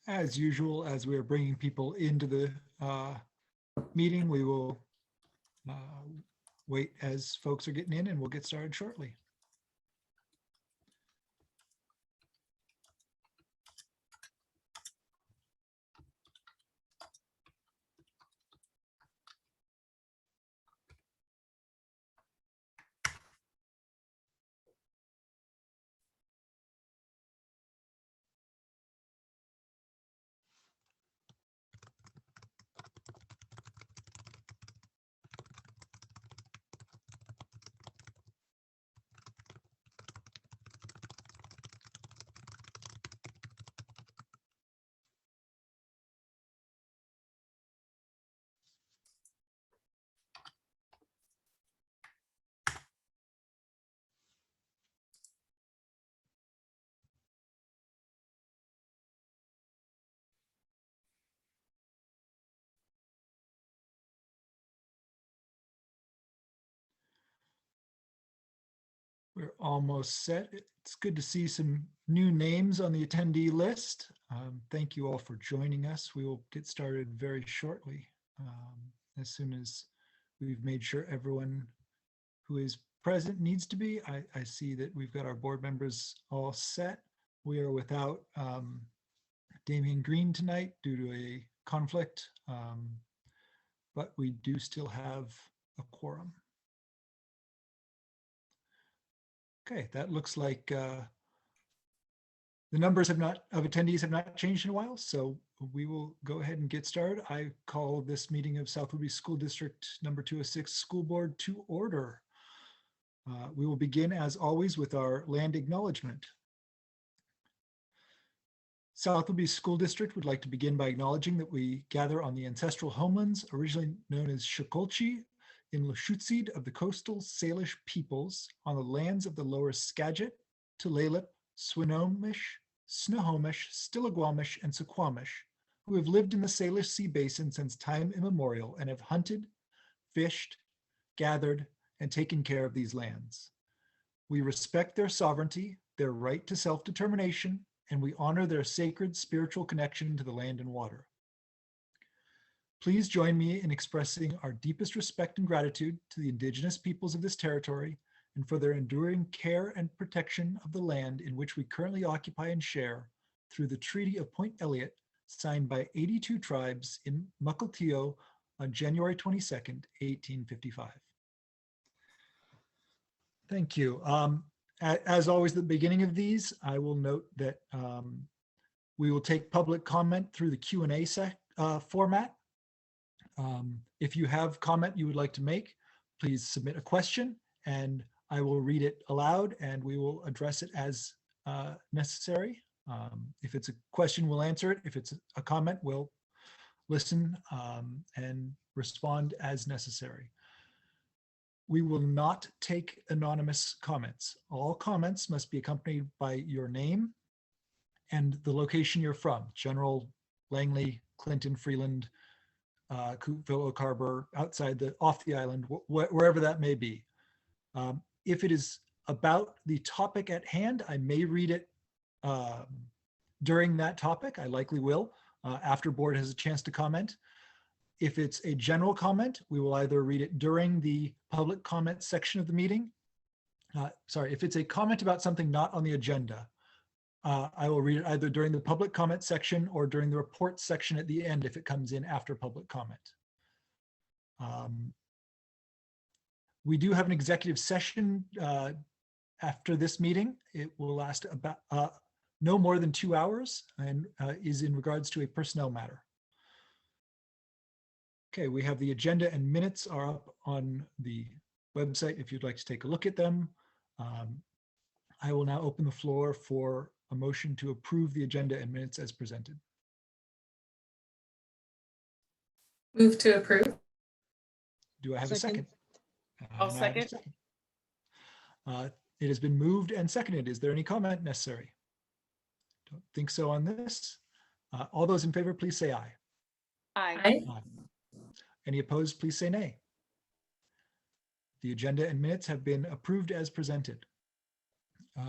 As usual, as we are bringing people into the meeting, we will wait as folks are getting in, and we'll get started shortly. We're almost set. It's good to see some new names on the attendee list. Thank you all for joining us. We will get started very shortly, as soon as we've made sure everyone who is present needs to be. I see that we've got our board members all set. We are without Damian Green tonight due to a conflict, but we do still have a quorum. Okay, that looks like the numbers of attendees have not changed in a while, so we will go ahead and get started. I call this meeting of South Willoughby School District number 206 School Board to order. We will begin, as always, with our land acknowledgement. South Willoughby School District would like to begin by acknowledging that we gather on the ancestral homelands, originally known as Shekolchi, in Lushootseed of the coastal Salish peoples on the lands of the lower Skagit, Tulalip, Swinomish, Snohomish, Stillaguamish, and Suquamish, who have lived in the Salish Sea Basin since time immemorial and have hunted, fished, gathered, and taken care of these lands. We respect their sovereignty, their right to self-determination, and we honor their sacred spiritual connection to the land and water. Please join me in expressing our deepest respect and gratitude to the Indigenous peoples of this territory and for their enduring care and protection of the land in which we currently occupy and share through the Treaty of Point Elliott, signed by 82 tribes in Mukilteo on January 22nd, 1855. Thank you. As always, at the beginning of these, I will note that we will take public comment through the Q&A format. If you have comment you would like to make, please submit a question and I will read it aloud and we will address it as necessary. If it's a question, we'll answer it. If it's a comment, we'll listen and respond as necessary. We will not take anonymous comments. All comments must be accompanied by your name and the location you're from: General, Langley, Clinton, Freeland, Coopville, Oak Harbor, off the island, wherever that may be. If it is about the topic at hand, I may read it during that topic. I likely will, after board has a chance to comment. If it's a general comment, we will either read it during the public comment section of the meeting. If it's a comment about something not on the agenda, I will read it either during the public comment section or during the report section at the end if it comes in after public comment. We do have an executive session after this meeting. It will last about no more than 2 hours and is in regards to a personnel matter. Okay, we have the agenda and minutes are up on the website if you'd like to take a look at them. I will now open the floor for a motion to approve the agenda and minutes as presented. Move to approve. Do I have a second? I'll second. It has been moved and seconded. Is there any comment necessary? Don't think so on this. All those in favor, please say aye. Aye. Any opposed, please say nay. The agenda and minutes have been approved as presented.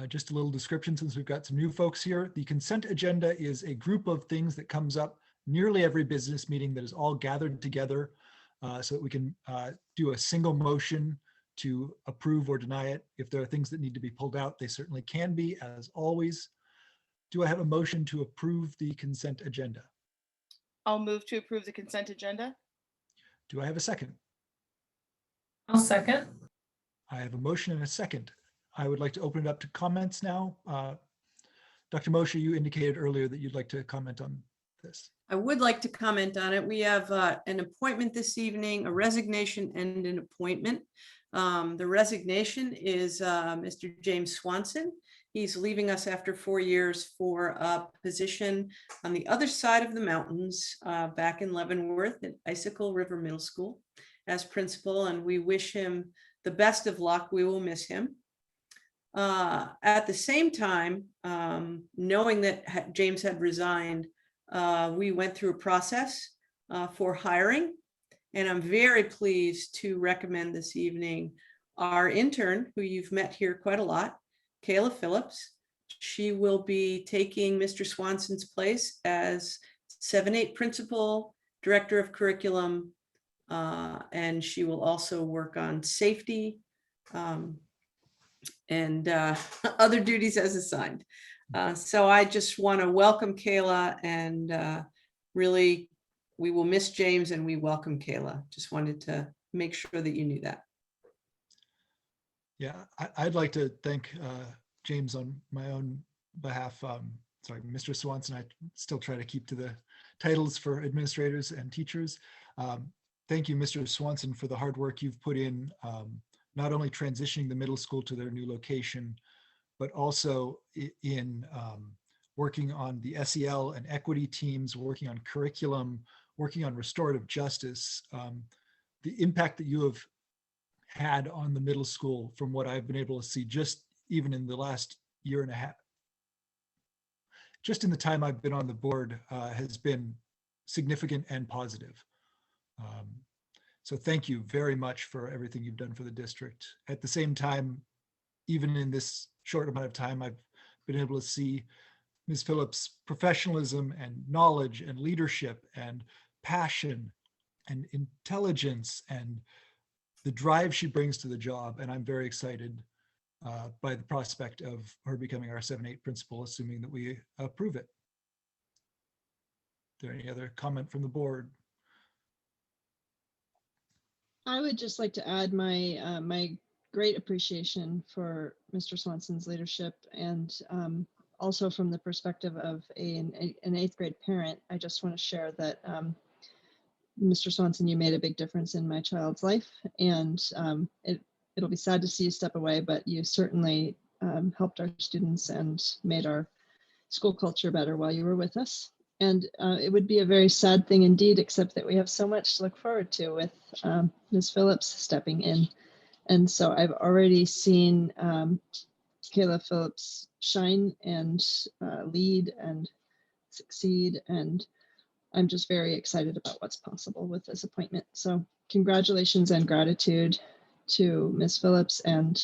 Just a little description since we've got some new folks here. The consent agenda is a group of things that comes up nearly every business meeting that is all gathered together so that we can do a single motion to approve or deny it. If there are things that need to be pulled out, they certainly can be, as always. Do I have a motion to approve the consent agenda? I'll move to approve the consent agenda. Do I have a second? I'll second. I have a motion and a second. I would like to open it up to comments now. Dr. Moshe, you indicated earlier that you'd like to comment on this. I would like to comment on it. We have an appointment this evening, a resignation and an appointment. The resignation is Mr. James Swanson. He's leaving us after 4 years for a position on the other side of the mountains back in Leavenworth at Icicle River Middle School as principal, and we wish him the best of luck. We will miss him. At the same time, knowing that James had resigned, we went through a process for hiring, and I'm very pleased to recommend this evening our intern, who you've met here quite a lot, Kayla Phillips. She will be taking Mr. Swanson's place as 7-8 principal, director of curriculum, and she will also work on safety and other duties as assigned. So I just want to welcome Kayla, and really, we will miss James and we welcome Kayla. Just wanted to make sure that you knew that. Yeah, I'd like to thank James on my own behalf. Sorry, Mr. Swanson, I still try to keep to the titles for administrators and teachers. Thank you, Mr. Swanson, for the hard work you've put in, not only transitioning the middle school to their new location, but also in working on the SEL and equity teams, working on curriculum, working on restorative justice. The impact that you have had on the middle school, from what I've been able to see just even in the last year and a half, just in the time I've been on the board, has been significant and positive. So thank you very much for everything you've done for the district. At the same time, even in this short amount of time, I've been able to see Ms. Phillips' professionalism and knowledge and leadership and passion and intelligence and the drive she brings to the job. And I'm very excited by the prospect of her becoming our 7-8 principal, assuming that we approve it. Is there any other comment from the board? I would just like to add my my great appreciation for Mr. Swanson's leadership, and also from the perspective of an 8th grade parent. I just want to share that Mr. Swanson, you made a big difference in my child's life, and it'll be sad to see you step away, but you certainly helped our students and made our school culture better while you were with us. And it would be a very sad thing indeed, except that we have so much to look forward to with Ms. Phillips stepping in. And so I've already seen Kayla Phillips shine and lead and succeed. And I'm just very excited about what's possible with this appointment. So congratulations and gratitude to Ms. Phillips, and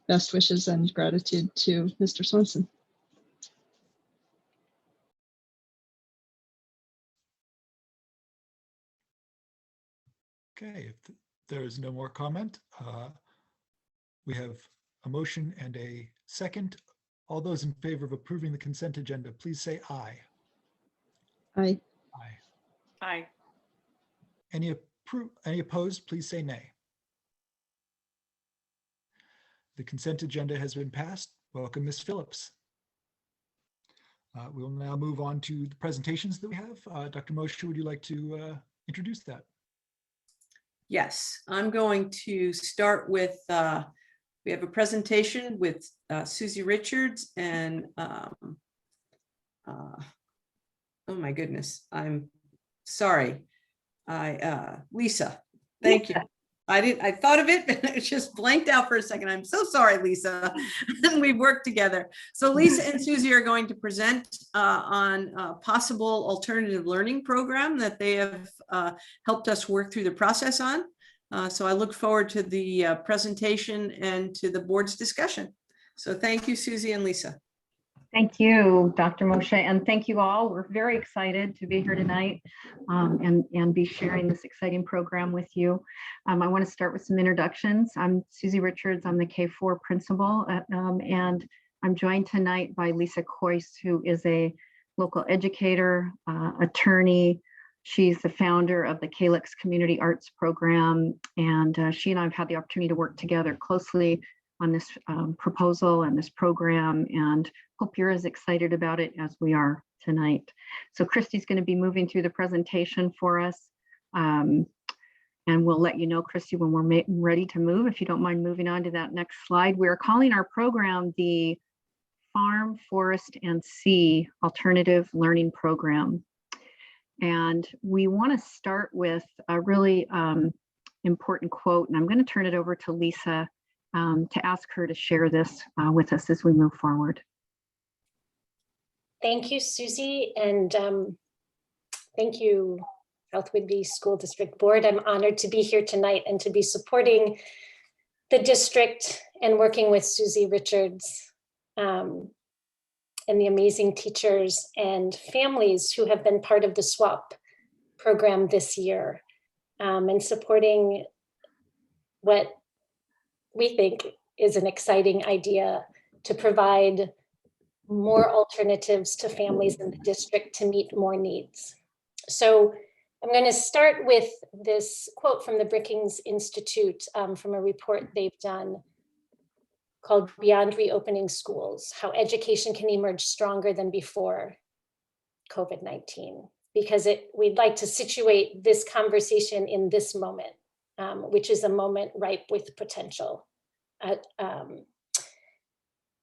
best wishes and gratitude to Mr. Swanson. Okay, if there is no more comment, we have a motion and a second. All those in favor of approving the consent agenda, please say aye. Aye. Aye. Aye. Any opposed, please say nay. The consent agenda has been passed. Welcome, Ms. Phillips. We will now move on to the presentations that we have. Dr. Moshe, would you like to introduce that? Yes, I'm going to start with, we have a presentation with Susie Richards and, oh my goodness, I'm sorry. Lisa, thank you. I thought of it, but it just blanked out for a second. I'm so sorry, Lisa. And we've worked together. So Lisa and Susie are going to present on a possible alternative learning program that they have helped us work through the process on. So I look forward to the presentation and to the board's discussion. So thank you, Susie and Lisa. Thank you, Dr. Moshe, and thank you all. We're very excited to be here tonight and be sharing this exciting program with you. I want to start with some introductions. I'm Susie Richards. I'm the K4 principal, and I'm joined tonight by Lisa Coyce, who is a local educator, attorney. She's the founder of the Calyx Community Arts Program, and she and I have had the opportunity to work together closely on this proposal and this program, and hope you're as excited about it as we are tonight. So Christy's going to be moving through the presentation for us, and we'll let you know, Christy, when we're ready to move. If you don't mind moving on to that next slide. We're calling our program the Farm, Forest, and Sea Alternative Learning Program. And we want to start with a really important quote, and I'm going to turn it over to Lisa to ask her to share this with us as we move forward. Thank you, Susie, and thank you, South Whidbey School District Board. I'm honored to be here tonight and to be supporting the district and working with Susie Richards and the amazing teachers and families who have been part of the SWAP program this year, and supporting what we think is an exciting idea to provide more alternatives to families in the district to meet more needs. So I'm going to start with this quote from the Brookings Institute from a report they've done called Beyond Reopening Schools, How Education Can Emerge Stronger Than Before COVID-19, because we'd like to situate this conversation in this moment, which is a moment ripe with potential.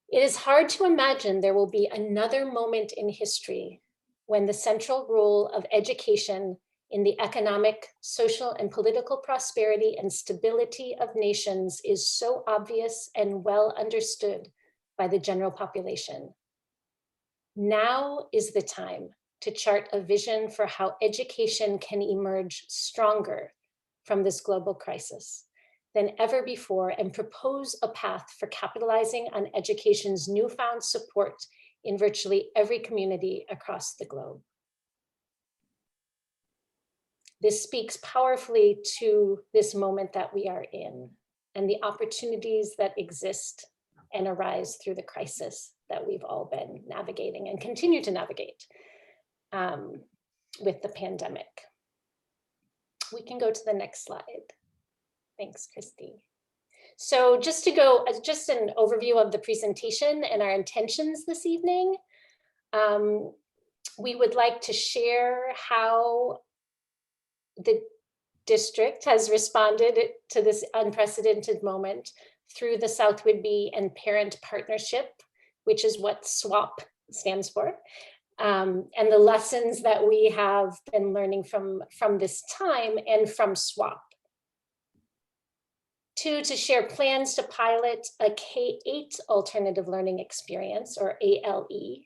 It is hard to imagine there will be another moment in history when the central role of education in the economic, social, and political prosperity and stability of nations is so obvious and well understood by the general population. Now is the time to chart a vision for how education can emerge stronger from this global crisis than ever before, and propose a path for capitalizing on education's newfound support in virtually every community across the globe. This speaks powerfully to this moment that we are in and the opportunities that exist and arise through the crisis that we've all been navigating and continue to navigate with the pandemic. We can go to the next slide. Thanks, Christy. So just to go, just an overview of the presentation and our intentions this evening. We would like to share how the district has responded to this unprecedented moment through the South Whidbey and Parent Partnership, which is what SWAP stands for, and the lessons that we have been learning from this time and from SWAP. 2, to share plans to pilot a K-8 alternative learning experience, or ALE,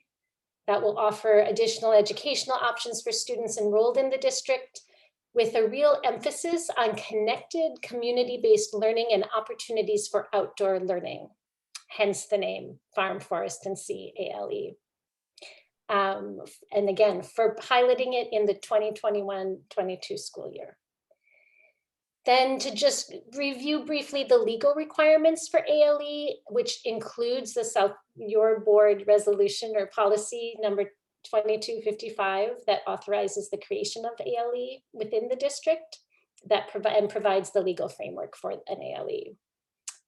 that will offer additional educational options for students enrolled in the district, with a real emphasis on connected community-based learning and opportunities for outdoor learning, hence the name Farm, Forest, and Sea ALE. And again, for piloting it in the 2021-22 school year. Then to just review briefly the legal requirements for ALE, which includes your board resolution or policy number 2255 that authorizes the creation of ALE within the district that provides the legal framework for an ALE.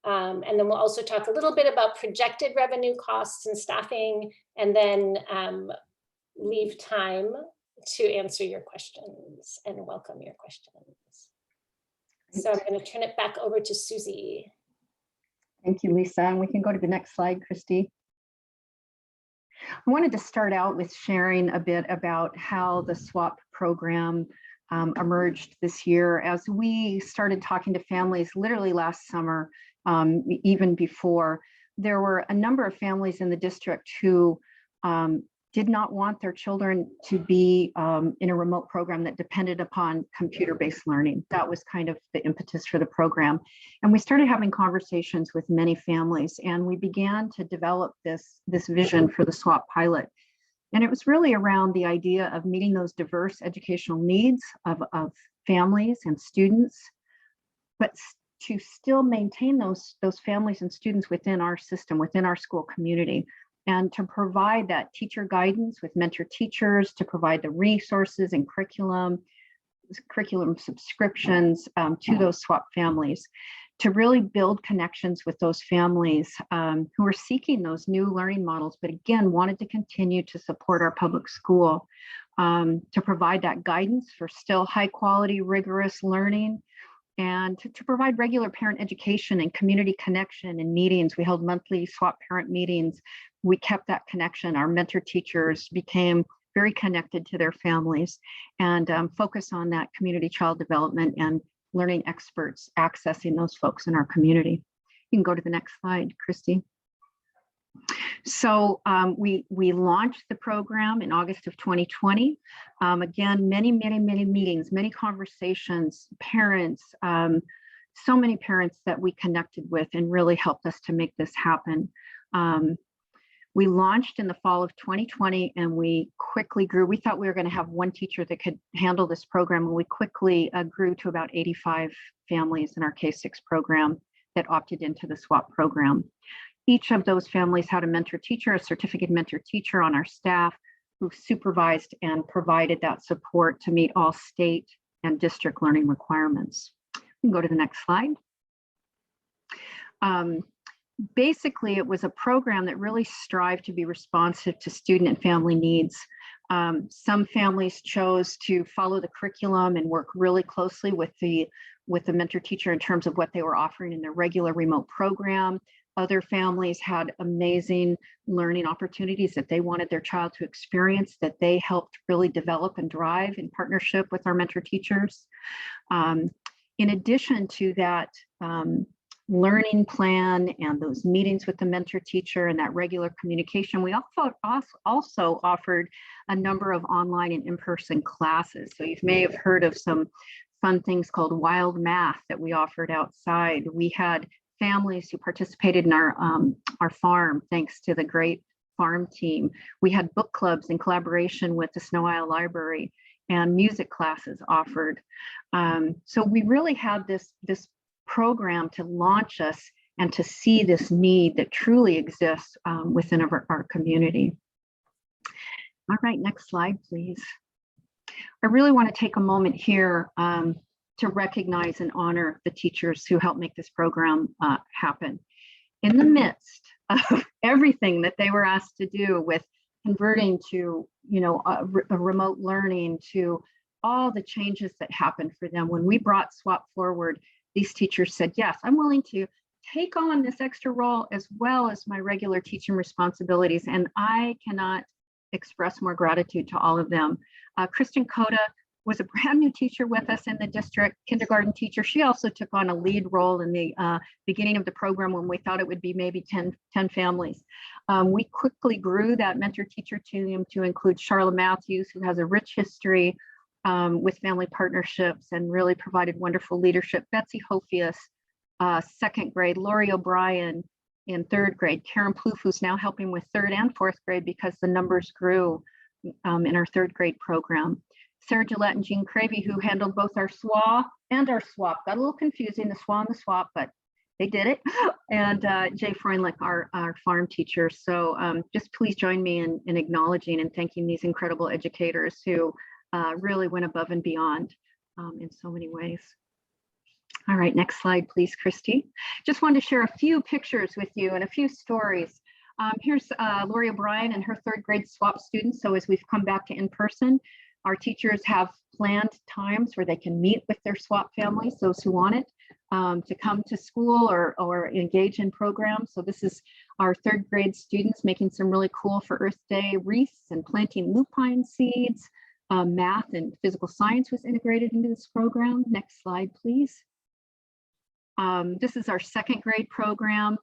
And then we'll also talk a little bit about projected revenue costs and staffing, and then leave time to answer your questions and welcome your questions. So I'm going to turn it back over to Susie. Thank you, Lisa. And we can go to the next slide, Christy. I wanted to start out with sharing a bit about how the SWAP program emerged this year. As we started talking to families literally last summer, even before, there were a number of families in the district who did not want their children to be in a remote program that depended upon computer-based learning. That was kind of the impetus for the program. And we started having conversations with many families, and we began to develop this vision for the SWAP pilot. And it was really around the idea of meeting those diverse educational needs of families and students, but to still maintain those families and students within our system, within our school community, and to provide that teacher guidance with mentor teachers, to provide the resources and curriculum subscriptions to those SWAP families, to really build connections with those families who are seeking those new learning models, but again, wanted to continue to support our public school, to provide that guidance for still high quality, rigorous learning, and to provide regular parent education and community connection and meetings. We held monthly SWAP parent meetings. We kept that connection. Our mentor teachers became very connected to their families, and focus on that community child development and learning experts accessing those folks in our community. You can go to the next slide, Christy. So we launched the program in August of 2020. Again, many meetings, many conversations, parents, so many parents that we connected with and really helped us to make this happen. We launched in the fall of 2020, and we quickly grew. We thought we were going to have one teacher that could handle this program, and we quickly grew to about 85 families in our K-6 program that opted into the SWAP program. Each of those families had a mentor teacher, a certificate mentor teacher on our staff who supervised and provided that support to meet all state and district learning requirements. You can go to the next slide. Basically, it was a program that really strived to be responsive to student and family needs. Some families chose to follow the curriculum and work really closely with the mentor teacher in terms of what they were offering in their regular remote program. Other families had amazing learning opportunities that they wanted their child to experience, that they helped really develop and drive in partnership with our mentor teachers. In addition to that learning plan and those meetings with the mentor teacher and that regular communication, we also offered a number of online and in-person classes. So you may have heard of some fun things called Wild Math that we offered outside. We had families who participated in our farm, thanks to the great farm team. We had book clubs in collaboration with the Snow Isle Library, and music classes offered. So we really had this program to launch us and to see this need that truly exists within our community. All right, next slide, please. I really want to take a moment here to recognize and honor the teachers who helped make this program happen. In the midst of everything that they were asked to do with converting to, a remote learning, to all the changes that happened for them, when we brought SWAP forward, these teachers said, yes, I'm willing to take on this extra role as well as my regular teaching responsibilities. And I cannot express more gratitude to all of them. Kristen Coda was a brand new teacher with us in the district, kindergarten teacher. She also took on a lead role in the beginning of the program when we thought it would be maybe 10 families. We quickly grew that mentor teacher team to include Charlotte Matthews, who has a rich history with family partnerships and really provided wonderful leadership. Betsy Hofius, second grade, Lori O'Brien in third grade, Karen Plouffe, who's now helping with third and fourth grade because the numbers grew in our third grade program. Sarah Gillette and Jean Cravey, who handled both our SWA and our SWAP. Got a little confusing, the SWA and the SWAP, but they did it. And Jay Freundlich, our farm teacher. So just please join me in acknowledging and thanking these incredible educators who really went above and beyond in so many ways. All right, next slide, please, Christy. Just wanted to share a few pictures with you and a few stories. Here's Lori O'Brien and her third grade SWAP students. So as we've come back to in-person, our teachers have planned times where they can meet with their SWAP families, those who want it, to come to school or engage in programs. So this is our third grade students making some really cool for Earth Day wreaths and planting lupine seeds. Math and physical science was integrated into this program. Next slide, please. This is our second grade program.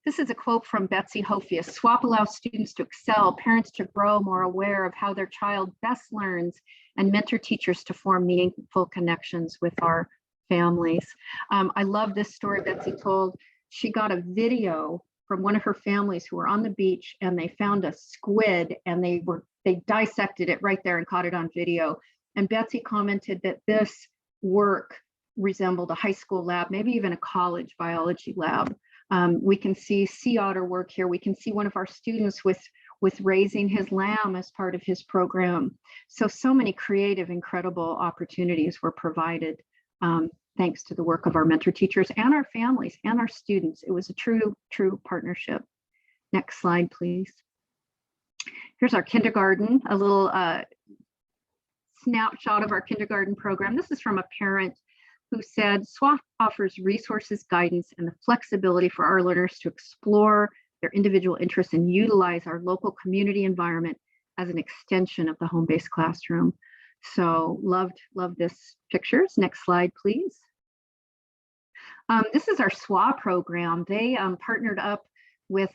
This is a quote from Betsy Hofius. SWAP allows students to excel, parents to grow more aware of how their child best learns, and mentor teachers to form meaningful connections with our families. I love this story Betsy told. She got a video from one of her families who were on the beach, and they found a squid, and they dissected it right there and caught it on video. And Betsy commented that this work resembled a high school lab, maybe even a college biology lab. We can see sea otter work here. We can see one of our students with raising his lamb as part of his program. So many creative, incredible opportunities were provided thanks to the work of our mentor teachers and our families and our students. It was a true partnership. Next slide, please. Here's our kindergarten, a little snapshot of our kindergarten program. This is from a parent who said, SWAP offers resources, guidance, and the flexibility for our learners to explore their individual interests and utilize our local community environment as an extension of the home-based classroom. So loved this pictures. Next slide, please. This is our SWA program. They partnered up with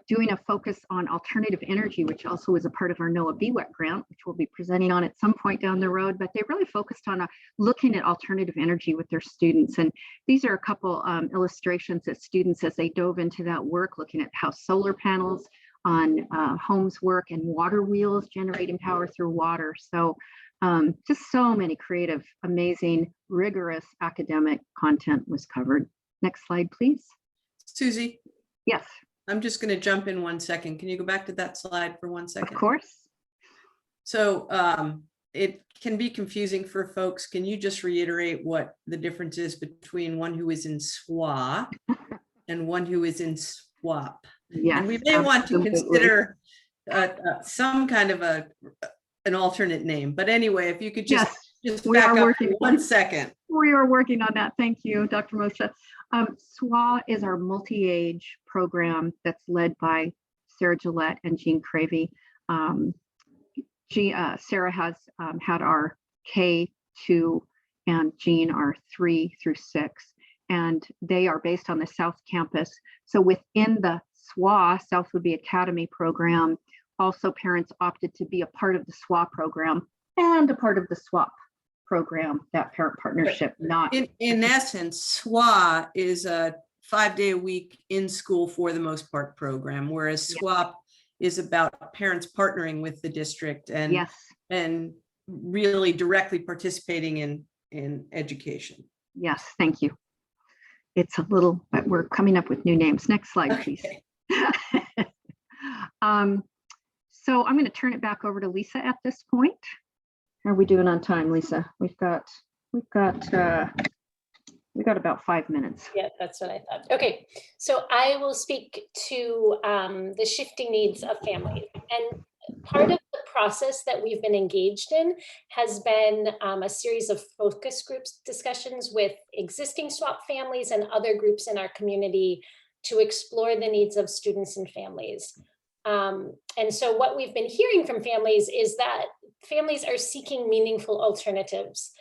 doing a focus on alternative energy, which also is a part of our NOAA BWEC grant, which we'll be presenting on at some point down the road. But they really focused on looking at alternative energy with their students. And these are a couple illustrations that students, as they dove into that work, looking at how solar panels on homes work and water wheels generating power through water. So just so many creative, amazing, rigorous academic content was covered. Next slide, please. Susie, Yes, I'm just going to jump in 1 second. Can you go back to that slide for 1 second? of course. So it can be confusing for folks. Can you just reiterate what the difference is between one who is in SWA and one who is in SWAP? Yes, And we may want to absolutely. consider some kind of an alternate name. But anyway, if you could just we back are up working. for 1 second. We are working on that. Thank you, Dr. Moshe. SWA is our multi-age program that's led by Sarah Gillette and Jean Cravey. Sarah has had our K2 and Jean are 3 through 6, and they are based on the South Campus. So within the SWA, South Woodby Academy program, also parents opted to be a part of the SWA program and a part of the SWAP program, that parent partnership. Not in essence, SWA is a 5-day-a-week in school for the most part program, whereas SWAP is about parents partnering with the district and yes, and really directly participating in education. yes, thank you. It's a little, but we're coming up with new names. Next slide, please. Okay. So I'm going to turn it back over to Lisa at this point. How are we doing on time, Lisa? We've got about 5 minutes. Yeah, that's what I thought. Okay, so I will speak to the shifting needs of families. And part of the process that we've been engaged in has been a series of focus groups discussions with existing SWAP families and other groups in our community to explore the needs of students and families. And so what we've been hearing from families is that families are seeking meaningful alternatives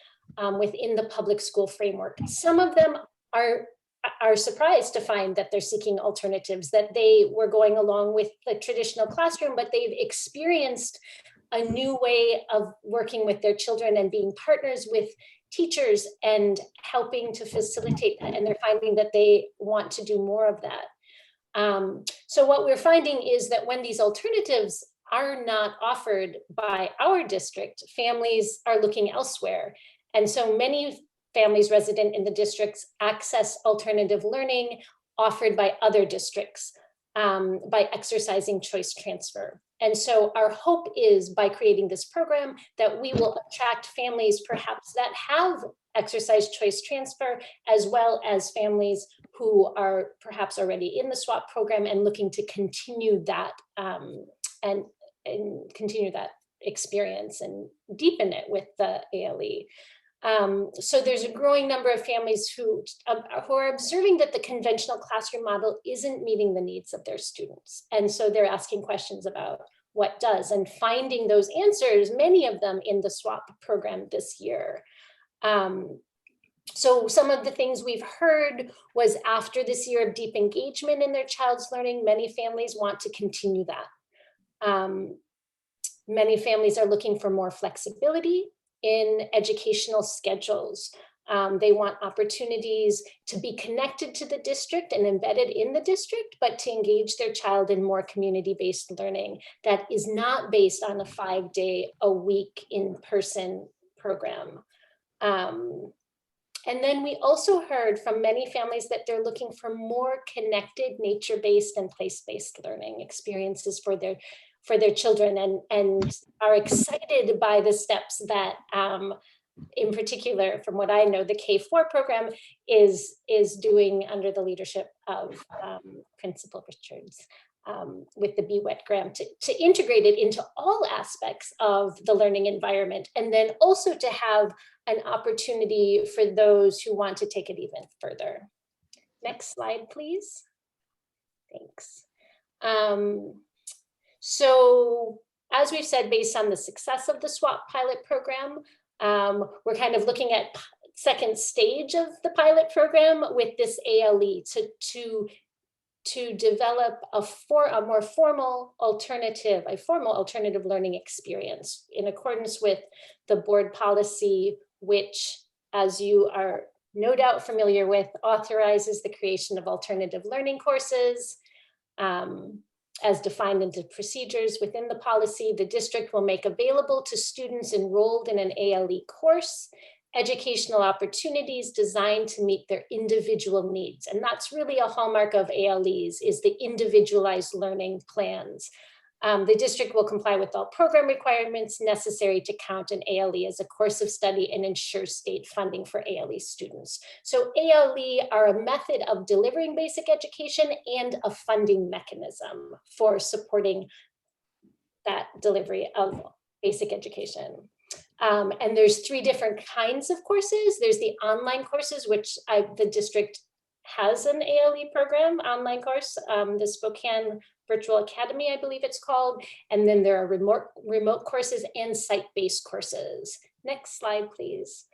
within the public school framework. Some of them are surprised to find that they're seeking alternatives, that they were going along with the traditional classroom, but they've experienced a new way of working with their children and being partners with teachers and helping to facilitate that. And they're finding that they want to do more of that. So what we're finding is that when these alternatives are not offered by our district, families are looking elsewhere. And so many families resident in the districts access alternative learning offered by other districts by exercising choice transfer. And so our hope is by creating this program that we will attract families perhaps that have exercise choice transfer, as well as families who are perhaps already in the SWAP program and looking to continue that and continue that experience and deepen it with the ALE. So there's a growing number of families who are observing that the conventional classroom model isn't meeting the needs of their students. And so they're asking questions about what does, and finding those answers, many of them in the SWAP program this year. So some of the things we've heard was after this year of deep engagement in their child's learning, many families want to continue that. Many families are looking for more flexibility in educational schedules. They want opportunities to be connected to the district and embedded in the district, but to engage their child in more community-based learning that is not based on a 5-day-a-week in-person program. And then we also heard from many families that they're looking for more connected, nature-based and place-based learning experiences for their children, and are excited by the steps that, in particular, from what I know, the K-4 program is doing under the leadership of Principal Richards with the BWET grant to integrate it into all aspects of the learning environment, and then also to have an opportunity for those who want to take it even further. Next slide, please. Thanks. So as we've said, based on the success of the SWAP pilot program, we're kind of looking at second stage of the pilot program with this ALE to develop a more formal alternative learning experience in accordance with the board policy, which, as you are no doubt familiar with, authorizes the creation of alternative learning courses. As defined into procedures within the policy, the district will make available to students enrolled in an ALE course educational opportunities designed to meet their individual needs. And that's really a hallmark of ALEs, is the individualized learning plans. The district will comply with all program requirements necessary to count an ALE as a course of study and ensure state funding for ALE students. So ALE are a method of delivering basic education and a funding mechanism for supporting that delivery of basic education. And there's 3 different kinds of courses. There's the online courses, which the district has an ALE program, online course, the Spokane Virtual Academy, I believe it's called. And then there are remote courses and site-based courses. Next slide, please.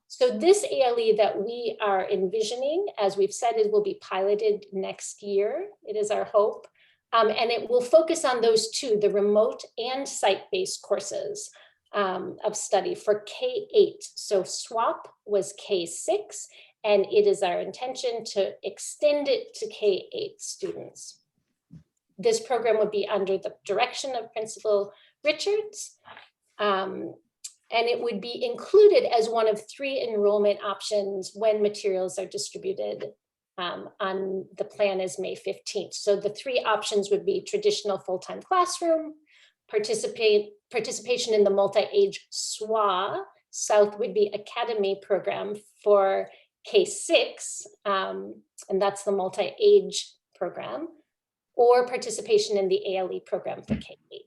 So this ALE that we are envisioning, as we've said, it will be piloted next year. It is our hope. And it will focus on those 2, the remote and site-based courses of study for K-8. So SWAP was K-6, and it is our intention to extend it to K-8 students. This program would be under the direction of Principal Richards, and it would be included as one of 3 enrollment options when materials are distributed on the plan is May 15th. So the 3 options would be traditional full-time classroom, participation in the multi-age SWA, South Whidbey Academy program for K-6, and that's the multi-age program, or participation in the ALE program for K-8.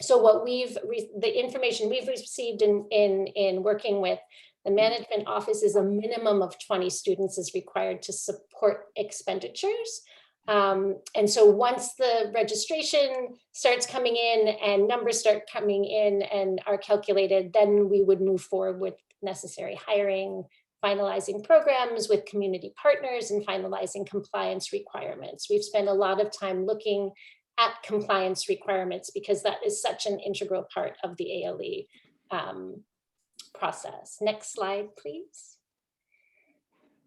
So what the information we've received in working with the management office is a minimum of 20 students is required to support expenditures. And so once the registration starts coming in and numbers start coming in and are calculated, then we would move forward with necessary hiring, finalizing programs with community partners, and finalizing compliance requirements. We've spent a lot of time looking at compliance requirements because that is such an integral part of the ALE process. Next slide, please.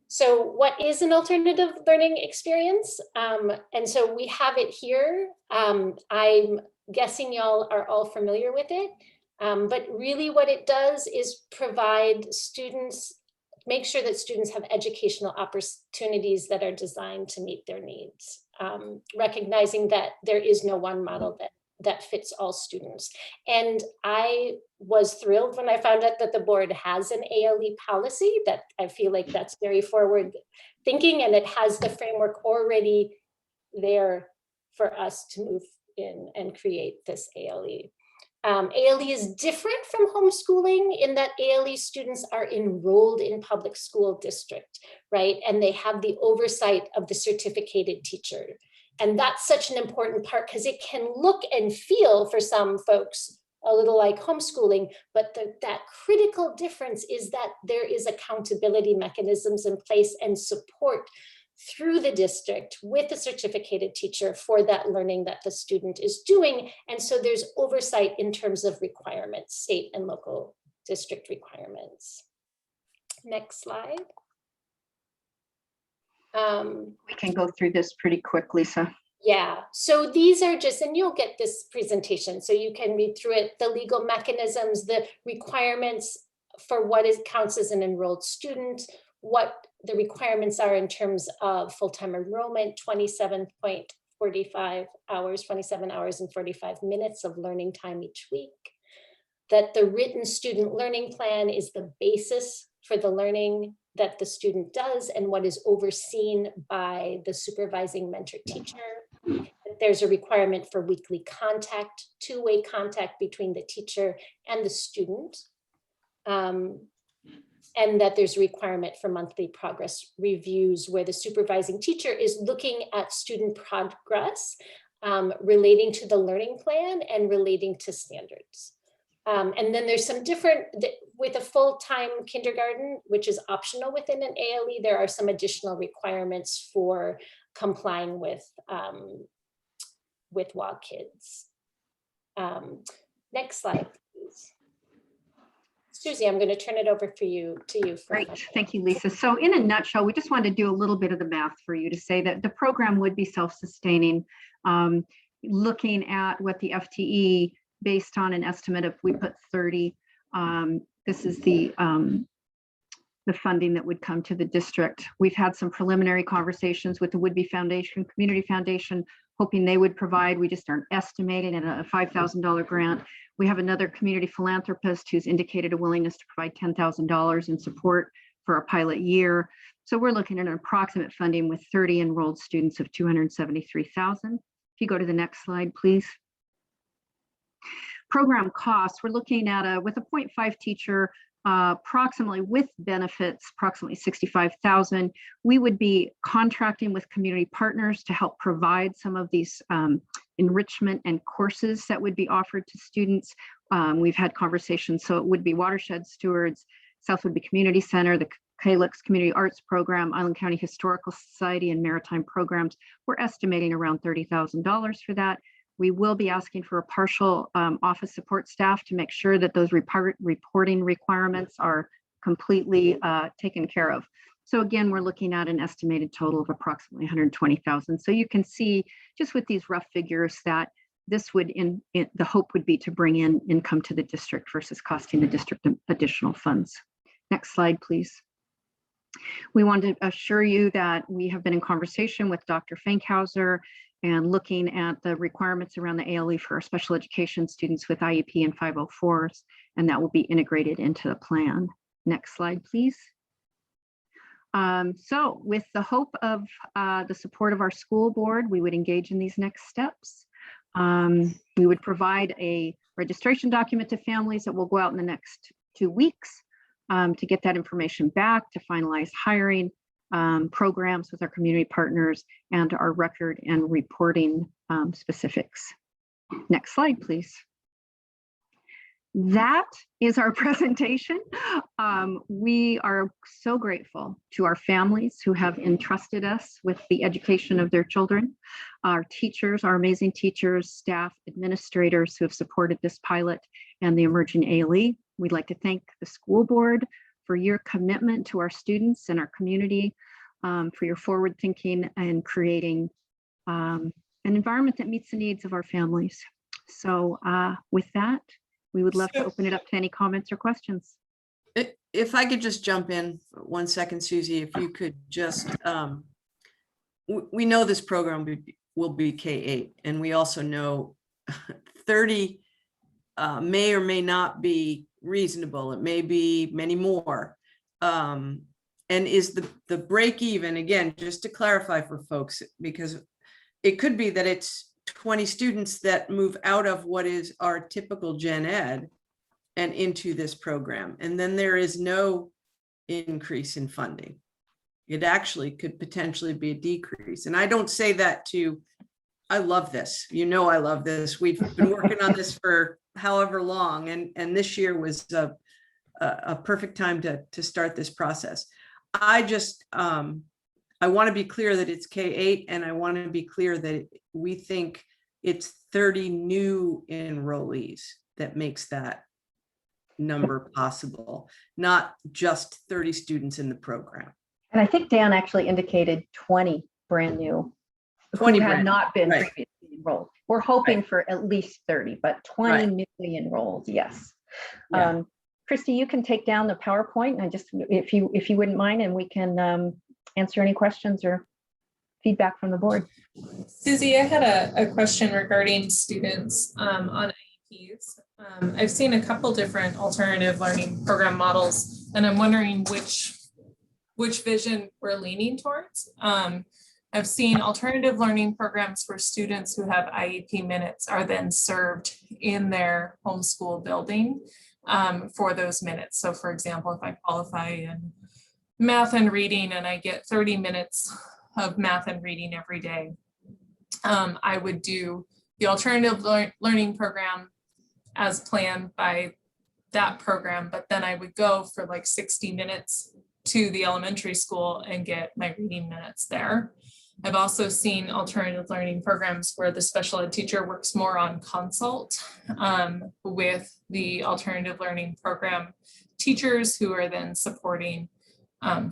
So what is an alternative learning experience? And so we have it here. I'm guessing y'all are all familiar with it, but really what it does is provide students, make sure that students have educational opportunities that are designed to meet their needs, recognizing that there is no one model that fits all students. And I was thrilled when I found out that the board has an ALE policy. That I feel like that's very forward thinking, and it has the framework already there for us to move in and create this ALE. ALE is different from homeschooling in that ALE students are enrolled in public school district, right? And they have the oversight of the certificated teacher. And that's such an important part because it can look and feel for some folks a little like homeschooling, but that critical difference is that there is accountability mechanisms in place and support through the district with a certificated teacher for that learning that the student is doing. And so there's oversight in terms of requirements, state and local district requirements. Next slide. We can go through this pretty quick, Lisa. Yeah, so these are just, and you'll get this presentation, so you can read through it, the legal mechanisms, the requirements for what counts as an enrolled student, what the requirements are in terms of full-time enrollment, 27.45 hours, 27 hours and 45 minutes of learning time each week. That the written student learning plan is the basis for the learning that the student does and what is overseen by the supervising mentor teacher. There's a requirement for weekly contact, two-way contact between the teacher and the student. And that there's a requirement for monthly progress reviews where the supervising teacher is looking at student progress relating to the learning plan and relating to standards. And then there's some different, with a full-time kindergarten, which is optional within an ALE, there are some additional requirements for complying with WOG Kids. Next slide, please. Susie, I'm going to turn it over to you. Great, thank you, Lisa. So in a nutshell, we just wanted to do a little bit of the math for you to say that the program would be self-sustaining. Looking at what the FTE, based on an estimate of, we put 30, this is the funding that would come to the district. We've had some preliminary conversations with the Woodby Foundation, Community Foundation, hoping they would provide. We just aren't estimating at a $5,000 grant. We have another community philanthropist who's indicated a willingness to provide $10,000 in support for a pilot year. So we're looking at an approximate funding with 30 enrolled students of $273,000. If you go to the next slide, please. Program costs, we're looking at with a 0.5 teacher, approximately with benefits, approximately $65,000. We would be contracting with community partners to help provide some of these enrichment and courses that would be offered to students. We've had conversations, so it would be Watershed Stewards, South Woodby Community Center, the Calyx Community Arts Program, Island County Historical Society, and Maritime Programs. We're estimating around $30,000 for that. We will be asking for a partial office support staff to make sure that those reporting requirements are completely taken care of. So again, we're looking at an estimated total of approximately $120,000. So you can see just with these rough figures that this would, the hope would be to bring in income to the district versus costing the district additional funds. Next slide, please. We want to assure you that we have been in conversation with Dr. Fankhauser and looking at the requirements around the ALE for our special education students with IEP and 504s, and that will be integrated into the plan. Next slide, please. So with the hope of the support of our school board, we would engage in these next steps. We would provide a registration document to families that will go out in the next 2 weeks to get that information back, to finalize hiring programs with our community partners and our record and reporting specifics. Next slide, please. That is our presentation. We are so grateful to our families who have entrusted us with the education of their children, our teachers, our amazing teachers, staff, administrators who have supported this pilot and the emerging ALE. We'd like to thank the school board for your commitment to our students and our community, for your forward thinking and creating an environment that meets the needs of our families. So with that, we would love to open it up to any comments or questions. If I could just jump in for 1 second, Susie, if you could just, we know this program will be K-8, and we also know 30 may or may not be reasonable. It may be many more. And is the break even, again, just to clarify for folks, because it could be that it's 20 students that move out of what is our typical gen ed and into this program. And then there is no increase in funding. It actually could potentially be a decrease. And I don't say that to I love this. You know, I love this. We've been working on this for however long, and this year was a perfect time to start this process. I just, I want to be clear that it's K-8, and I want to be clear that we think it's 30 new enrollees that makes that number possible, not just 30 students in the program. And I think Dan actually indicated 20 brand new 20 who had brand- not been right. previously enrolled. We're hoping Right. for at least 30, but 20 Right. newly enrolled, yes. Yeah. Christy, you can take down the PowerPoint and just, if you wouldn't mind, and we can answer any questions or feedback from the board. Susie, I had a question regarding students on IEPs. I've seen a couple different alternative learning program models, and I'm wondering which vision we're leaning towards. I've seen alternative learning programs for students who have IEP minutes are then served in their homeschool building for those minutes. So for example, if I qualify in math and reading and I get 30 minutes of math and reading every day, I would do the alternative learning program as planned by that program, but then I would go for like 60 minutes to the elementary school and get my reading minutes there. I've also seen alternative learning programs where the special ed teacher works more on consult with the alternative learning program teachers who are then supporting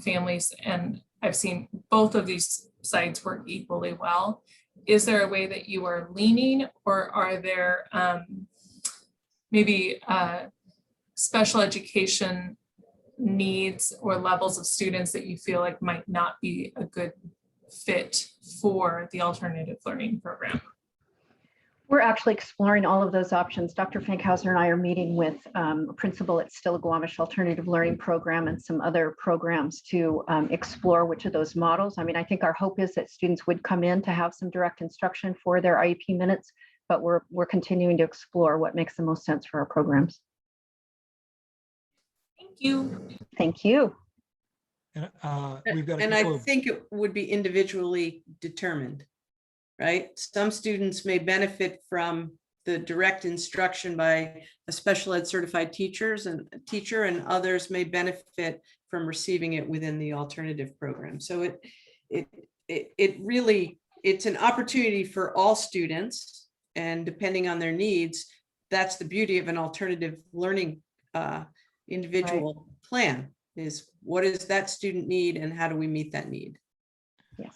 families. And I've seen both of these sides work equally well. Is there a way that you are leaning, or are there maybe special education needs or levels of students that you feel like might not be a good fit for the alternative learning program? We're actually exploring all of those options. Dr. Fankhauser and I are meeting with a principal at Stillaguamish Alternative Learning Program and some other programs to explore which of those models. I mean, I think our hope is that students would come in to have some direct instruction for their IEP minutes, but we're continuing to explore what makes the most sense for our programs. Thank you. Thank you. And we've got a And I couple of, think it would be individually determined, right? Some students may benefit from the direct instruction by a special ed certified teacher, and others may benefit from receiving it within the alternative program. So it really, it's an opportunity for all students, and depending on their needs, that's the beauty of an alternative learning individual plan, is what does that student need and how do we meet that need? Yes.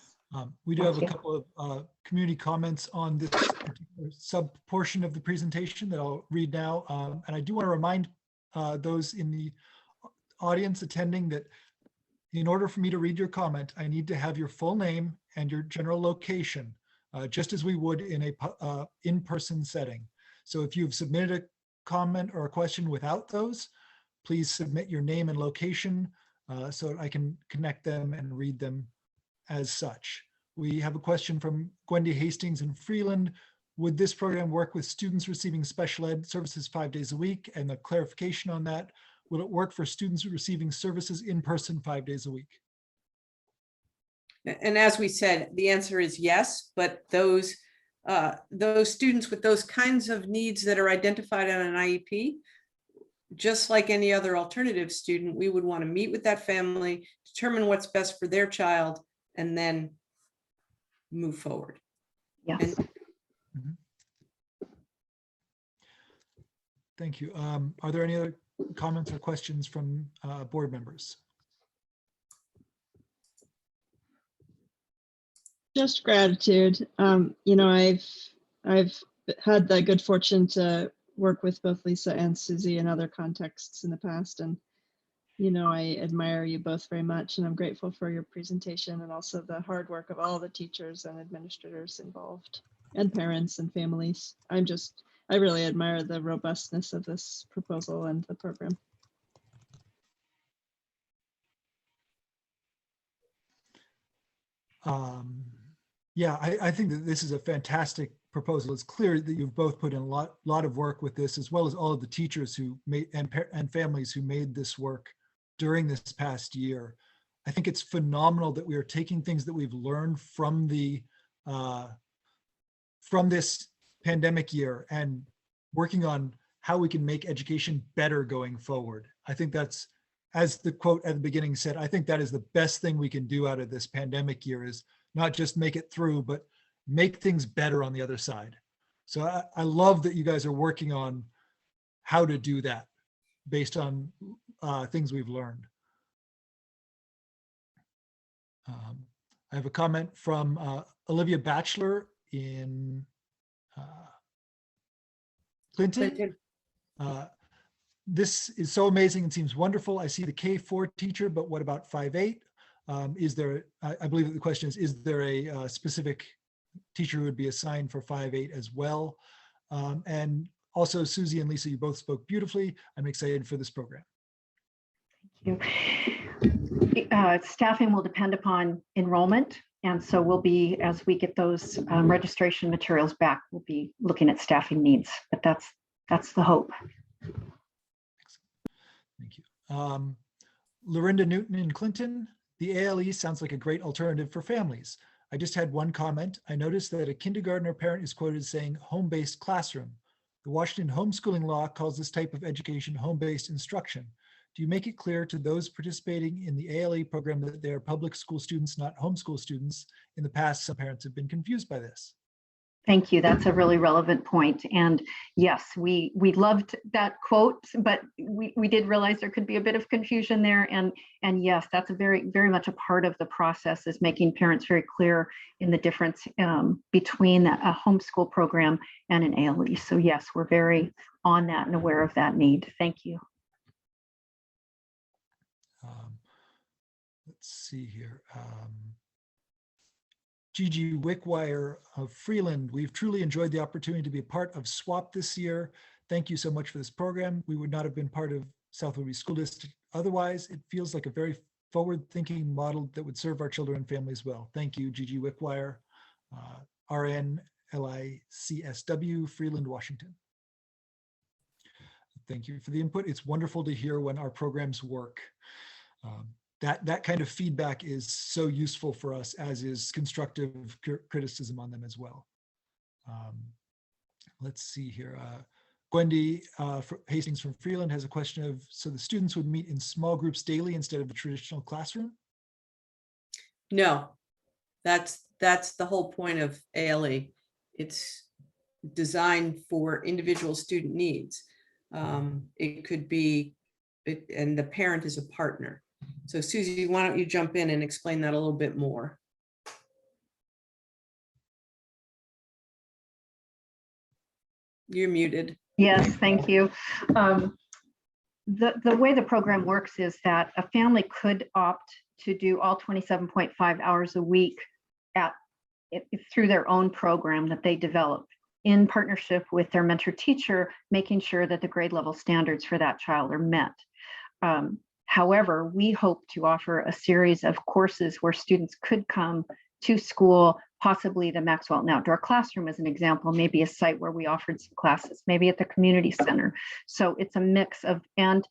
we do have Thank a you. couple of community comments on this particular sub portion of the presentation that I'll read now. And I do want to remind those in the audience attending that in order for me to read your comment, I need to have your full name and your general location, just as we would in a in-person setting. So if you've submitted a comment or a question without those, please submit your name and location so I can connect them and read them as such. We have a question from Gwendy Hastings in Freeland. Would this program work with students receiving special ed services 5 days a week? And the clarification on that, will it work for students receiving services in person 5 days a week? And as we said, the answer is yes, but those students with those kinds of needs that are identified on an IEP, just like any other alternative student, we would want to meet with that family, determine what's best for their child, and then move forward. Yes. Thank you. Are there any other comments or questions from board members? Just gratitude. You know, I've had the good fortune to work with both Lisa and Susie in other contexts in the past, and you know, I admire you both very much, and I'm grateful for your presentation and also the hard work of all the teachers and administrators involved, and parents and families. I really admire the robustness of this proposal and the program. Yeah, I think that this is a fantastic proposal. It's clear that you've both put in a lot of work with this, as well as all of the teachers who made and families who made this work during this past year. I think it's phenomenal that we are taking things that we've learned from the from this pandemic year and working on how we can make education better going forward. I think that's, as the quote at the beginning said, I think that is the best thing we can do out of this pandemic year, is not just make it through, but make things better on the other side. So I love that you guys are working on how to do that based on things we've learned. I have a comment from Olivia Batchelor in Clinton. This is so amazing and seems wonderful. I see the K4 teacher, but what about 5-8? Is there, I believe that the question is there a specific teacher who would be assigned for 5-8 as well? And also Susie and Lisa, you both spoke beautifully. I'm excited for this program. Thank you. Staffing will depend upon enrollment. And so we'll be, as we get those registration materials back, we'll be looking at staffing needs, but that's the hope. Thank you. Lorinda Newton in Clinton, the ALE sounds like a great alternative for families. I just had one comment. I noticed that a kindergartner parent is quoted saying home-based classroom. The Washington homeschooling law calls this type of education home-based instruction. Do you make it clear to those participating in the ALE program that they are public school students, not homeschool students? In the past, some parents have been confused by this. Thank you. That's a really relevant point. And yes, we loved that quote, but we did realize there could be a bit of confusion there. And yes, that's a very much a part of the process, is making parents very clear in the difference between a homeschool program and an ALE. So yes, we're very on that and aware of that need. Thank you. Let's see here. Gigi Wickwire of Freeland, we've truly enjoyed the opportunity to be a part of SWAP this year. Thank you so much for this program. We would not have been part of South Woodbury School District otherwise. It feels like a very forward-thinking model that would serve our children and families well. Thank you, Gigi Wickwire, RN LICSW, Freeland, Washington. Thank you for the input. It's wonderful to hear when our programs work. That kind of feedback is so useful for us, as is constructive criticism on them as well. Let's see here. Gwendy Hastings from Freeland has a question of, so the students would meet in small groups daily instead of a traditional classroom? No, that's the whole point of ALE. It's designed for individual student needs. It could be, and the parent is a partner. So Susie, why don't you jump in and explain that a little bit more? You're muted. Yes, thank you. The way the program works is that a family could opt to do all 27.5 hours a week through their own program that they develop in partnership with their mentor teacher, making sure that the grade level standards for that child are met. However, we hope to offer a series of courses where students could come to school, possibly the Maxwell and Outdoor Classroom as an example, maybe a site where we offered some classes, maybe at the community center. So it's a mix of, and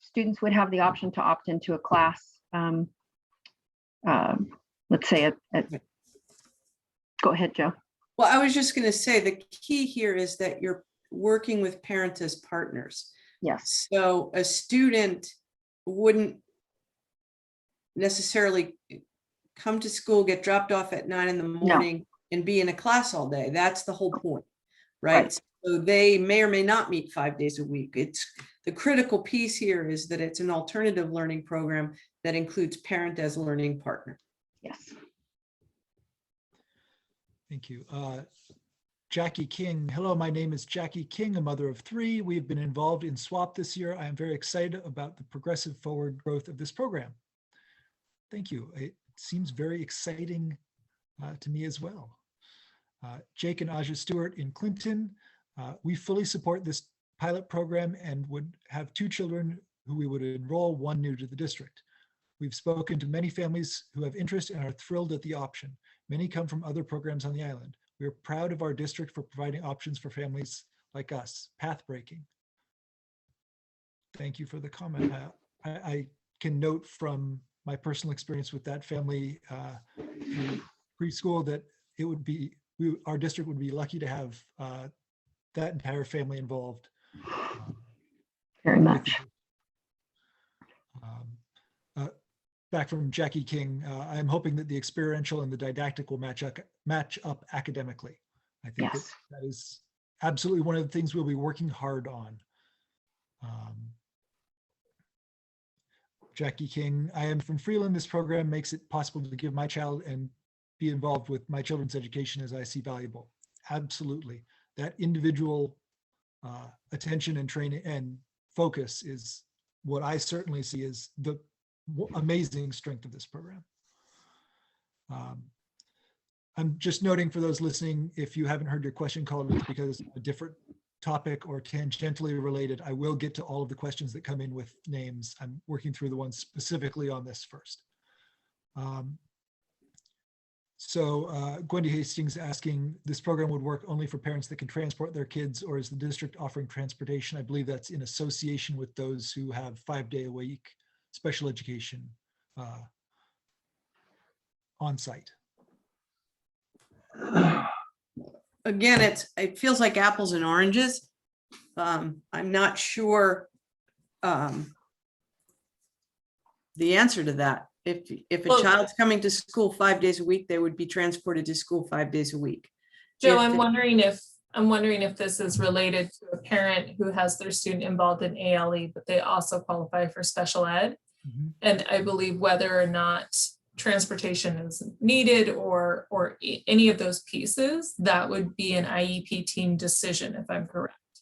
students would have the option to opt into a class. Let's say, go ahead, Joe. Well, I was just going to say the key here is that you're working with parents as partners. Yes. So a student wouldn't necessarily come to school, get dropped off at 9 in the morning and be in a class all day. That's the whole point, right? So they may or may not meet 5 days a week. It's the critical piece here is that it's an alternative learning program that includes parent as a learning partner. Yes. Thank you. Jackie King. Hello, my name is Jackie King, a mother of 3. We've been involved in SWAP this year. I am very excited about the progressive forward growth of this program. Thank you. It seems very exciting to me as well. Jake and Aja Stewart in Clinton. We fully support this pilot program and would have 2 children who we would enroll, 1 new to the district. We've spoken to many families who have interest and are thrilled at the option. Many come from other programs on the island. We are proud of our district for providing options for families like us, path breaking. Thank you for the comment. I can note from my personal experience with that family through preschool that it would be our district would be lucky to have that entire family involved. Very with much. Back from Jackie King, I'm hoping that the experiential and the didactic will match up academically. I think Yes. that is absolutely one of the things we'll be working hard on. Jackie King, I am from Freeland. This program makes it possible to give my child and be involved with my children's education as I see valuable. Absolutely. That individual attention and training and focus is what I certainly see as the amazing strength of this program. I'm just noting for those listening, if you haven't heard your question called, it's because a different topic or tangentially related. I will get to all of the questions that come in with names. I'm working through the ones specifically on this first. Gwendy Hastings asking, this program would work only for parents that can transport their kids, or is the district offering transportation? I believe that's in association with those who have 5-day-a-week special education on site. Again, it feels like apples and oranges. I'm not sure the answer to that. If a Well- child's coming to school 5 days a week, they would be transported to school 5 days a week. Joe, If I'm the- wondering if this is related to a parent who has their student involved in ALE, but they also qualify for special ed. Mhm. And I believe whether or not transportation is needed or any of those pieces, that would be an IEP team decision, if I'm correct.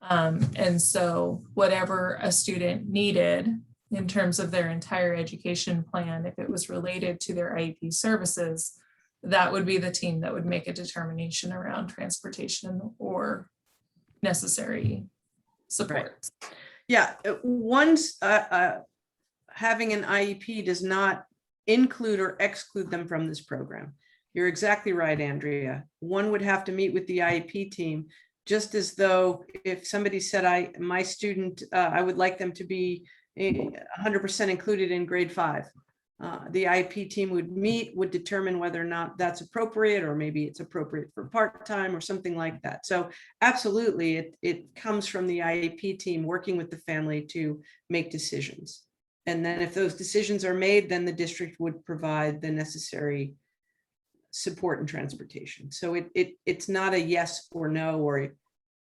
And so whatever a student needed in terms of their entire education plan, if it was related to their IEP services, that would be the team that would make a determination around transportation or necessary support. Yeah, one's having an IEP does not include or exclude them from this program. You're exactly right, Andrea. One would have to meet with the IEP team, just as though if somebody said, my student, I would like them to be 100% included in grade 5. The IEP team would meet, would determine whether or not that's appropriate, or maybe it's appropriate for part-time or something like that. So absolutely, it comes from the IEP team working with the family to make decisions. And then if those decisions are made, then the district would provide the necessary support and transportation. So it's not a yes or no, or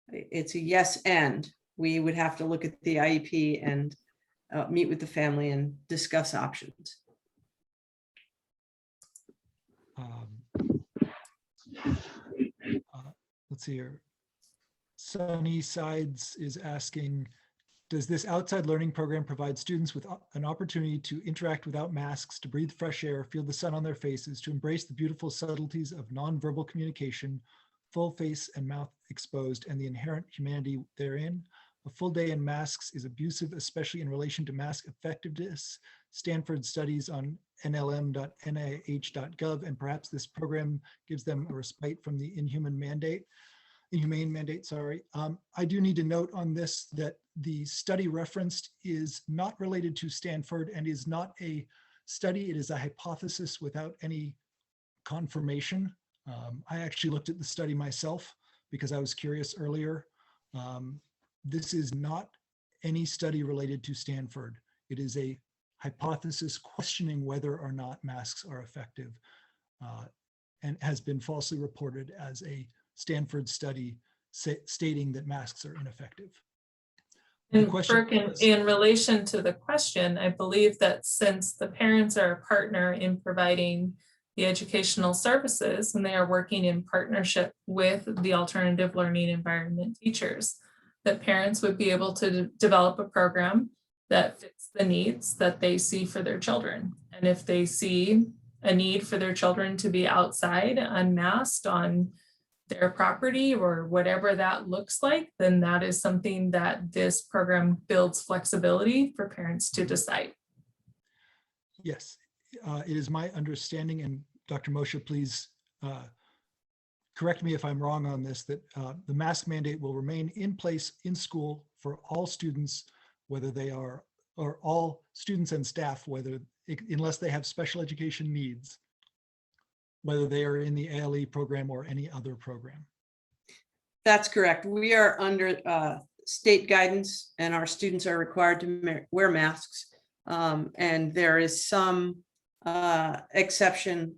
it's a yes and. We would have to look at the IEP and meet with the family and discuss options. Let's see here. Sunny Sides is asking, does this outside learning program provide students with an opportunity to interact without masks, to breathe fresh air, feel the sun on their faces, to embrace the beautiful subtleties of nonverbal communication, full face and mouth exposed, and the inherent humanity therein? A full day in masks is abusive, especially in relation to mask effectiveness. Stanford studies on nlm.nih.gov, and perhaps this program gives them a respite from the inhumane mandate. I do need to note on this that the study referenced is not related to Stanford and is not a study. It is a hypothesis without any confirmation. I actually looked at the study myself because I was curious earlier. This is not any study related to Stanford. It is a hypothesis questioning whether or not masks are effective, and has been falsely reported as a Stanford study stating that masks are ineffective. The And question Burke, was- in relation to the question, I believe that since the parents are a partner in providing the educational services and they are working in partnership with the alternative learning environment teachers, that parents would be able to develop a program that fits the needs that they see for their children. And if they see a need for their children to be outside unmasked on their property or whatever that looks like, then that is something that this program builds flexibility for parents to decide. Yes, it is my understanding, and Dr. Moshe, please correct me if I'm wrong on this, that the mask mandate will remain in place in school for all students, whether they are, or all students and staff, whether, unless they have special education needs. whether they are in the ALE program or any other program. That's correct. We are under state guidance and our students are required to wear masks. And there is some exception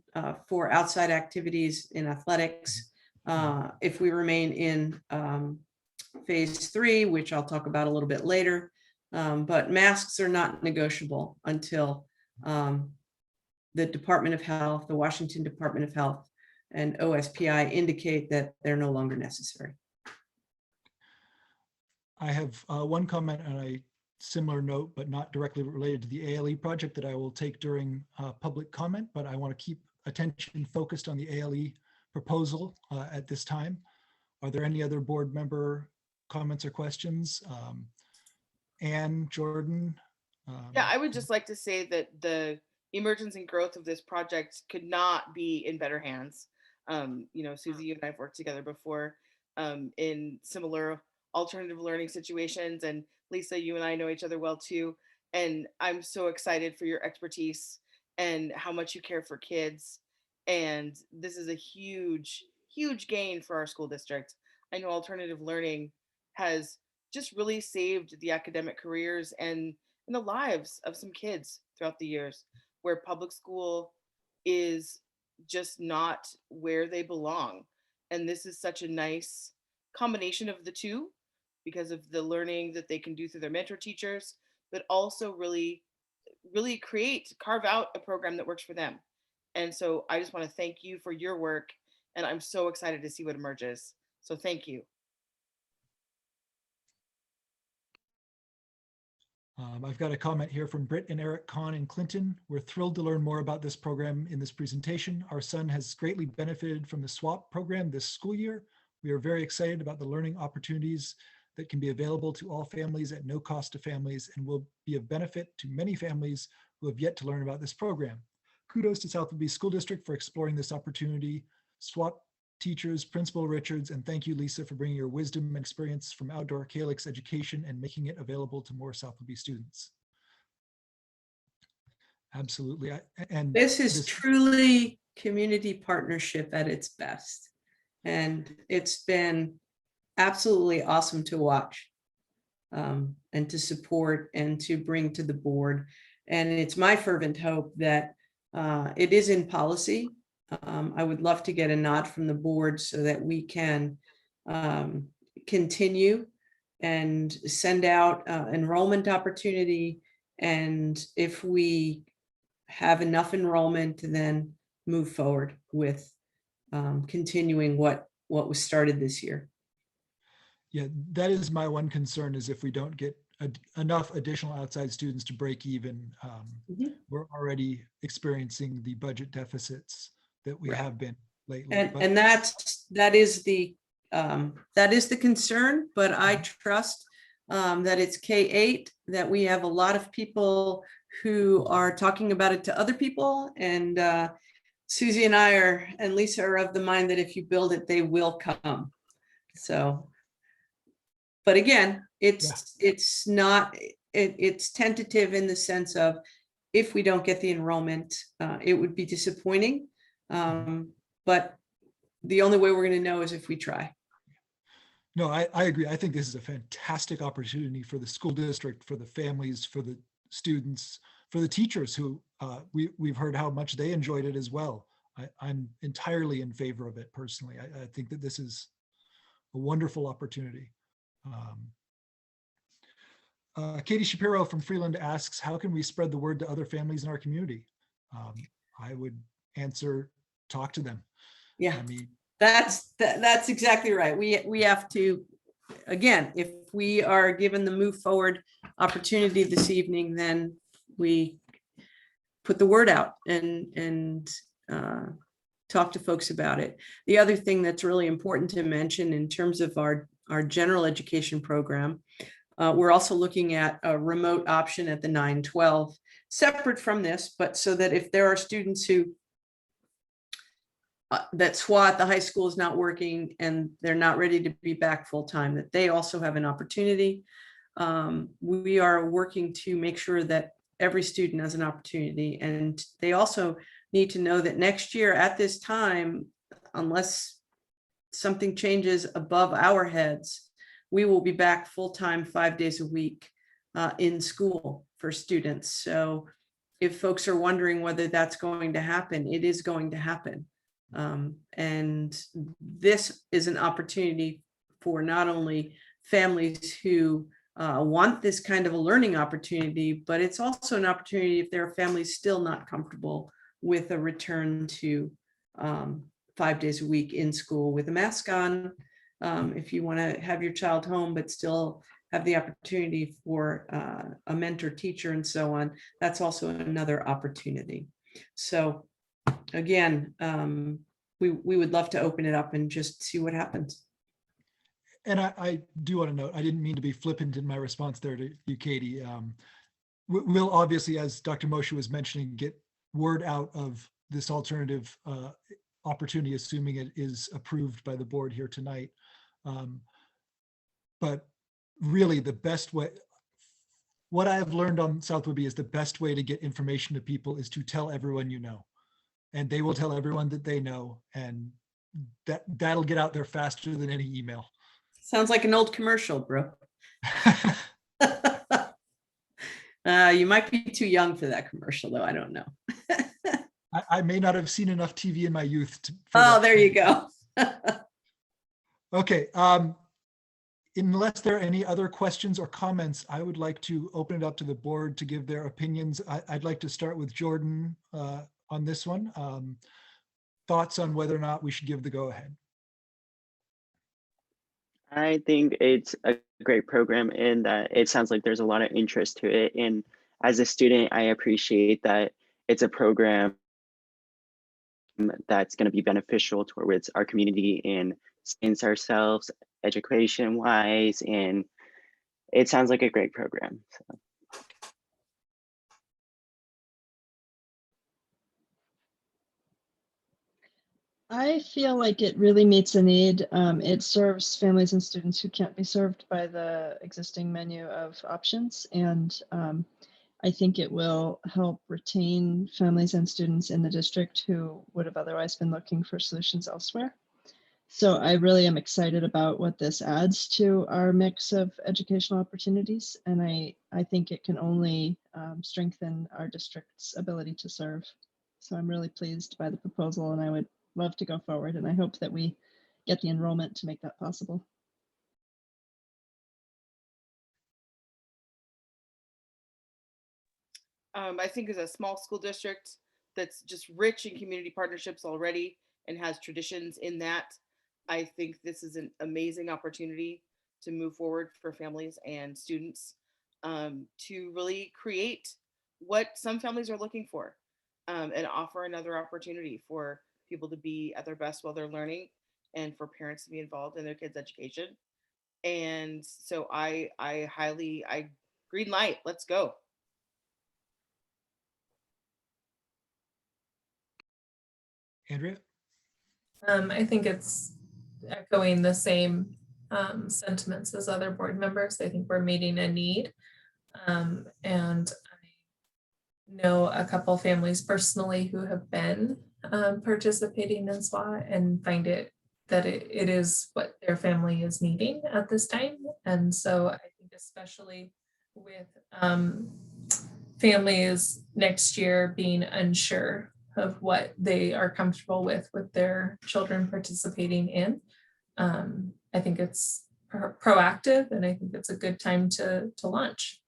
for outside activities in athletics. If we remain in phase 3, which I'll talk about a little bit later, but masks are not negotiable until the Department of Health, the Washington Department of Health, and OSPI indicate that they're no longer necessary. I have one comment on a similar note, but not directly related to the ALE project that I will take during public comment, but I want to keep attention focused on the ALE proposal at this time. Are there any other board member comments or questions? Anne, Jordan? Yeah, I would just like to say that the emergence and growth of this project could not be in better hands. You know, Susie, you and I have worked together before in similar alternative learning situations, and Lisa, you and I know each other well too. And I'm so excited for your expertise and how much you care for kids. And this is a huge, huge gain for our school district. I know alternative learning has just really saved the academic careers and the lives of some kids throughout the years, where public school is just not where they belong. And this is such a nice combination of the two, because of the learning that they can do through their mentor teachers, but also really carve out a program that works for them. And so I just want to thank you for your work, and I'm so excited to see what emerges. So thank you. I've got a comment here from Britt and Eric Kahn in Clinton. We're thrilled to learn more about this program in this presentation. Our son has greatly benefited from the SWAP program this school year. We are very excited about the learning opportunities that can be available to all families at no cost to families, and will be of benefit to many families who have yet to learn about this program. Kudos to South Woodbury School District for exploring this opportunity. SWAP teachers, Principal Richards, and thank you, Lisa, for bringing your wisdom and experience from outdoor Calyx education and making it available to more South Woodbury students. Absolutely. And This is truly community partnership at its best. And it's been absolutely awesome to watch and to support and to bring to the board. And it's my fervent hope that it is in policy. I would love to get a nod from the board so that we can continue and send out enrollment opportunity. And if we have enough enrollment, then move forward with continuing what was started this year. Yeah, that is my one concern, is if we don't get enough additional outside students to break even, we're already experiencing the budget deficits that we have been lately. And that is the concern, but I trust that it's K-8, that we have a lot of people who are talking about it to other people, and Susie and I and Lisa are of the mind that if you build it, they will come. So, but again, it's tentative in the sense of, if we don't get the enrollment, it would be disappointing. But the only way we're going to know is if we try. No, I agree. I think this is a fantastic opportunity for the school district, for the families, for the students, for the teachers who we've heard how much they enjoyed it as well. I'm entirely in favor of it personally. I think that this is a wonderful opportunity. Katie Shapiro from Freeland asks, how can we spread the word to other families in our community? I would answer, talk to them. Yeah, I mean, that's exactly right. We have to, again, if we are given the move forward opportunity this evening, then we put the word out and talk to folks about it. The other thing that's really important to mention in terms of our general education program, we're also looking at a remote option at the 9-12, separate from this, but so that if there are students who that SWA at the high school is not working and they're not ready to be back full time, that they also have an opportunity. We are working to make sure that every student has an opportunity, and they also need to know that next year at this time, unless something changes above our heads, we will be back full-time 5 days a week in school for students. So if folks are wondering whether that's going to happen, it is going to happen. And this is an opportunity for not only families who want this kind of a learning opportunity, but it's also an opportunity if there are families still not comfortable with a return to 5 days a week in school with a mask on. If you want to have your child home, but still have the opportunity for a mentor teacher and so on, that's also another opportunity. So again, we would love to open it up and just see what happens. And I do want to note, I didn't mean to be flippant in my response there to you, Katie. We'll obviously, as Dr. Moshe was mentioning, get word out of this alternative opportunity, assuming it is approved by the board here tonight. But really the best way, what I have learned on South Whidbey is the best way to get information to people is to tell everyone you know. And they will tell everyone that they know, and that'll get out there faster than any email. Sounds like an old commercial, Brooke. You might be too young for that commercial, though. I don't know. I may not have seen enough TV in my youth. There you go. Okay. Unless there are any other questions or comments, I would like to open it up to the board to give their opinions. I'd like to start with Jordan on this one. Thoughts on whether or not we should give the go-ahead? I think it's a great program, and it sounds like there's a lot of interest to it. And as a student, I appreciate that it's a program that's going to be beneficial towards our community and students ourselves, education-wise, and it sounds like a great program. So. I feel like it really meets a need. It serves families and students who can't be served by the existing menu of options. And I think it will help retain families and students in the district who would have otherwise been looking for solutions elsewhere. So I really am excited about what this adds to our mix of educational opportunities. And I think it can only strengthen our district's ability to serve. So I'm really pleased by the proposal, and I would love to go forward, and I hope that we get the enrollment to make that possible. I think as a small school district that's just rich in community partnerships already and has traditions in that, I think this is an amazing opportunity to move forward for families and students to really create what some families are looking for and offer another opportunity for people to be at their best while they're learning and for parents to be involved in their kids' education. And so I green light, let's go. Andrea? I think it's echoing the same sentiments as other board members. I think we're meeting a need. And I know a couple families personally who have been participating in SWA and find it is what their family is needing at this time. And so I think especially with families next year being unsure of what they are comfortable with their children participating in, I think it's proactive, and I think it's a good time to launch.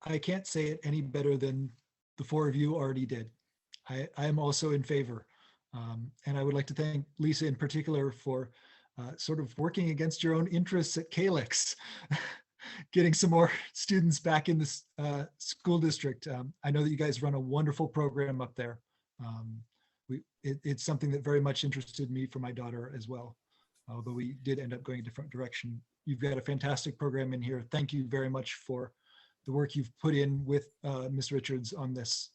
I can't say it any better than the four of you already did. I am also in favor. And I would like to thank Lisa in particular for sort of working against your own interests at Calyx, getting some more students back in this school district. I know that you guys run a wonderful program up there. It's something that very much interested me for my daughter as well, although we did end up going a different direction. You've got a fantastic program in here. Thank you very much for the work you've put in with Ms. Richards on this.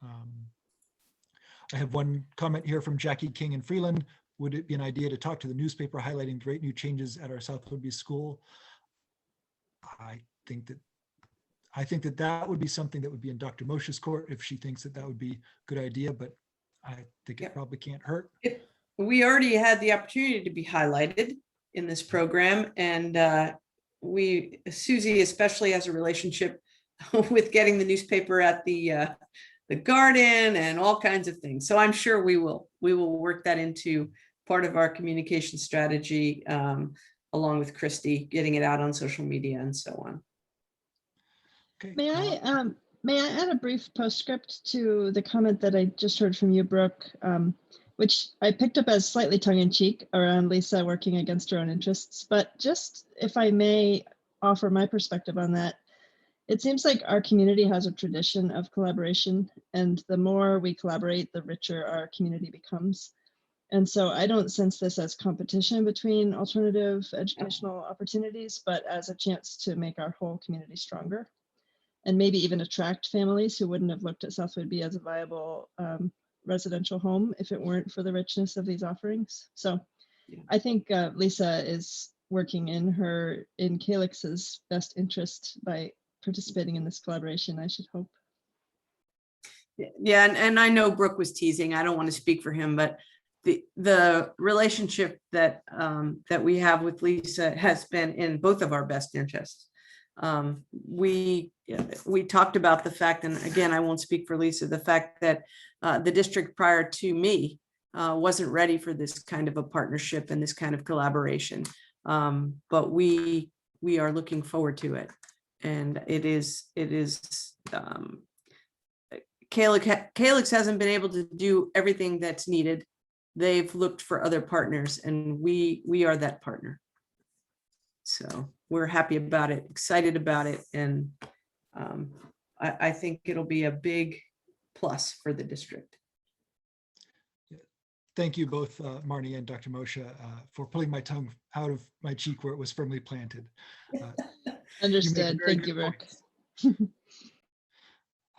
I have one comment here from Jackie King in Freeland. Would it be an idea to talk to the newspaper highlighting great new changes at our South Whidbey school? I think that I think that that would be something that would be in Dr. Moshe's court if she thinks that that would be a good idea, but I think it Yep. probably can't hurt. We already had the opportunity to be highlighted in this program, and Susie especially has a relationship with getting the newspaper at the garden and all kinds of things. So I'm sure we will work that into part of our communication strategy, along with Christy, getting it out on social media and so on. Okay. May I add a brief postscript to the comment that I just heard from you, Brooke, which I picked up as slightly tongue-in-cheek around Lisa working against her own interests. But just if I may offer my perspective on that, it seems like our community has a tradition of collaboration, and the more we collaborate, the richer our community becomes. And so I don't sense this as competition between alternative educational opportunities, but as a chance to make our whole community stronger, and maybe even attract families who wouldn't have looked at South Whidbey as a viable residential home if it weren't for the richness of these offerings. So Yeah. I think Lisa is working in Calix's best interest by participating in this collaboration, I should hope. Yeah, and I know Brooke was teasing. I don't want to speak for him, but the relationship that we have with Lisa has been in both of our best interests. We talked about the fact, and again, I won't speak for Lisa, the fact that the district prior to me wasn't ready for this kind of a partnership and this kind of collaboration. But we are looking forward to it. And it is Calix hasn't been able to do everything that's needed. They've looked for other partners, and we are that partner. So we're happy about it, excited about it, and I think it'll be a big plus for the district. Thank you both, Marnie and Dr. Moshe, for pulling my tongue out of my cheek where it was firmly planted. Understood. very Thank you, good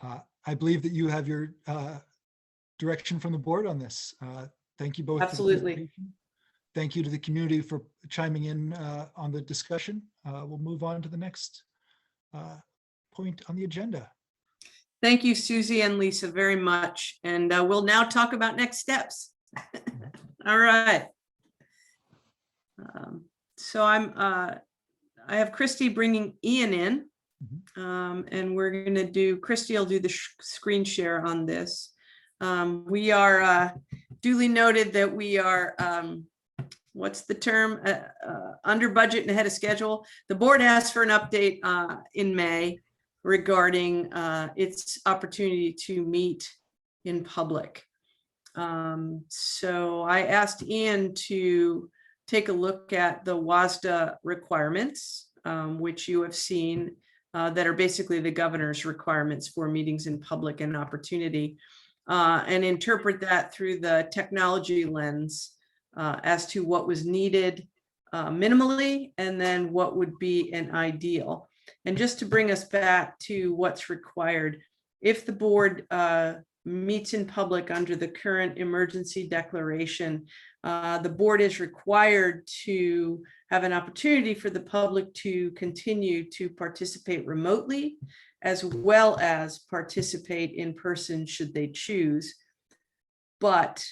Brooke. I believe that you have your direction from the board on this. Thank you both. for the Absolutely. presentation. Thank you to the community for chiming in on the discussion. We'll move on to the next point on the agenda. Thank you, Susie and Lisa, very much. And we'll now talk about next steps. All right. So I have Christy bringing Ian in, and we're going to do, Christy will do the screen share on this. We are duly noted that we are, what's the term, under budget and ahead of schedule. The board asked for an update in May regarding its opportunity to meet in public. So I asked Ian to take a look at the WASDA requirements, which you have seen, that are basically the governor's requirements for meetings in public and opportunity, and interpret that through the technology lens as to what was needed minimally, and then what would be an ideal. And just to bring us back to what's required, if the board meets in public under the current emergency declaration, the board is required to have an opportunity for the public to continue to participate remotely, as well as participate in person should they choose. But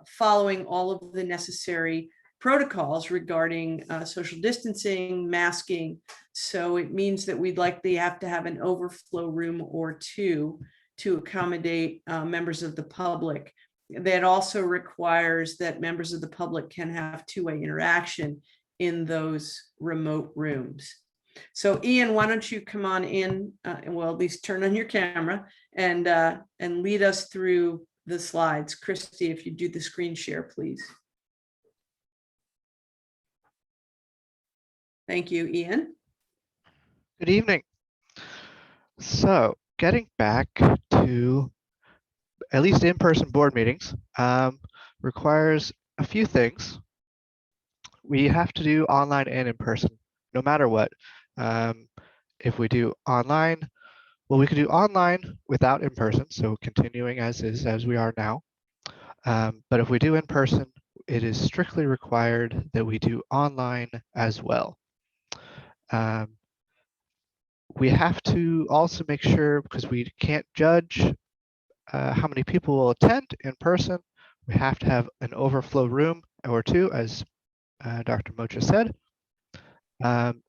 following all of the necessary protocols regarding social distancing, masking. So it means that we'd likely have to have an overflow room or two to accommodate members of the public. That also requires that members of the public can have two-way interaction in those remote rooms. So Ian, why don't you come on in, well, at least turn on your camera and lead us through the slides. Christy, if you do the screen share, please. Thank you, Ian. Good evening. So getting back to at least in-person board meetings requires a few things. We have to do online and in person, no matter what. If we do online, well, we could do online without in person, so continuing as is, as we are now. But if we do in person, it is strictly required that we do online as well. We have to also make sure, because we can't judge how many people will attend in person, we have to have an overflow room or two, as Dr. Mocha said. And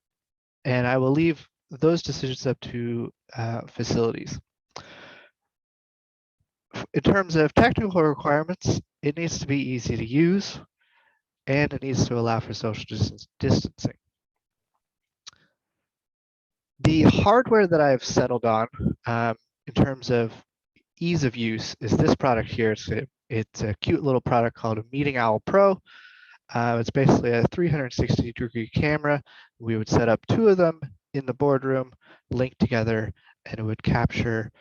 I will leave those decisions up to facilities. In terms of technical requirements, it needs to be easy to use, and it needs to allow for social distancing. The hardware that I've settled on in terms of ease of use is this product here. It's a cute little product called a Meeting Owl Pro. It's basically a 360-degree camera. We would set up 2 of them in the boardroom, linked together, and it would capture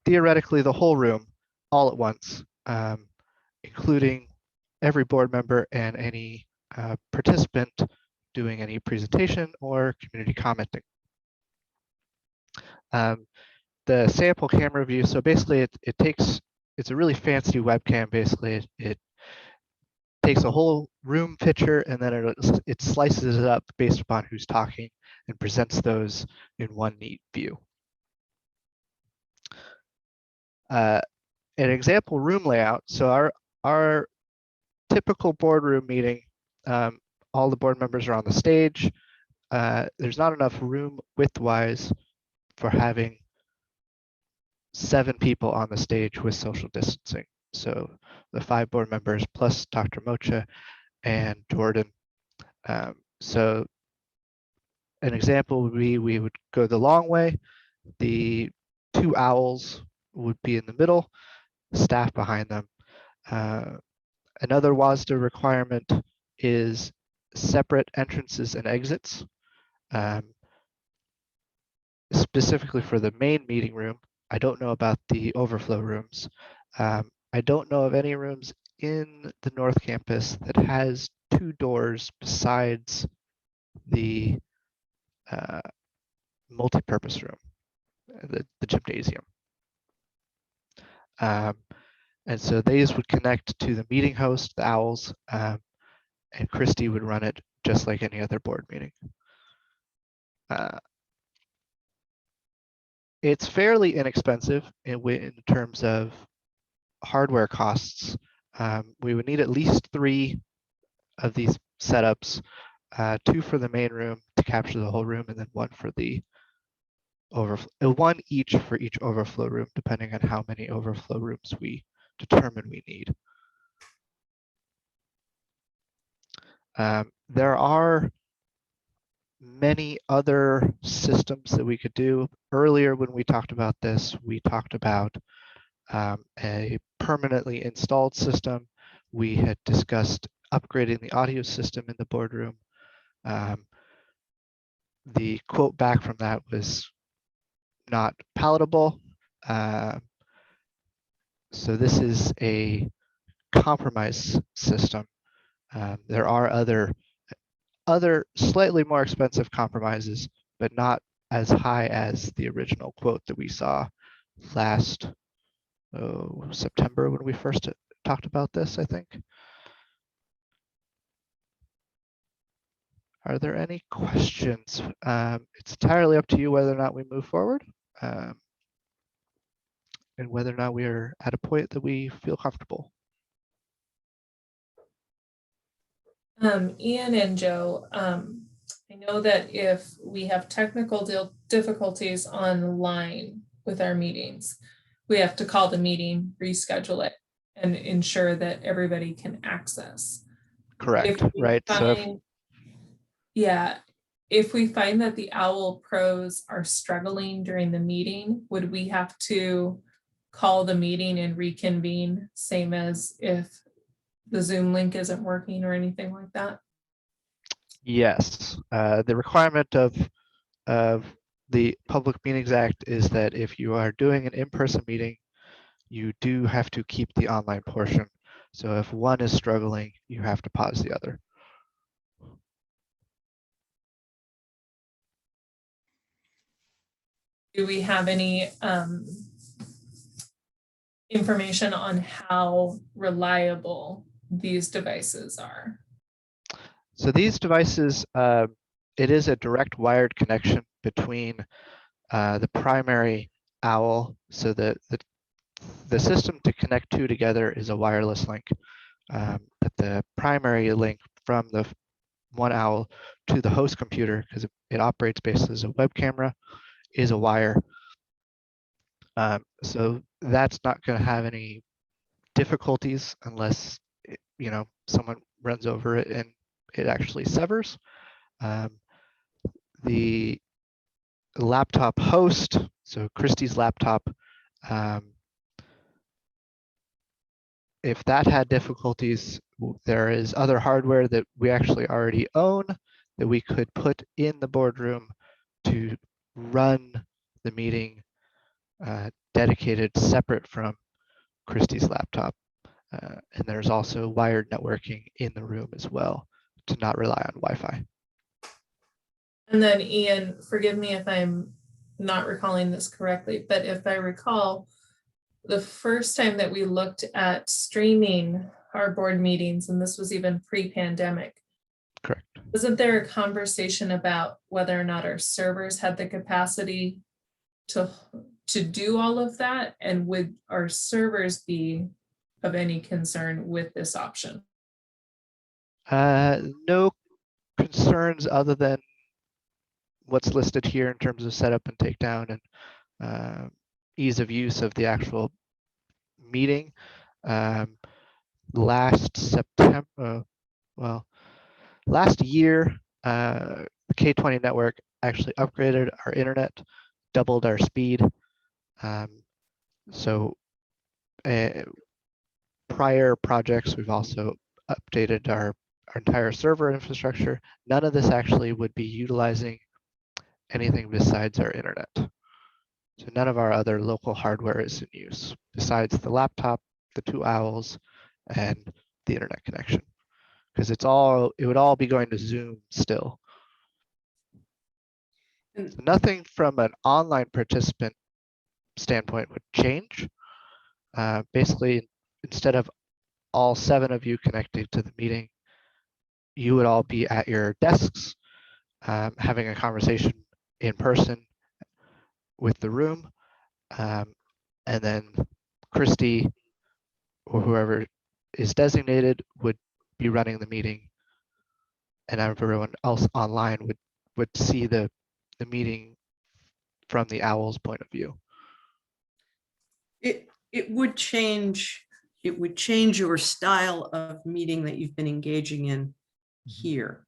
theoretically the whole room all at once, including every board member and any participant doing any presentation or community commenting. The sample camera view, so basically it's a really fancy webcam. Basically, it takes a whole room picture and then it slices it up based upon who's talking and presents those in one neat view. An example room layout. So our typical boardroom meeting, all the board members are on the stage. There's not enough room width-wise for having 7 people on the stage with social distancing. So the 5 board members plus Dr. Mocha and Jordan. So an example would be we would go the long way. The 2 owls would be in the middle, staff behind them. Another WASDA requirement is separate entrances and exits. Specifically for the main meeting room. I don't know about the overflow rooms. I don't know of any rooms in the North Campus that has 2 doors besides the multi-purpose room, the gymnasium. And so these would connect to the meeting host, the owls, and Christy would run it just like any other board meeting. It's fairly inexpensive in terms of hardware costs. We would need at least 3 of these setups, 2 for the main room to capture the whole room, and then 1 for the overflow, 1 each for each overflow room, depending on how many overflow rooms we determine we need. There are many other systems that we could do. Earlier when we talked about this, we talked about a permanently installed system. We had discussed upgrading the audio system in the boardroom. The quote back from that was not palatable. So this is a compromise system. There are other slightly more expensive compromises, but not as high as the original quote that we saw last September when we first talked about this, I think. Are there any questions? It's entirely up to you whether or not we move forward and whether or not we are at a point that we feel comfortable. Ian and Joe, I know that if we have technical difficulties online with our meetings, we have to call the meeting, reschedule it, and ensure that everybody can access. Correct, right? If we find that the OWL pros are struggling during the meeting, would we have to call the meeting and reconvene, same as if the Zoom link isn't working or anything like that? Yes, the requirement of the Public Meetings Act is that if you are doing an in-person meeting, you do have to keep the online portion. So if one is struggling, you have to pause the other. Do we have any information on how reliable these devices are? So these devices it is a direct wired connection between the primary OWL. So the system to connect two together is a wireless link, but the primary link from the one OWL to the host computer, because it operates basically as a web camera, is a wire. So that's not going to have any difficulties unless someone runs over it and it actually severs. The laptop host, so Christie's laptop, if that had difficulties, there is other hardware that we actually already own that we could put in the boardroom to run the meeting dedicated separate from Christie's laptop. And there's also wired networking in the room as well to not rely on Wi-Fi. And then Ian, forgive me if I'm not recalling this correctly, but if I recall, the first time that we looked at streaming our board meetings, and this was even pre-pandemic. Correct. Wasn't there a conversation about whether or not our servers had the capacity to do all of that? And would our servers be of any concern with this option? No concerns other than what's listed here in terms of setup and takedown and ease of use of the actual meeting. Last September, last year, the K20 network actually upgraded our internet, doubled our speed. So prior projects, we've also updated our entire server infrastructure. None of this actually would be utilizing anything besides our internet. So none of our other local hardware is in use besides the laptop, the two OWLs, and the internet connection. Because it would all be going to Zoom still. So nothing from an online participant standpoint would change. Basically, instead of all 7 of you connecting to the meeting, you would all be at your desks, having a conversation in person with the room, and then Christy or whoever is designated would be running the meeting, and everyone else online would see the meeting from the OWL's point of view. It would change your style of meeting that you've been engaging in here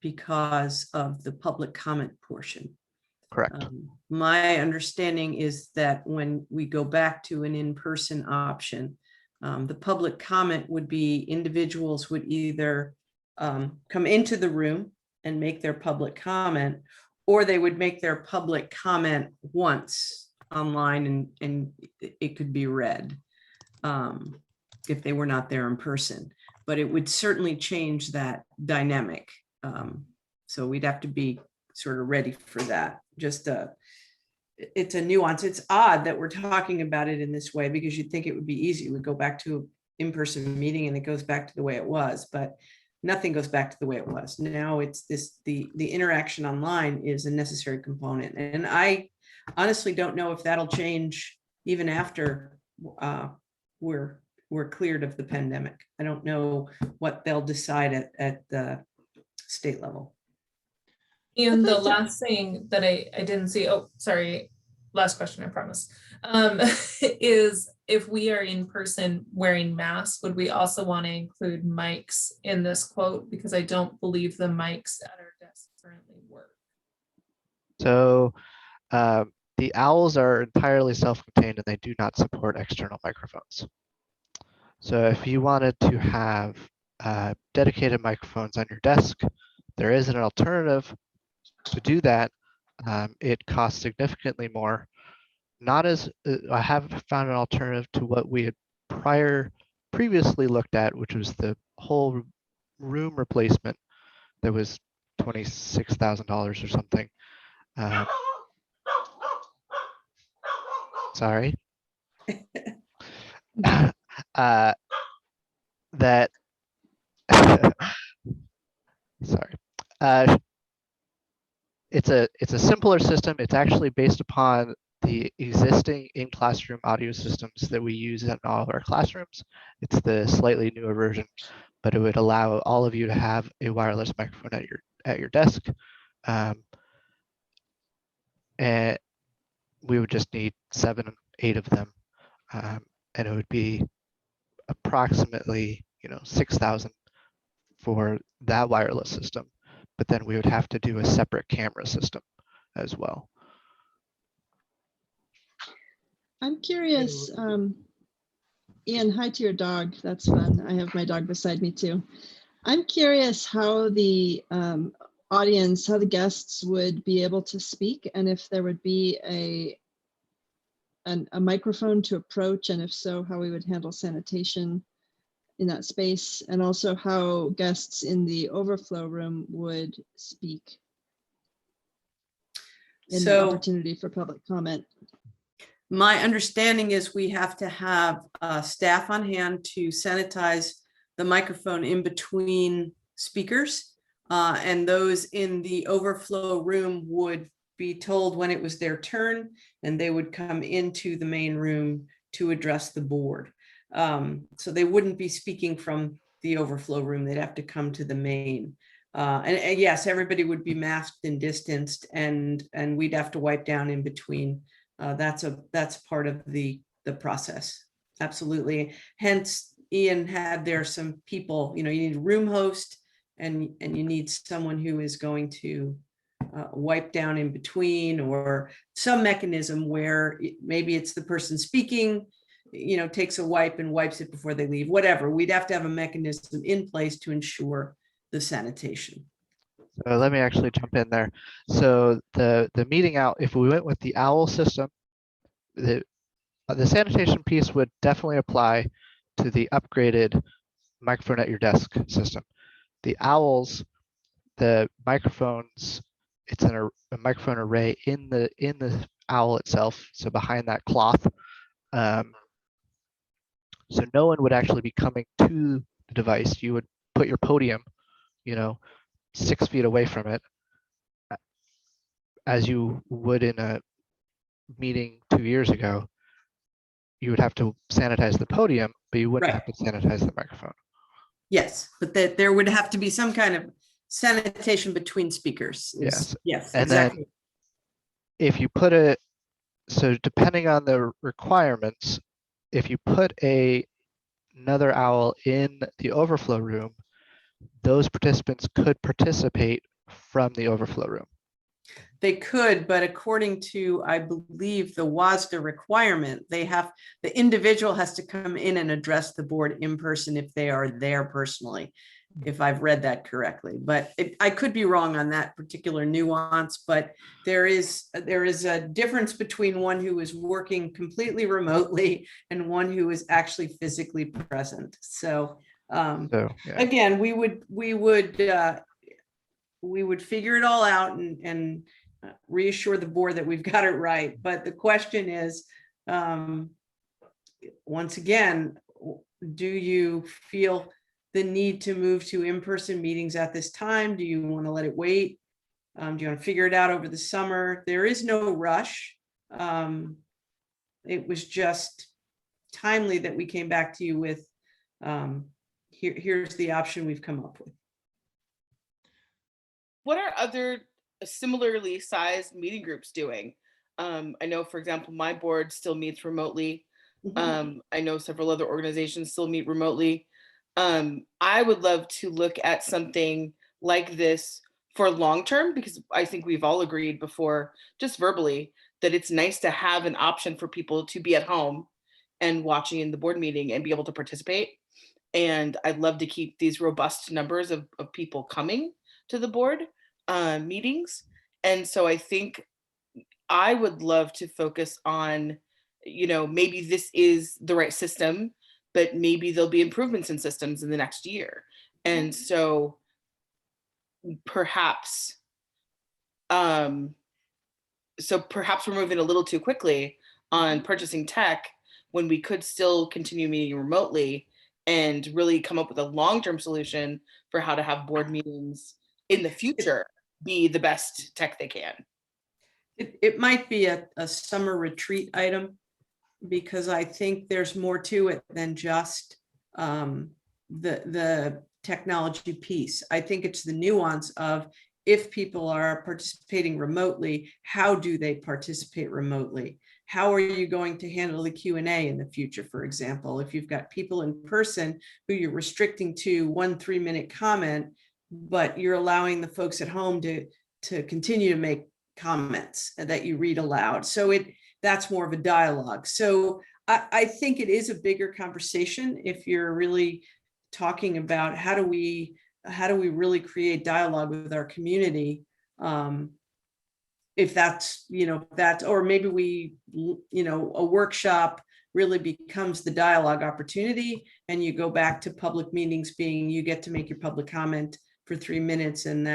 because of the public comment portion. Correct. My understanding is that when we go back to an in-person option, the public comment would be individuals would either come into the room and make their public comment, or they would make their public comment once online and it could be read if they were not there in person. But it would certainly change that dynamic. So we'd have to be sort of ready for that. It's a nuance. It's odd that we're talking about it in this way because you'd think it would be easy. We go back to an in-person meeting and it goes back to the way it was, but nothing goes back to the way it was. Now it's the interaction online is a necessary component. And I honestly don't know if that'll change even after we're cleared of the pandemic. I don't know what they'll decide at the state level. And the last thing that I didn't see, oh, sorry, last question, I promise, is if we are in person wearing masks, would we also want to include mics in this quote? Because I don't believe the mics at our desk currently work. So the OWLs are entirely self-contained and they do not support external microphones. So if you wanted to have dedicated microphones on your desk, there is an alternative to do that. It costs significantly more. I have found an alternative to what we had previously looked at, which was the whole room replacement that was $26,000 or something. Sorry. That sorry. it's a simpler system. It's actually based upon the existing in-classroom audio systems that we use in all of our classrooms. It's the slightly newer version, but it would allow all of you to have a wireless microphone at your desk. And we would just need 7, 8 of them, and it would be approximately, you know, 6,000 for that wireless system. But then we would have to do a separate camera system as well. I'm curious, Ian, hi to your dog. That's fun. I have my dog beside me too. I'm curious how the audience, how the guests would be able to speak, and if there would be a microphone to approach, and if so, how we would handle sanitation in that space, and also how guests in the overflow room would speak in the opportunity for public comment. My understanding is we have to have staff on hand to sanitize the microphone in between speakers. And those in the overflow room would be told when it was their turn, and they would come into the main room to address the board. So they wouldn't be speaking from the overflow room. They'd have to come to the main. And yes, everybody would be masked and distanced, and we'd have to wipe down in between. That's part of the process. Absolutely. Hence, Ian had there some people, you know, you need a room host, and you need someone who is going to wipe down in between, or some mechanism where maybe it's the person speaking, you know, takes a wipe and wipes it before they leave, whatever. We'd have to have a mechanism in place to ensure the sanitation. So let me actually jump in there. So the meeting out, if we went with the OWL system, the sanitation piece would definitely apply to the upgraded microphone at your desk system. The OWLs, the microphones, it's a microphone array in the OWL itself, so behind that cloth. So no one would actually be coming to the device. You would put your podium, you know, 6 feet away from it, as you would in a meeting 2 years ago. You would have to sanitize the podium, but you wouldn't Right. have to sanitize the microphone. Yes, but that there would have to be some kind of sanitation between speakers. Yes. Yes, And exactly. then if you put it, so depending on the requirements, if you put another OWL in the overflow room, those participants could participate from the overflow room. They could, but according to, I believe, the WASDA requirement, the individual has to come in and address the board in person if they are there personally, if I've read that correctly. But I could be wrong on that particular nuance, but there is a difference between one who is working completely remotely and one who is actually physically present. So, So yeah. again, we would figure it all out and reassure the board that we've got it right. But the question is, once again, do you feel the need to move to in-person meetings at this time? Do you want to let it wait? Do you want to figure it out over the summer? There is no rush. It was just timely that we came back to you with, here's the option we've come up with. What are other similarly sized meeting groups doing? I know, for example, my board still meets remotely. I know several other organizations still meet remotely. I would love to look at something like this for long term, because I think we've all agreed before, just verbally, that it's nice to have an option for people to be at home and watching in the board meeting and be able to participate. And I'd love to keep these robust numbers of people coming to the board meetings. And so I think I would love to focus on, you know, maybe this is the right system, but maybe there'll be improvements in systems in the next year. And so perhaps, perhaps we're moving a little too quickly on purchasing tech when we could still continue meeting remotely and really come up with a long-term solution for how to have board meetings in the future. be the best tech they can. It might be a summer retreat item, because I think there's more to it than just the technology piece. I think it's the nuance of, if people are participating remotely, how do they participate remotely? How are you going to handle the Q&A in the future, for example? If you've got people in person who you're restricting to 1 3-minute comment, but you're allowing the folks at home to continue to make comments that you read aloud. So that's more of a dialogue. So I think it is a bigger conversation if you're really talking about how do we really create dialogue with our community. If that's, or maybe a workshop really becomes the dialogue opportunity, and you go back to public meetings being, you get to make your public comment for 3 minutes, and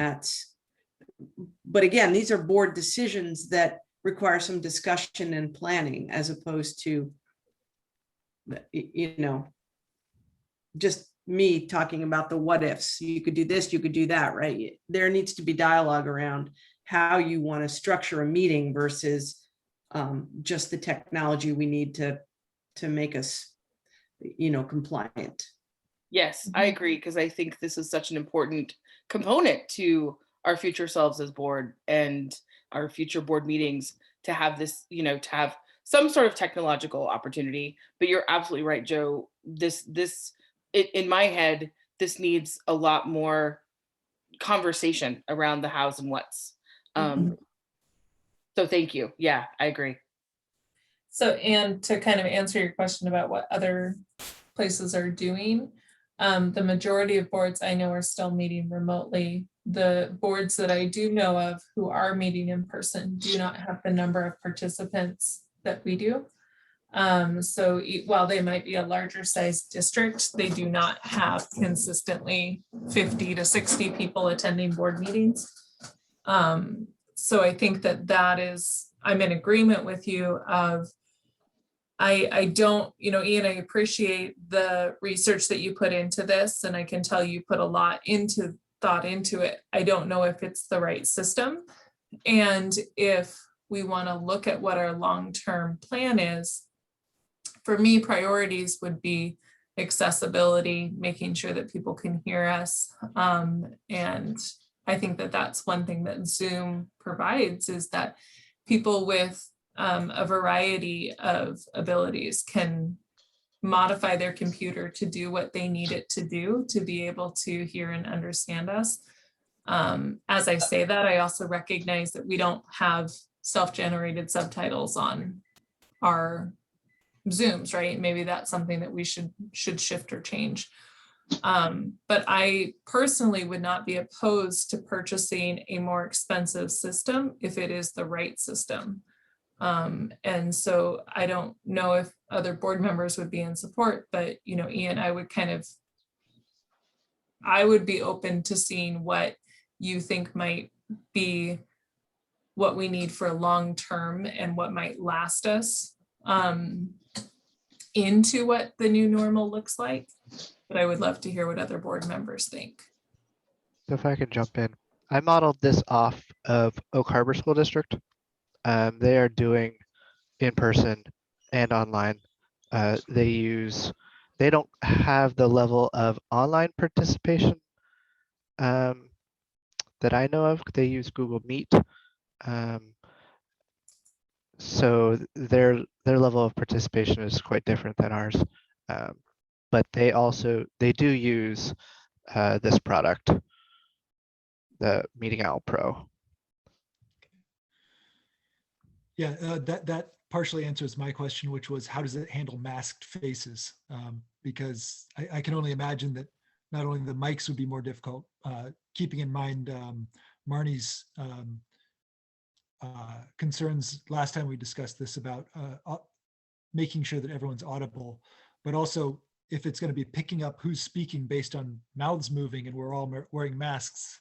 but again, these are board decisions that require some discussion and planning, as opposed to, just me talking about the what ifs. You could do this, you could do that, right? There needs to be dialogue around how you want to structure a meeting versus just the technology we need to make us, compliant. Yes, I agree, because I think this is such an important component to our future selves as board and our future board meetings, to have this, to have some sort of technological opportunity. But you're absolutely right, Joe. In my head, this needs a lot more conversation around the hows and whats. So thank you. Yeah, I agree. So, and to kind of answer your question about what other places are doing, the majority of boards I know are still meeting remotely. The boards that I do know of who are meeting in person do not have the number of participants that we do. So while they might be a larger size district, they do not have consistently 50 to 60 people attending board meetings. So I think that is, I'm in agreement with you of, I don't, Ian, I appreciate the research that you put into this, and I can tell you put a lot thought into it. I don't know if it's the right system. And if we want to look at what our long-term plan is, for me, priorities would be accessibility, making sure that people can hear us. And I think that that's one thing that Zoom provides, is that people with a variety of abilities can modify their computer to do what they need it to do to be able to hear and understand us. As I say that, I also recognize that we don't have self-generated subtitles on our Zooms, right? Maybe that's something that we should shift or change. But I personally would not be opposed to purchasing a more expensive system if it is the right system. And so I don't know if other board members would be in support, but Ian, I would be open to seeing what you think might be what we need for long-term and what might last us into what the new normal looks like. But I would love to hear what other board members think. So if I can jump in, I modeled this off of Oak Harbor School District. They are doing in-person and online. They don't have the level of online participation that I know of. They use Google Meet. So their level of participation is quite different than ours. But they do use this product, the Meeting Owl Pro. Yeah, that partially answers my question, which was, how does it handle masked faces? Because I can only imagine that not only the mics would be more difficult, keeping in mind Marnie's concerns last time we discussed this about making sure that everyone's audible, but also if it's going to be picking up who's speaking based on mouths moving and we're all wearing masks.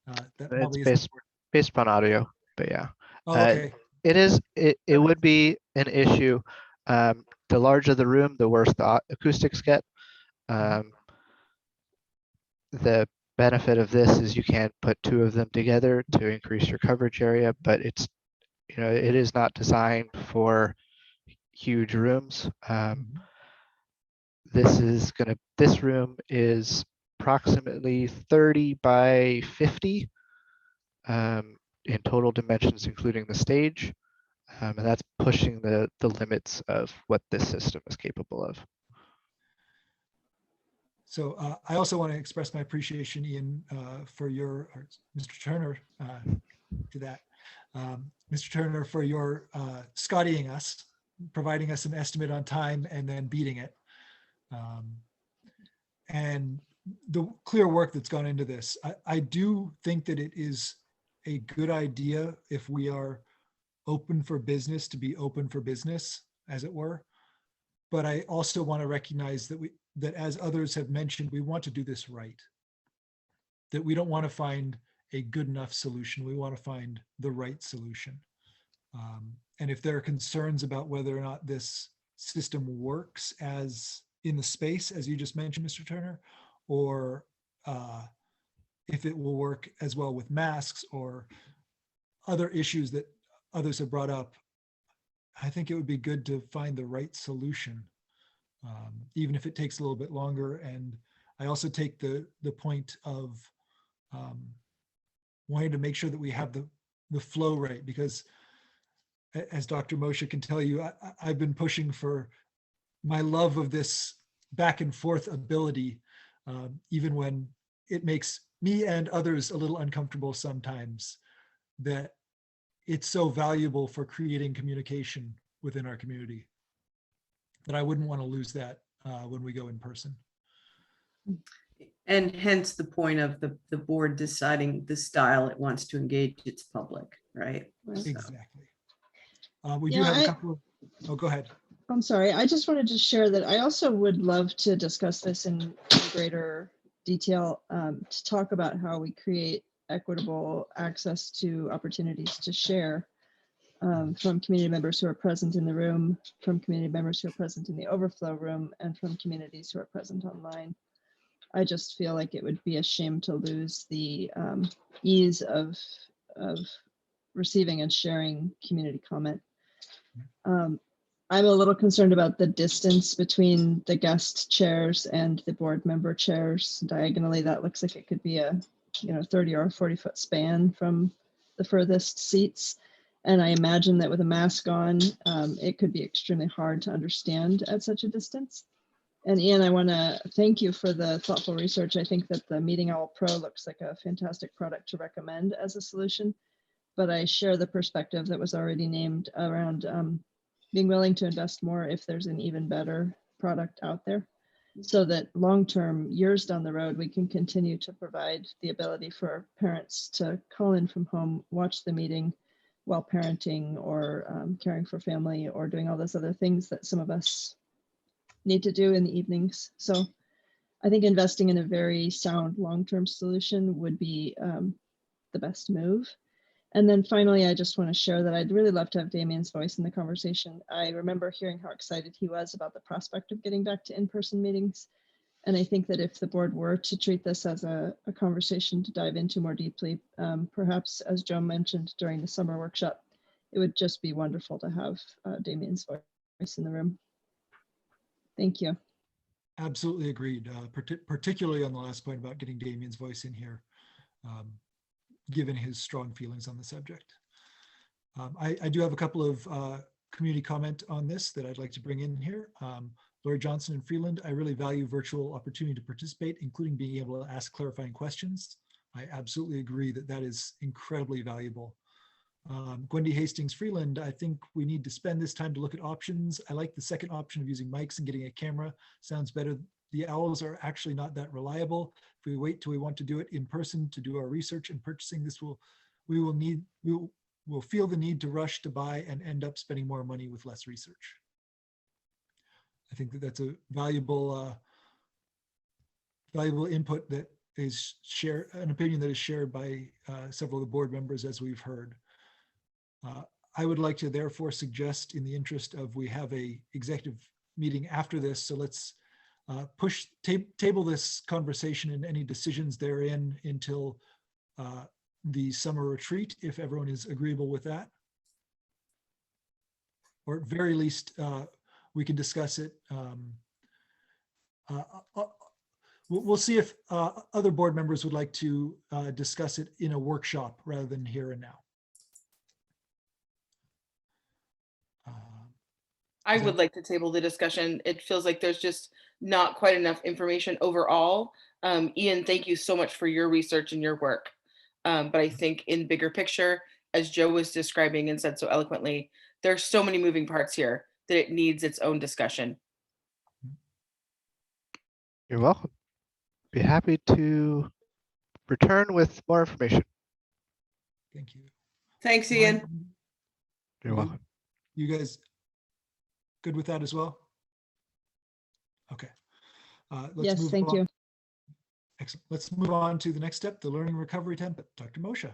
That probably It's based upon audio, but yeah. Oh, okay. It would be an issue. The larger the room, the worse the acoustics get. The benefit of this is you can put two of them together to increase your coverage area, but it's, it is not designed for huge rooms. This room is approximately 30 by 50 in total dimensions, including the stage. And that's pushing the limits of what this system is capable of. So I also want to express my appreciation, Ian, for your, or Mr. Turner, to that. Mr. Turner, for your Scottying us, providing us an estimate on time and then beating it. And the clear work that's gone into this. I do think that it is a good idea if we are open for business to be open for business, as it were. But I also want to recognize that as others have mentioned, we want to do this right. That we don't want to find a good enough solution. We want to find the right solution. And if there are concerns about whether or not this system works as in the space, as you just mentioned, Mr. Turner, or if it will work as well with masks or other issues that others have brought up, I think it would be good to find the right solution, even if it takes a little bit longer. And I also take the point of wanting to make sure that we have the flow right, because as Dr. Moshe can tell you, I've been pushing for my love of this back and forth ability, even when it makes me and others a little uncomfortable sometimes, that it's so valuable for creating communication within our community that I wouldn't want to lose that when we go in person. And hence the point of the board deciding the style it wants to engage its public, right? So. Exactly. We do have a couple of, oh, go ahead. I'm sorry. I just wanted to share that I also would love to discuss this in greater detail, to talk about how we create equitable access to opportunities to share from community members who are present in the room, from community members who are present in the overflow room, and from communities who are present online. I just feel like it would be a shame to lose the ease of receiving and sharing community comment. I'm a little concerned about the distance between the guest chairs and the board member chairs. Diagonally, that looks like it could be a 30 or 40-foot span from the furthest seats. And I imagine that with a mask on, it could be extremely hard to understand at such a distance. And Ian, I want to thank you for the thoughtful research. I think that the Meeting Owl Pro looks like a fantastic product to recommend as a solution, but I share the perspective that was already named around being willing to invest more if there's an even better product out there, so that long-term, years down the road, we can continue to provide the ability for parents to call in from home, watch the meeting while parenting or caring for family or doing all those other things that some of us need to do in the evenings. So I think investing in a very sound long-term solution would be the best move. And then finally, I just want to share that I'd really love to have Damien's voice in the conversation. I remember hearing how excited he was about the prospect of getting back to in-person meetings. And I think that if the board were to treat this as a conversation to dive into more deeply, perhaps as Joe mentioned during the summer workshop, it would just be wonderful to have Damien's voice in the room. Thank you. Absolutely agreed, particularly on the last point about getting Damien's voice in here, given his strong feelings on the subject. I do have a couple of community comment on this that I'd like to bring in here. Lori Johnson in Freeland, I really value virtual opportunity to participate, including being able to ask clarifying questions. I absolutely agree that that is incredibly valuable. Gwendy Hastings Freeland, I think we need to spend this time to look at options. I like the second option of using mics and getting a camera. Sounds better. The owls are actually not that reliable. If we wait till we want to do it in person to do our research and purchasing, we will feel the need to rush to buy and end up spending more money with less research. I think that that's a valuable input that is an opinion that is shared by several of the board members, as we've heard. I would like to therefore suggest, in the interest of we have a executive meeting after this, so let's table this conversation and any decisions therein until the summer retreat, if everyone is agreeable with that. Or at very least, we can discuss it. We'll see if other board members would like to discuss it in a workshop rather than here and now. I would like to table the discussion. It feels like there's just not quite enough information overall. Ian, thank you so much for your research and your work. But I think in bigger picture, as Joe was describing and said so eloquently, there's so many moving parts here that it needs its own discussion. You're welcome. Be happy to return with more information. Thank you. Thanks, Ian. You're welcome. You guys good with that as well? Okay. Let's Yes, move thank on. you. Excellent. Let's move on to the next step, the learning recovery template. Dr. Moshe.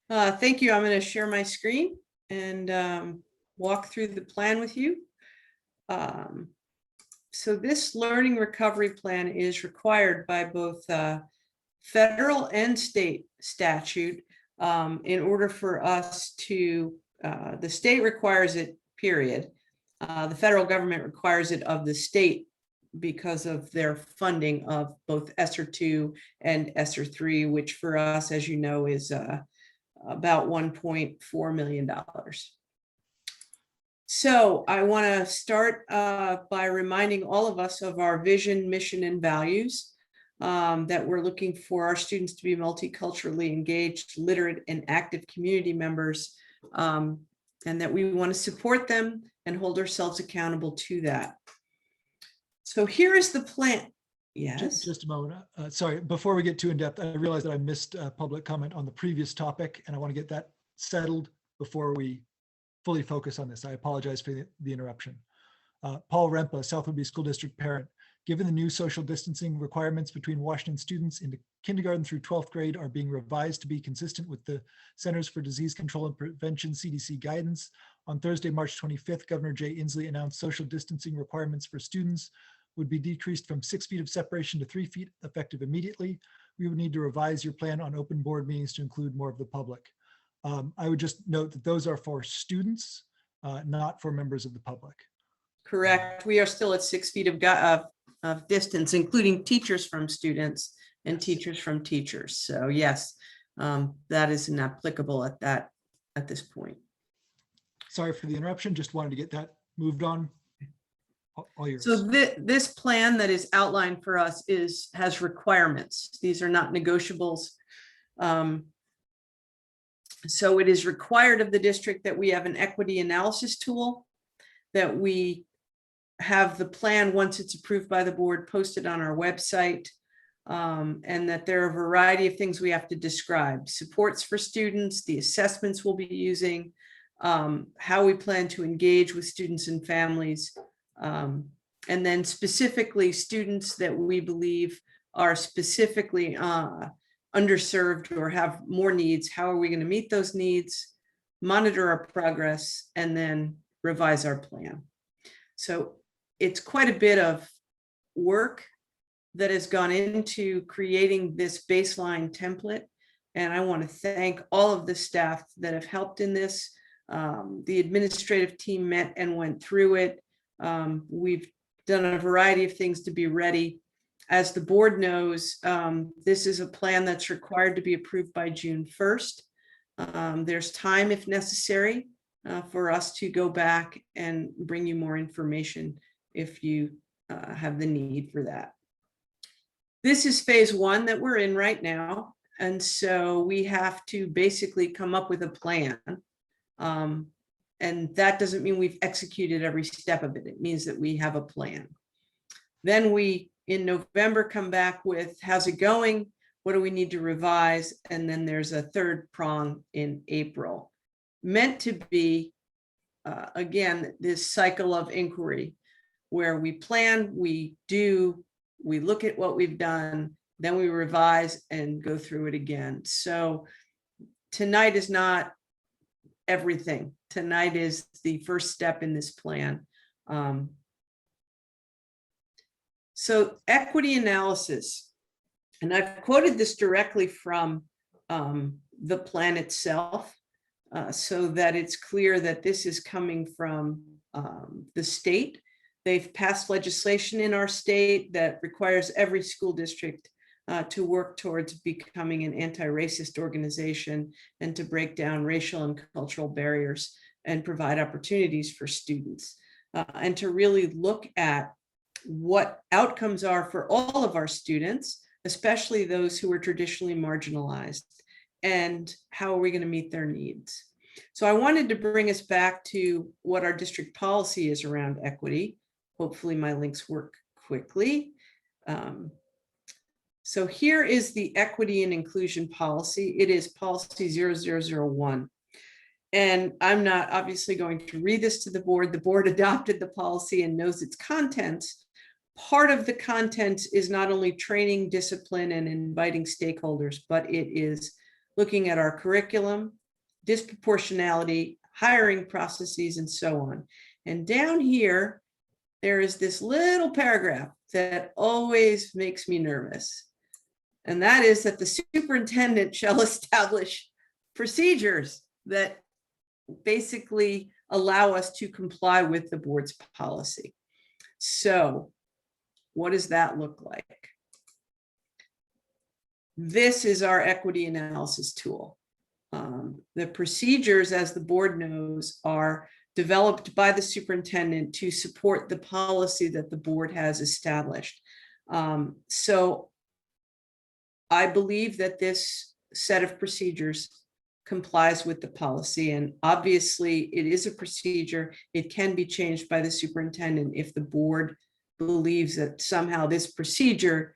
Thank you. I'm going to share my screen and walk through the plan with you. So this learning recovery plan is required by both federal and state statute in order for us to, the state requires it, period. The federal government requires it of the state because of their funding of both ESSER 2 and ESSER 3, which for us, as you know, is about $1.4 million. So I want to start by reminding all of us of our vision, mission, and values, that we're looking for our students to be multiculturally engaged, literate, and active community members, and that we want to support them and hold ourselves accountable to that. So here is the plan. Yes. Just a moment. Sorry, before we get too in depth, I realized that I missed public comment on the previous topic, and I want to get that settled before we fully focus on this. I apologize for the interruption. Paul Rempa, South Whitby School District parent. Given the new social distancing requirements between Washington students into kindergarten through 12th grade are being revised to be consistent with the Centers for Disease Control and Prevention CDC guidance, on Thursday, March 25th, Governor Jay Inslee announced social distancing requirements for students would be decreased from 6 feet of separation to 3 feet effective immediately. We would need to revise your plan on open board meetings to include more of the public. I would just note that those are for students, not for members of the public. Correct. We are still at 6 feet of distance, including teachers from students and teachers from teachers. So yes, that is inapplicable at this point. Sorry for the interruption. Just wanted to get that moved on. All yours. So this plan that is outlined for us has requirements. These are not negotiables. So it is required of the district that we have an equity analysis tool, that we have the plan, once it's approved by the board, posted on our website, and that there are a variety of things we have to describe: supports for students, the assessments we'll be using, how we plan to engage with students and families, and then specifically students that we believe are specifically underserved or have more needs. How are we going to meet those needs, monitor our progress, and then revise our plan? So it's quite a bit of work that has gone into creating this baseline template. And I want to thank all of the staff that have helped in this. The administrative team met and went through it. We've done a variety of things to be ready. As the board knows, this is a plan that's required to be approved by June 1st. There's time, if necessary, for us to go back and bring you more information if you have the need for that. This is phase 1 that we're in right now. And so we have to basically come up with a plan. And that doesn't mean we've executed every step of it. It means that we have a plan. Then we, in November, come back with how's it going? What do we need to revise? And then there's a third prong in April, meant to be, again, this cycle of inquiry where we plan, we do, we look at what we've done, then we revise and go through it again. So tonight is not everything. Tonight is the first step in this plan. So equity analysis, and I've quoted this directly from the plan itself, so that it's clear that this is coming from the state. They've passed legislation in our state that requires every school district to work towards becoming an anti-racist organization and to break down racial and cultural barriers and provide opportunities for students, and to really look at what outcomes are for all of our students, especially those who are traditionally marginalized, and how are we going to meet their needs. So I wanted to bring us back to what our district policy is around equity. Hopefully my links work quickly. So here is the equity and inclusion policy. It is policy 0001. And I'm not obviously going to read this to the board. The board adopted the policy and knows its contents. Part of the content is not only training, discipline, and inviting stakeholders, but it is looking at our curriculum, disproportionality, hiring processes, and so on. And down here, there is this little paragraph that always makes me nervous. And that is that the superintendent shall establish procedures that basically allow us to comply with the board's policy. So what does that look like? This is our equity analysis tool. The procedures, as the board knows, are developed by the superintendent to support the policy that the board has established. So I believe that this set of procedures complies with the policy, and obviously it is a procedure. It can be changed by the superintendent if the board believes that somehow this procedure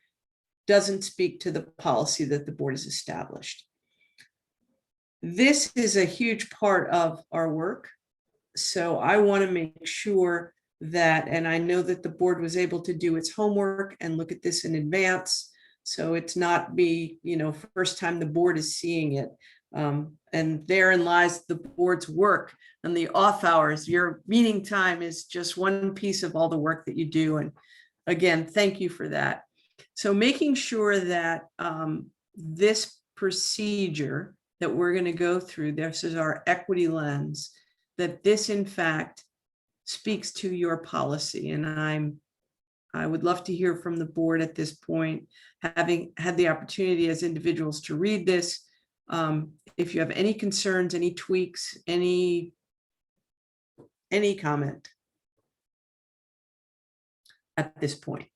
doesn't speak to the policy that the board has established. This is a huge part of our work. So I want to make sure that, and I know that the board was able to do its homework and look at this in advance. So it's not first time the board is seeing it. And therein lies the board's work and the off hours. Your meeting time is just one piece of all the work that you do. And again, thank you for that. So making sure that this procedure that we're going to go through, this is our equity lens, that this in fact speaks to your policy. And I would love to hear from the board at this point, having had the opportunity as individuals to read this. If you have any concerns, any tweaks, any comment at this point.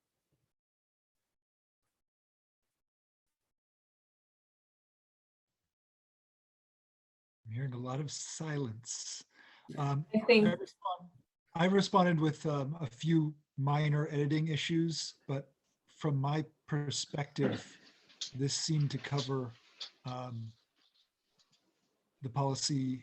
I'm hearing a lot of silence. I think I responded with a few minor editing issues, but from my perspective, this seemed to cover the policy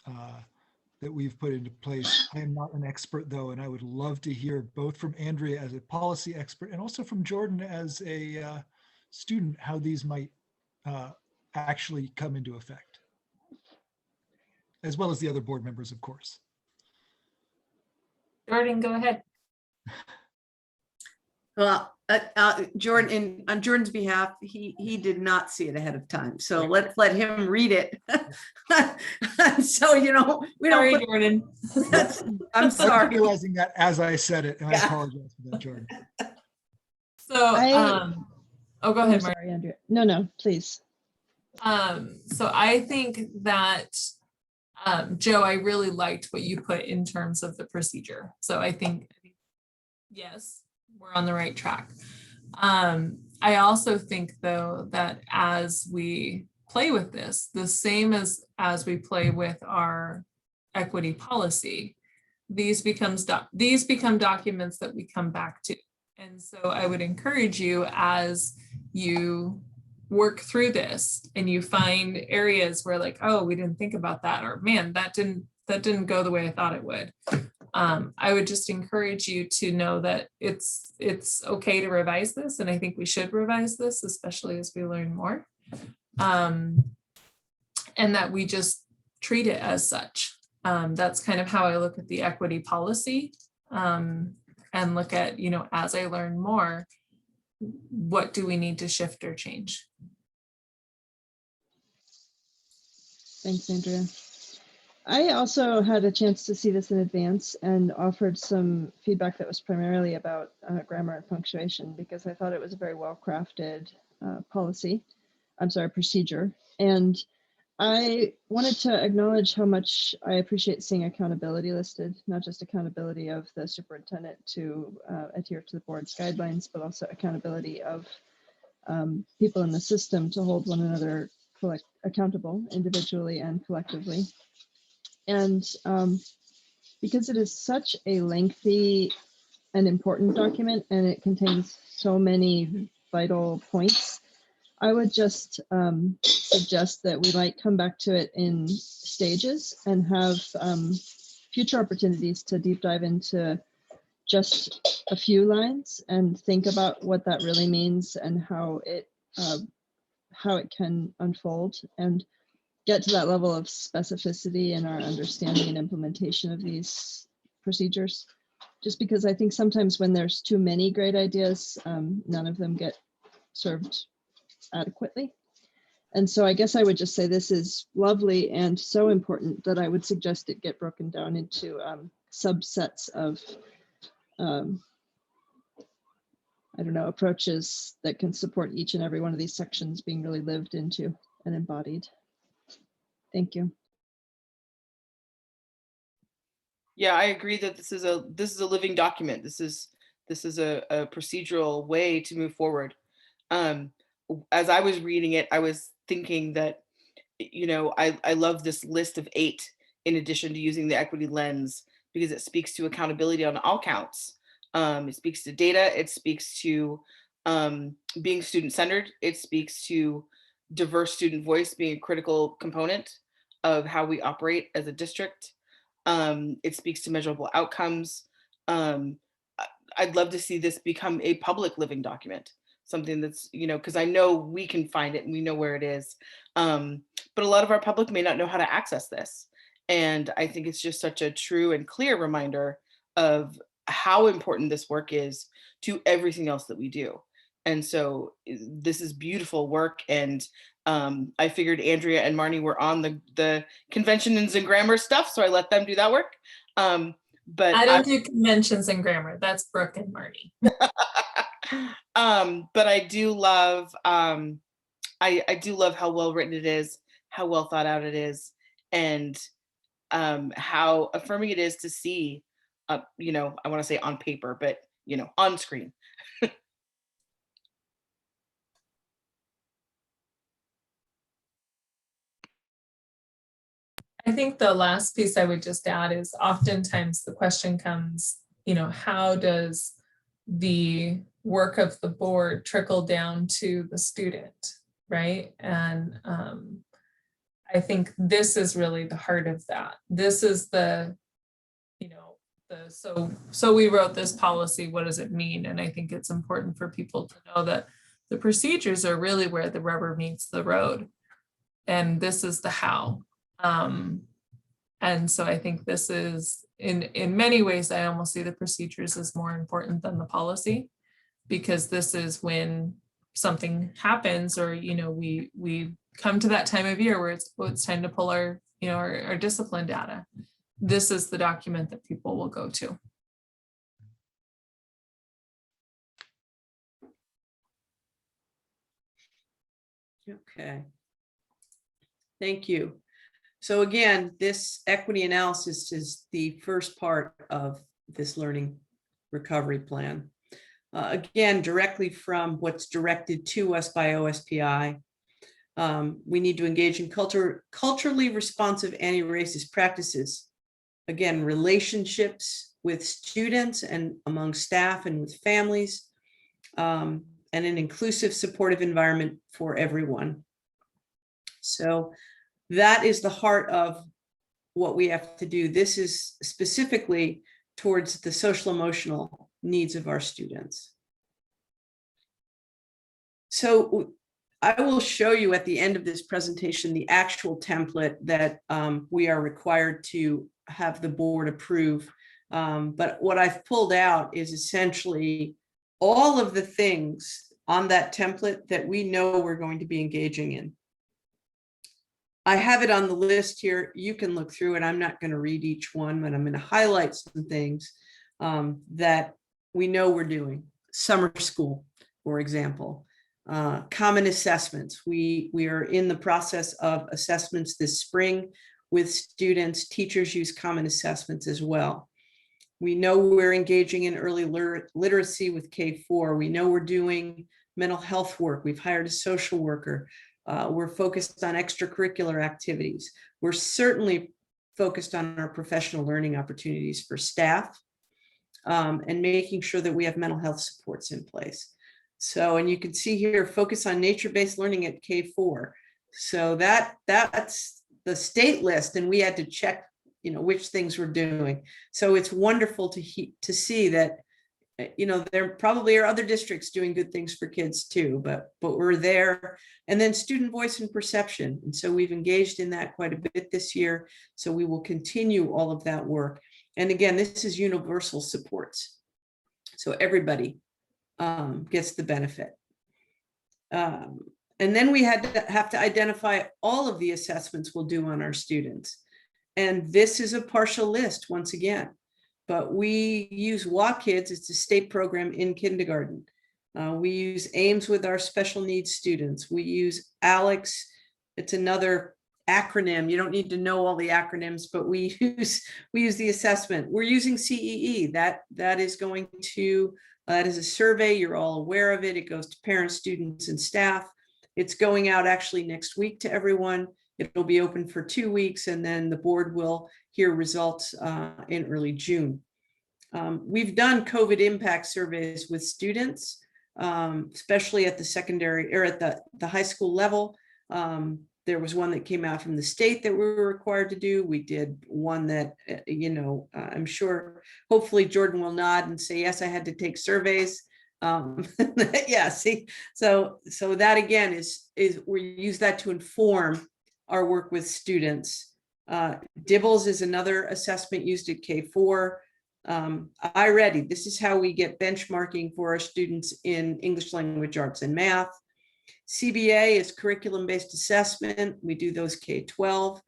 that we've put into place. I am not an expert though, and I would love to hear both from Andrea as a policy expert and also from Jordan as a student, how these might actually come into effect, as well as the other board members, of course. Jordan, go ahead. Well, Jordan, on Jordan's behalf, he did not see it ahead of time. So let's let him read it. So, we don't. Sorry, Jordan. I'm sorry. I'm realizing that as I said it, and I apologize for that, Jordan. So, oh, go ahead, Mark. Sorry, Andrea. No, please. So I think that, Joe, I really liked what you put in terms of the procedure. So I think, yes, we're on the right track. I also think though, that as we play with this, the same as we play with our equity policy, these become documents that we come back to. And so I would encourage you, as you work through this and you find areas where like, oh, we didn't think about that, or man, that didn't go the way I thought it would. I would just encourage you to know that it's okay to revise this. And I think we should revise this, especially as we learn more. And that we just treat it as such. That's kind of how I look at the equity policy. and look at, as I learn more, what do we need to shift or change? Thanks, Andrea. I also had a chance to see this in advance and offered some feedback that was primarily about grammar and punctuation, because I thought it was a very well-crafted procedure. And I wanted to acknowledge how much I appreciate seeing accountability listed, not just accountability of the superintendent to adhere to the board's guidelines, but also accountability of people in the system to hold one another accountable individually and collectively. And because it is such a lengthy and important document, and it contains so many vital points, I would just suggest that we might come back to it in stages and have future opportunities to deep dive into just a few lines and think about what that really means and how it can unfold, and get to that level of specificity in our understanding and implementation of these procedures. Just because I think sometimes when there's too many great ideas, none of them get served adequately. And so I guess I would just say this is lovely and so important that I would suggest it get broken down into subsets of, approaches that can support each and every one of these sections being really lived into and embodied. Thank you. Yeah, I agree that this is a living document. This is a procedural way to move forward. As I was reading it, I was thinking that, I love this list of 8 in addition to using the equity lens, because it speaks to accountability on all counts. It speaks to data. It speaks to being student-centered. It speaks to diverse student voice being a critical component of how we operate as a district. It speaks to measurable outcomes. I'd love to see this become a public living document, something that's, because I know we can find it and we know where it is. But a lot of our public may not know how to access this. And I think it's just such a true and clear reminder of how important this work is to everything else that we do. And so this is beautiful work. And I figured Andrea and Marnie were on the conventions and grammar stuff, so I let them do that work. But I don't do conventions and grammar. That's Brooke and Marnie. But I do love I do love how well written it is, how well thought out it is, and how affirming it is to see, I want to say on paper, but on screen. I think the last piece I would just add is oftentimes the question comes, how does the work of the board trickle down to the student, right? And I think this is really the heart of that. This is so we wrote this policy, what does it mean? And I think it's important for people to know that the procedures are really where the rubber meets the road. And this is the how. And so I think this is, in many ways, I almost see the procedures as more important than the policy, because this is when something happens, or, we come to that time of year where it's time to pull our, our discipline data. This is the document that people will go to. Okay. Thank you. So again, this equity analysis is the first part of this learning recovery plan. Again, directly from what's directed to us by OSPI. We need to engage in culturally responsive anti-racist practices. Again, relationships with students and among staff and with families, and an inclusive, supportive environment for everyone. So that is the heart of what we have to do. This is specifically towards the social emotional needs of our students. So I will show you at the end of this presentation the actual template that we are required to have the board approve But what I've pulled out is essentially all of the things on that template that we know we're going to be engaging in. I have it on the list here. You can look through it. I'm not going to read each one, but I'm going to highlight some things that we know we're doing. Summer school, for example. Common assessments. We are in the process of assessments this spring with students. Teachers use common assessments as well. We know we're engaging in early literacy with K4. We know we're doing mental health work. We've hired a social worker. We're focused on extracurricular activities. We're certainly focused on our professional learning opportunities for staff and making sure that we have mental health supports in place. So, and you can see here, focus on nature-based learning at K4. So that's the state list, and we had to check, which things we're doing. So it's wonderful to see that, there probably are other districts doing good things for kids too, but we're there. And then student voice and perception. And so we've engaged in that quite a bit this year. So we will continue all of that work. And again, this is universal supports. So everybody gets the benefit. And then we have to identify all of the assessments we'll do on our students. And this is a partial list once again, but we use WaKids. It's a state program in kindergarten. We use AIMS with our special needs students. We use ALEX. It's another acronym. You don't need to know all the acronyms, but we use the assessment. We're using CEE. That is going to, that is a survey. You're all aware of it. It goes to parents, students, and staff. It's going out actually next week to everyone. It'll be open for 2 weeks, and then the board will hear results in early June. We've done COVID impact surveys with students, especially at the secondary or at the high school level. There was one that came out from the state that we were required to do. We did one that, I'm sure, hopefully Jordan will nod and say, yes, I had to take surveys. Yeah, see, so that again is we use that to inform our work with students. DIBELS is another assessment used at K4. iReady, this is how we get benchmarking for our students in English language arts and math. CBA is curriculum-based assessment. We do those K-12.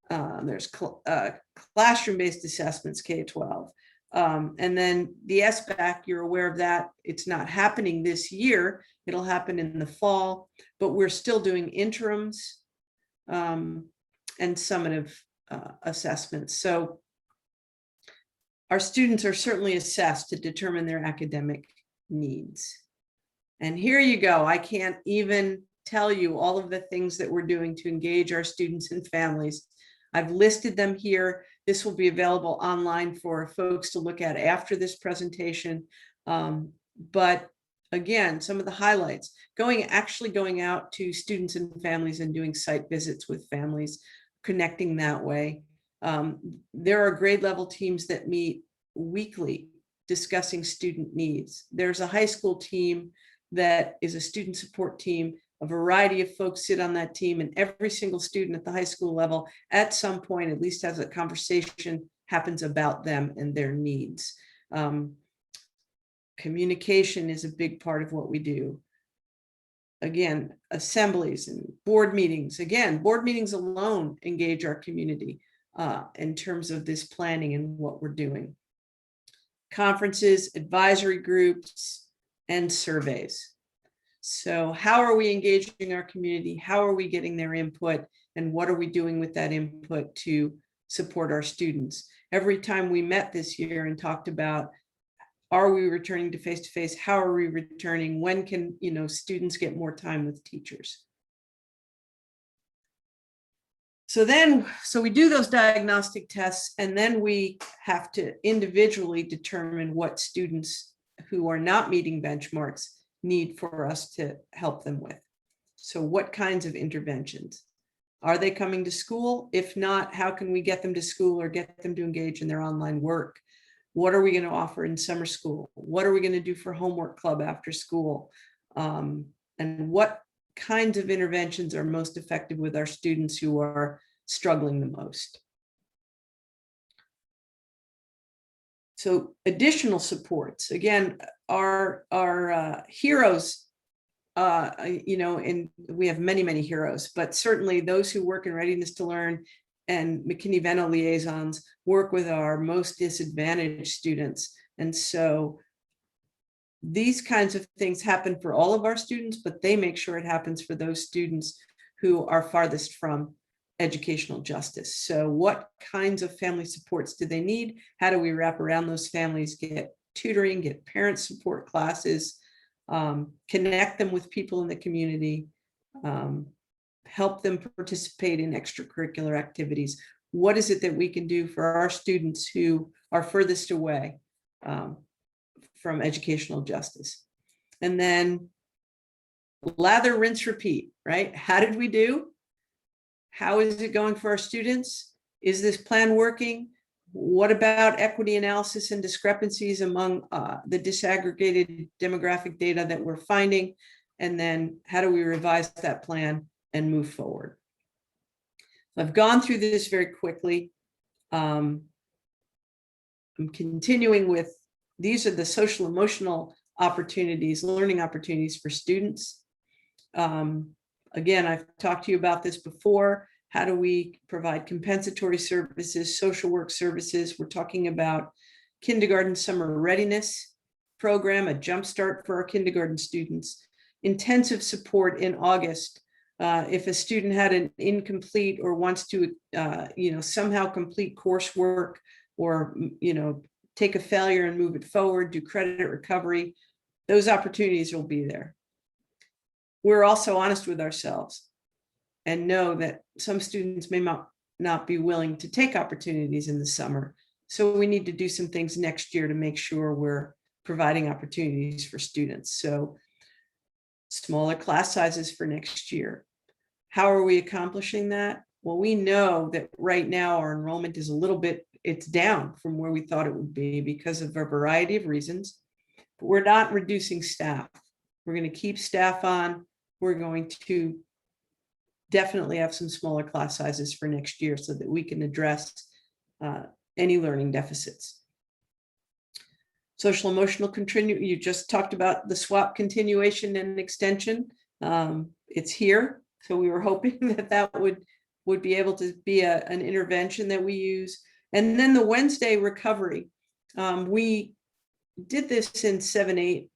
There's classroom-based assessments, K-12. And then the SBAC, you're aware of that. It's not happening this year. It'll happen in the fall, but we're still doing interims and summative assessments. So our students are certainly assessed to determine their academic needs. And here you go. I can't even tell you all of the things that we're doing to engage our students and families. I've listed them here. This will be available online for folks to look at after this presentation. But again, some of the highlights, actually going out to students and families and doing site visits with families, connecting that way. There are grade level teams that meet weekly discussing student needs. There's a high school team that is a student support team. A variety of folks sit on that team, and every single student at the high school level at some point at least has a conversation happens about them and their needs. Communication is a big part of what we do. Again, assemblies and board meetings. Again, board meetings alone engage our community in terms of this planning and what we're doing. Conferences, advisory groups, and surveys. So how are we engaging our community? How are we getting their input? And what are we doing with that input to support our students? Every time we met this year and talked about, are we returning to face-to-face? How are we returning? When can students get more time with teachers? So we do those diagnostic tests, and then we have to individually determine what students who are not meeting benchmarks need for us to help them with. So what kinds of interventions? Are they coming to school? If not, how can we get them to school or get them to engage in their online work? What are we going to offer in summer school? What are we going to do for homework club after school? And what kinds of interventions are most effective with our students who are struggling the most? So additional supports, again, our heroes, and we have many, many heroes, but certainly those who work in Readiness to Learn and McKinney-Vento liaisons work with our most disadvantaged students. And so these kinds of things happen for all of our students, but they make sure it happens for those students who are farthest from educational justice. So what kinds of family supports do they need? How do we wrap around those families, get tutoring, get parent support classes, connect them with people in the community, help them participate in extracurricular activities? What is it that we can do for our students who are furthest away from educational justice? And then lather, rinse, repeat, right? How did we do? How is it going for our students? Is this plan working? What about equity analysis and discrepancies among the disaggregated demographic data that we're finding? And then how do we revise that plan and move forward? I've gone through this very quickly. I'm continuing with, these are the social emotional opportunities, learning opportunities for students. Again, I've talked to you about this before. How do we provide compensatory services, social work services? We're talking about kindergarten summer readiness program, a jumpstart for our kindergarten students, intensive support in August. If a student had an incomplete or wants to, somehow complete coursework or, take a failure and move it forward, do credit recovery, those opportunities will be there. We're also honest with ourselves and know that some students may not be willing to take opportunities in the summer. So we need to do some things next year to make sure we're providing opportunities for students. So smaller class sizes for next year. How are we accomplishing that? Well, we know that right now our enrollment is it's down from where we thought it would be because of a variety of reasons, but we're not reducing staff. We're going to keep staff on. We're going to definitely have some smaller class sizes for next year so that we can address any learning deficits. Social emotional you just talked about the SWAP continuation and extension. It's here. So we were hoping that would be able to be an intervention that we use. And then the Wednesday recovery. We did this in 7-8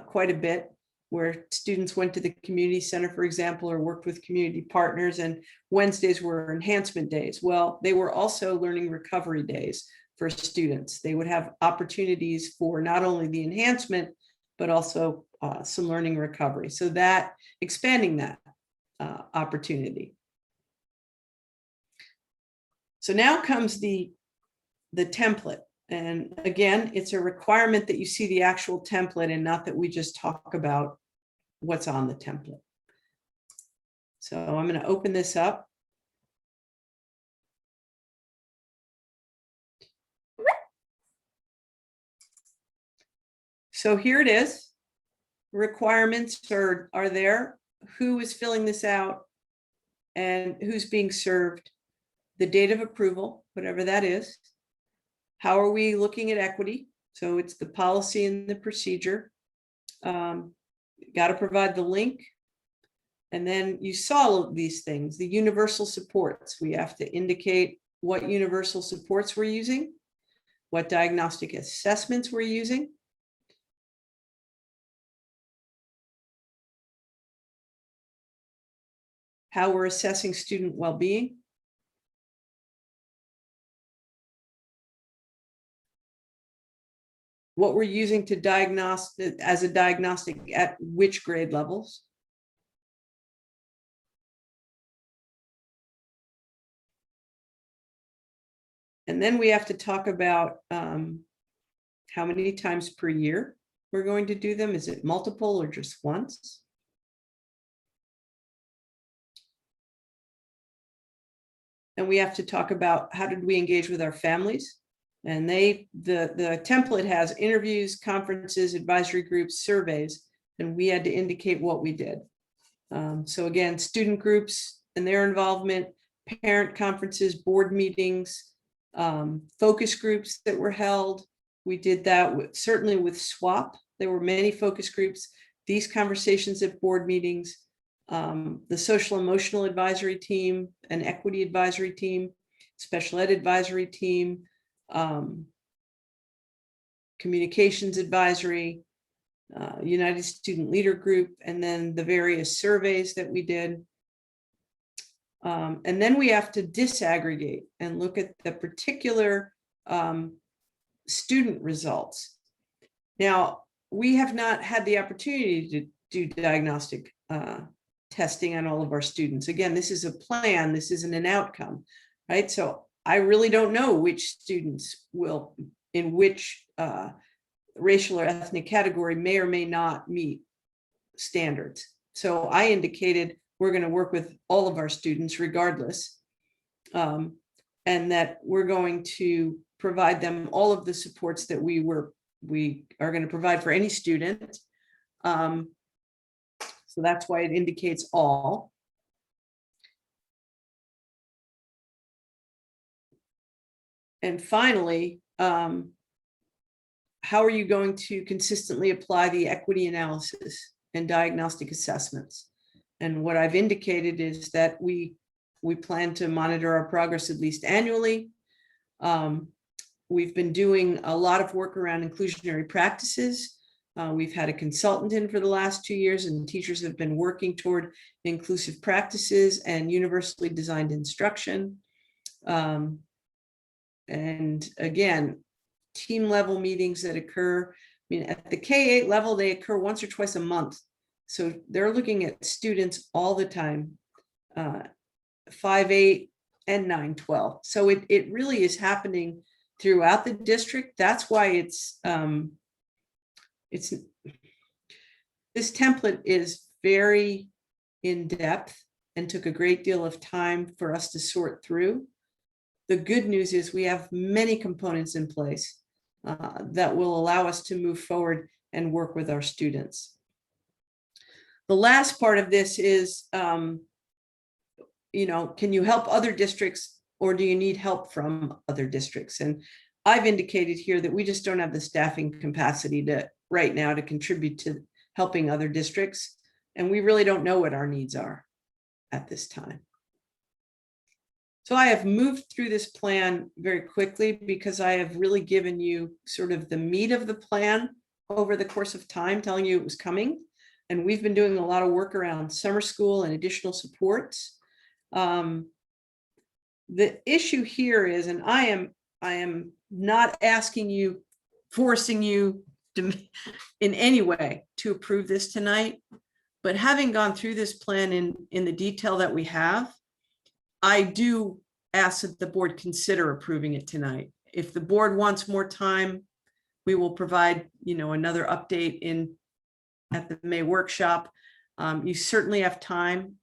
quite a bit, where students went to the community center, for example, or worked with community partners, and Wednesdays were enhancement days. Well, they were also learning recovery days for students. They would have opportunities for not only the enhancement, but also some learning recovery. So that, expanding that opportunity. So now comes the template. And again, it's a requirement that you see the actual template and not that we just talk about what's on the template. So I'm going to open this up. So here it is. Requirements are there. Who is filling this out and who's being served, the date of approval, whatever that is. How are we looking at equity? So it's the policy and the procedure. Got to provide the link. And then you saw all of these things, the universal supports. We have to indicate what universal supports we're using, what diagnostic assessments we're using. How we're assessing student well-being. What we're using to diagnose as a diagnostic at which grade levels. And then we have to talk about how many times per year we're going to do them. Is it multiple or just once? And we have to talk about how did we engage with our families? And the template has interviews, conferences, advisory groups, surveys, and we had to indicate what we did. So again, student groups and their involvement, parent conferences, board meetings, focus groups that were held, We did that certainly with SWAP. There were many focus groups, these conversations at board meetings, the social emotional advisory team, an equity advisory team, special ed advisory team, communications advisory, United Student Leader Group, and then the various surveys that we did. And then we have to disaggregate and look at the particular student results. Now, we have not had the opportunity to do diagnostic testing on all of our students. Again, this is a plan, this isn't an outcome, right? So I really don't know which students will, in which racial or ethnic category may or may not meet standards. So I indicated we're going to work with all of our students regardless, and that we're going to provide them all of the supports that we are going to provide for any student. So that's why it indicates all. And finally, how are you going to consistently apply the equity analysis and diagnostic assessments? And what I've indicated is that we plan to monitor our progress at least annually. We've been doing a lot of work around inclusionary practices. We've had a consultant in for the last 2 years, and teachers have been working toward inclusive practices and universally designed instruction. And again, team level meetings that occur, I mean, at the K-8 level, they occur once or twice a month. So they're looking at students all the time, 5-8 and 9-12. So it really is happening throughout the district. That's why this template is very in-depth and took a great deal of time for us to sort through. The good news is we have many components in place that will allow us to move forward and work with our students. The last part of this is, can you help other districts, or do you need help from other districts? And I've indicated here that we just don't have the staffing capacity right now to contribute to helping other districts. And we really don't know what our needs are at this time. So I have moved through this plan very quickly because I have really given you sort of the meat of the plan over the course of time, telling you it was coming. And we've been doing a lot of work around summer school and additional supports. The issue here is, and I am not asking you, forcing you to, in any way to approve this tonight, but having gone through this plan in the detail that we have, I do ask that the board consider approving it tonight. If the board wants more time, we will provide, another update at the May workshop. You certainly have time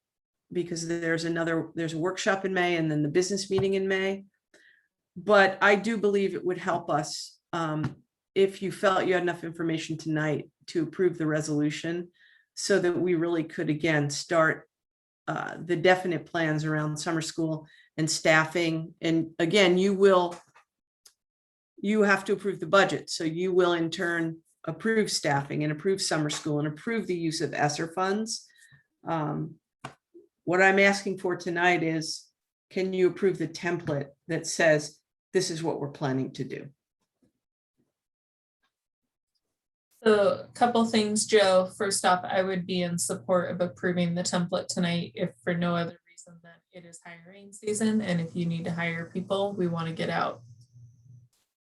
because there's a workshop in May and then the business meeting in May. But I do believe it would help us if you felt you had enough information tonight to approve the resolution, so that we really could again start the definite plans around summer school and staffing. And again, you have to approve the budget. So you will in turn approve staffing and approve summer school and approve the use of ESSER funds. What I'm asking for tonight is, can you approve the template that says this is what we're planning to do? So a couple things, Joe. First off, I would be in support of approving the template tonight if for no other reason than it is hiring season. And if you need to hire people, we want to get out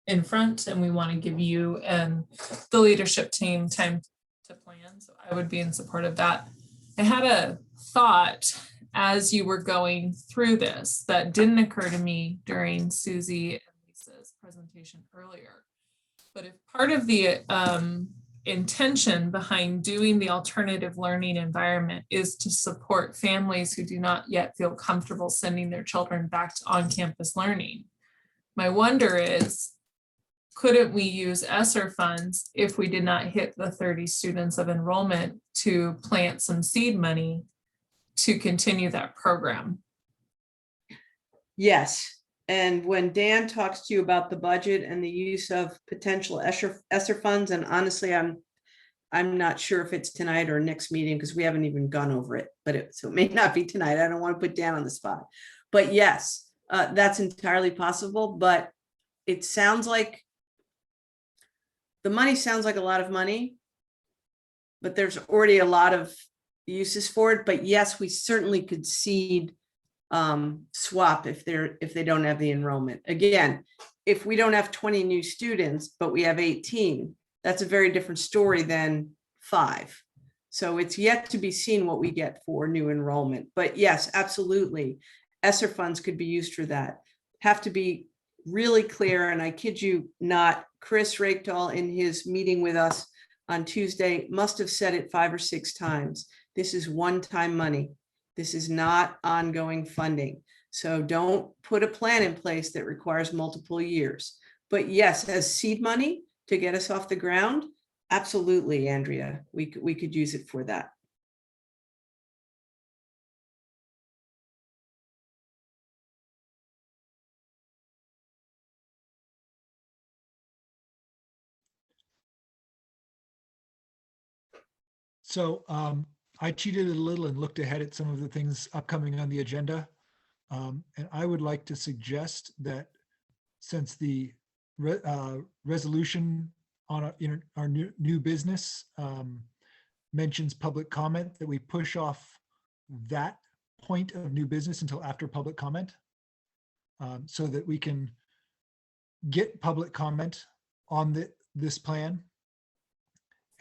in front and we want to give you and the leadership team time to plan. So I would be in support of that. I had a thought as you were going through this that didn't occur to me during Susie and Lisa's presentation earlier. But if part of the intention behind doing the alternative learning environment is to support families who do not yet feel comfortable sending their children back to on-campus learning, my wonder is, couldn't we use ESSER funds if we did not hit the 30 students of enrollment to plant some seed money to continue that program? Yes, And when Dan talks to you about the budget and the use of potential ESSER funds, and honestly, I'm not sure if it's tonight or next meeting because we haven't even gone over it, so it may not be tonight. I don't want to put Dan on the spot. But yes, that's entirely possible, but it sounds like the money sounds like a lot of money, but there's already a lot of uses for it. But yes, we certainly could seed swap if they don't have the enrollment. Again, if we don't have 20 new students, but we have 18, that's a very different story than 5. So it's yet to be seen what we get for new enrollment. But yes, absolutely. ESSER funds could be used for that. Have to be really clear, and I kid you not, Chris Rakedahl in his meeting with us on Tuesday must have said it 5 or 6 times. This is one-time money. This is not ongoing funding. So don't put a plan in place that requires multiple years. But yes, as seed money to get us off the ground, absolutely, Andrea, we could use it for that. So I cheated a little and looked ahead at some of the things upcoming on the agenda. And I would like to suggest that since the resolution on our new business mentions public comment, that we push off that point of new business until after public comment, so that we can get public comment on this plan.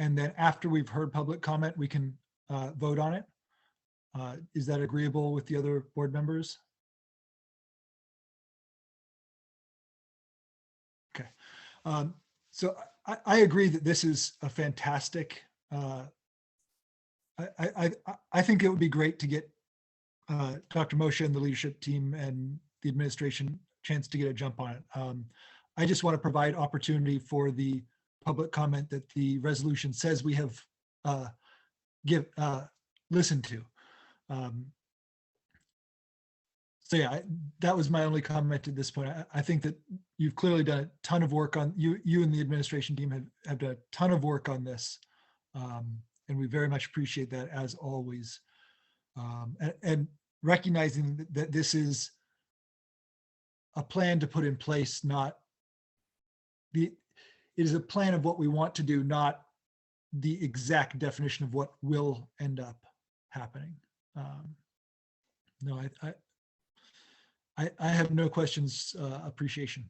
And then after we've heard public comment, we can vote on it. Is that agreeable with the other board members? Okay. So I agree that this is a fantastic, I think it would be great to get Dr. Moshe and the leadership team and the administration chance to get a jump on it. I just want to provide opportunity for the public comment that the resolution says we have listened to. So yeah, that was my only comment at this point. I think that you've clearly done a ton of work on, you and the administration team have done a ton of work on this. And we very much appreciate that, as always. And recognizing that this is a plan to put in place, not it is a plan of what we want to do, not the exact definition of what will end up happening. No, I have no questions, appreciation.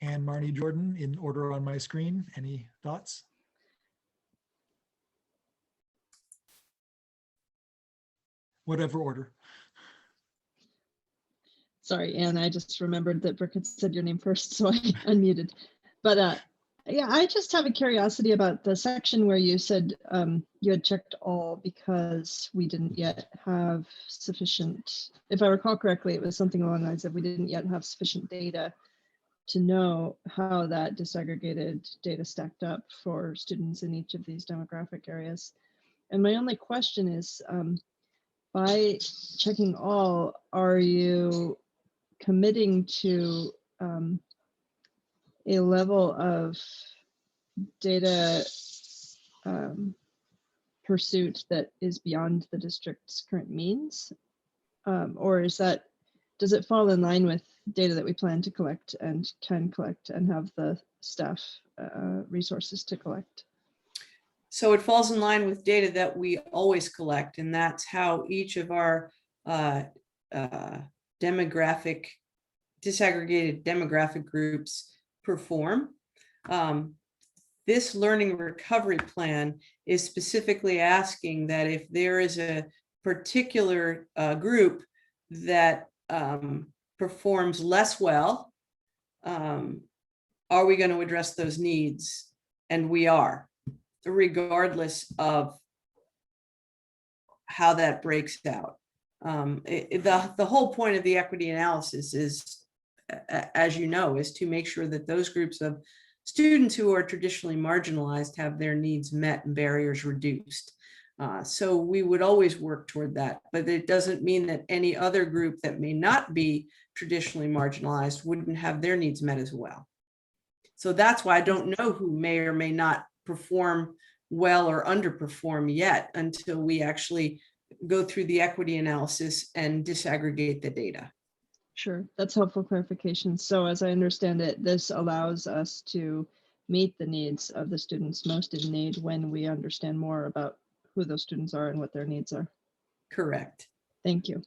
Anne Marnie Jordan in order on my screen. Any thoughts? Whatever order. Sorry, Anne, I just remembered that Brooke had said your name first, so I unmuted. But yeah, I just have a curiosity about the section where you said you had checked all because we didn't yet have sufficient, if I recall correctly, it was something along the lines of we didn't yet have sufficient data to know how that disaggregated data stacked up for students in each of these demographic areas. And my only question is, by checking all, are you committing to a level of data pursuit that is beyond the district's current means? Or is that, does it fall in line with data that we plan to collect and can collect and have the staff resources to collect? So it falls in line with data that we always collect, and that's how each of our disaggregated demographic groups perform. This learning recovery plan is specifically asking that if there is a particular group that performs less well, are we going to address those needs? And we are, regardless of how that breaks out. The whole point of the equity analysis is, as you know, is to make sure that those groups of students who are traditionally marginalized have their needs met and barriers reduced. So we would always work toward that, but it doesn't mean that any other group that may not be traditionally marginalized wouldn't have their needs met as well. So that's why I don't know who may or may not perform well or underperform yet until we actually go through the equity analysis and disaggregate the data. Sure, that's helpful clarification. So as I understand it, this allows us to meet the needs of the students most in need when we understand more about who those students are and what their needs are. Correct. Thank you.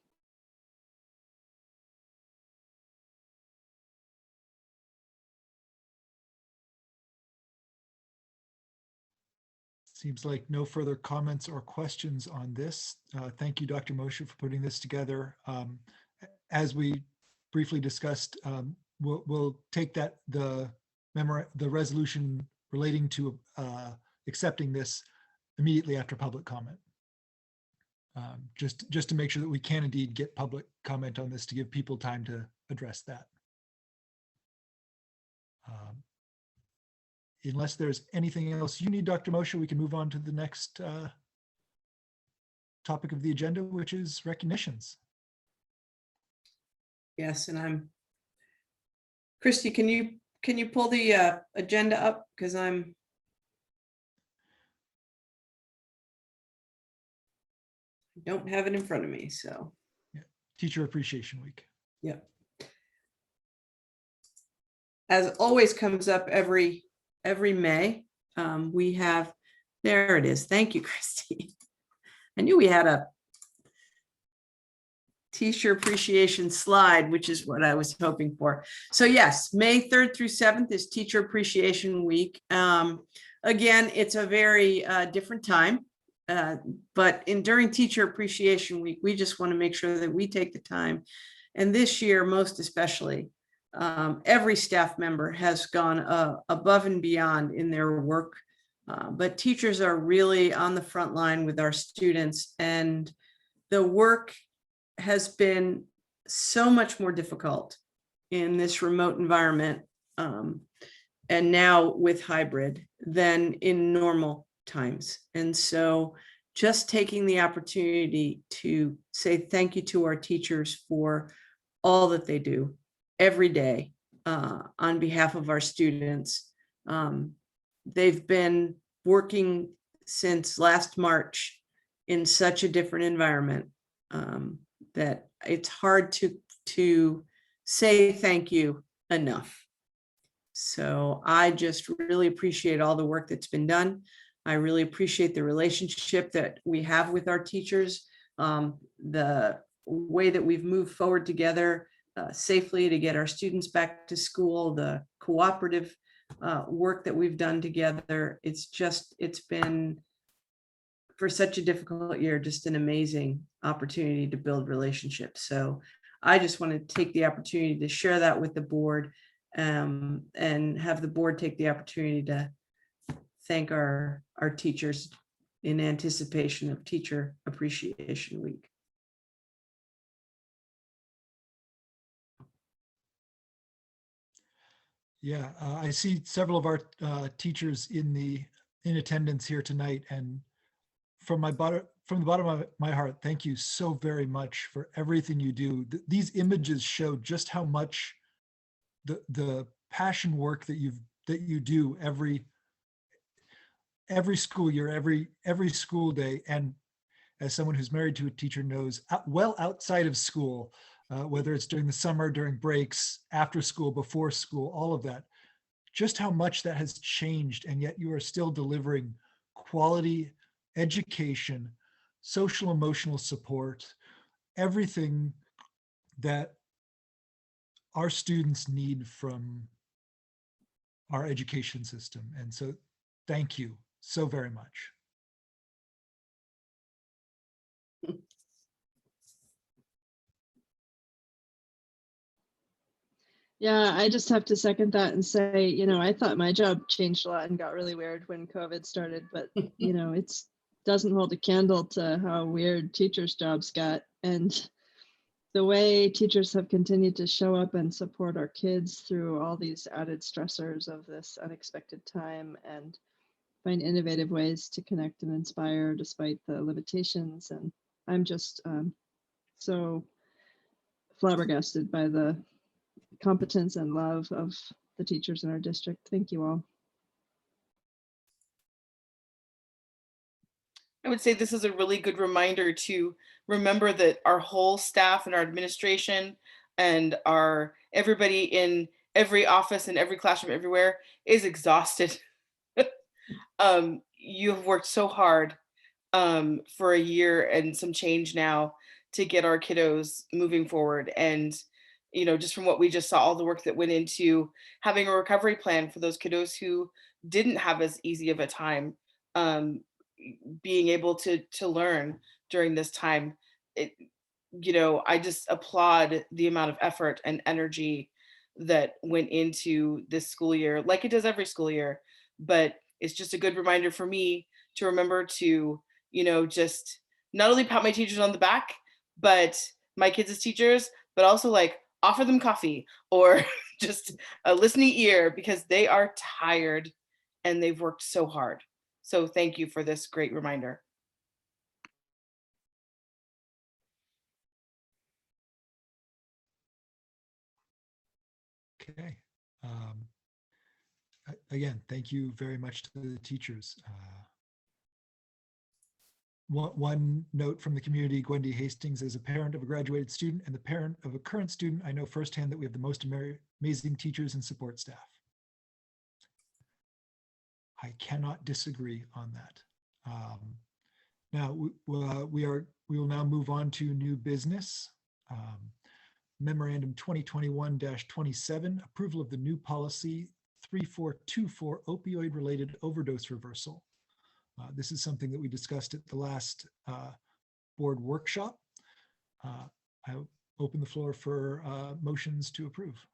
Seems like no further comments or questions on this. Thank you, Dr. Moshe, for putting this together. As we briefly discussed, we'll take the resolution relating to accepting this immediately after public comment. Just to make sure that we can indeed get public comment on this to give people time to address that. Unless there's anything else you need, Dr. Moshe, we can move on to the next topic of the agenda, which is recognitions. Yes, and Christy, can you pull the agenda up? Because I don't have it in front of me, so. Yeah. Teacher Appreciation Week. Yeah. As always comes up every May, we have, there it is. Thank you, Christy. I knew we had a Teacher Appreciation slide, which is what I was hoping for. So yes, May 3rd through 7th is Teacher Appreciation Week. Again, it's a very different time, but during Teacher Appreciation Week, we just want to make sure that we take the time. And this year, most especially, every staff member has gone above and beyond in their work, but teachers are really on the front line with our students, and the work has been so much more difficult in this remote environment, and now with hybrid, than in normal times. And so just taking the opportunity to say thank you to our teachers for all that they do every day on behalf of our students. They've been working since last March in such a different environment that it's hard to say thank you enough. So I just really appreciate all the work that's been done. I really appreciate the relationship that we have with our teachers, the way that we've moved forward together safely to get our students back to school, the cooperative work that we've done together. It's been, for such a difficult year, just an amazing opportunity to build relationships. So I just want to take the opportunity to share that with the board, and have the board take the opportunity to thank our teachers in anticipation of Teacher Appreciation Week. Yeah, I see several of our teachers in attendance here tonight, and from the bottom of my heart, thank you so very much for everything you do. These images show just how much the passion work that you do every school year, every school day, and as someone who's married to a teacher knows, well outside of school, whether it's during the summer, during breaks, after school, before school, all of that, just how much that has changed, and yet you are still delivering quality education, social emotional support, everything that our students need from our education system. And so thank you so very much. Yeah, I just have to second that and say, I thought my job changed a lot and got really weird when COVID started, but it doesn't hold a candle to how weird teachers' jobs got. And the way teachers have continued to show up and support our kids through all these added stressors of this unexpected time, and find innovative ways to connect and inspire despite the limitations. And I'm just so flabbergasted by the competence and love of the teachers in our district. Thank you all. I would say this is a really good reminder to remember that our whole staff and our administration and our everybody in every office and every classroom everywhere is exhausted. You have worked so hard for a year and some change now to get our kiddos moving forward. And, you know, just from what we just saw, all the work that went into having a recovery plan for those kiddos who didn't have as easy of a time being able to learn during this time. It, you know, I just applaud the amount of effort and energy that went into this school year, like it does every school year. But it's just a good reminder for me to remember to, you know, just not only pat my teachers on the back, but my kids as teachers, but also like offer them coffee or just a listening ear because they are tired and they've worked so hard. So thank you for this great reminder. Okay. Again, thank you very much to the teachers. One note from the community, Gwendy Hastings, as a parent of a graduated student and the parent of a current student, I know firsthand that we have the most amazing teachers and support staff. I cannot disagree on that. Now we will now move on to new business. Memorandum 2021-27, approval of the new policy 3424 opioid related overdose reversal. This is something that we discussed at the last board workshop. I open the floor for motions to approve.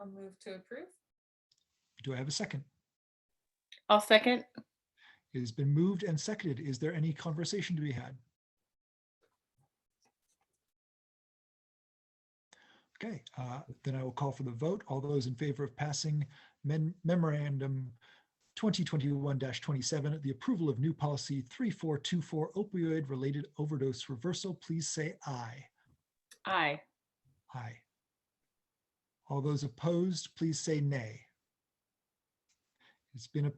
I'll move to approve. Do I have a second? I'll second. It has been moved and seconded. Is there any conversation to be had? Okay, then I will call for the vote. All those in favor of passing memorandum 2021-27, the approval of new policy 3424 opioid related overdose reversal, please say aye. Aye. Aye. All those opposed, please say nay. It's been a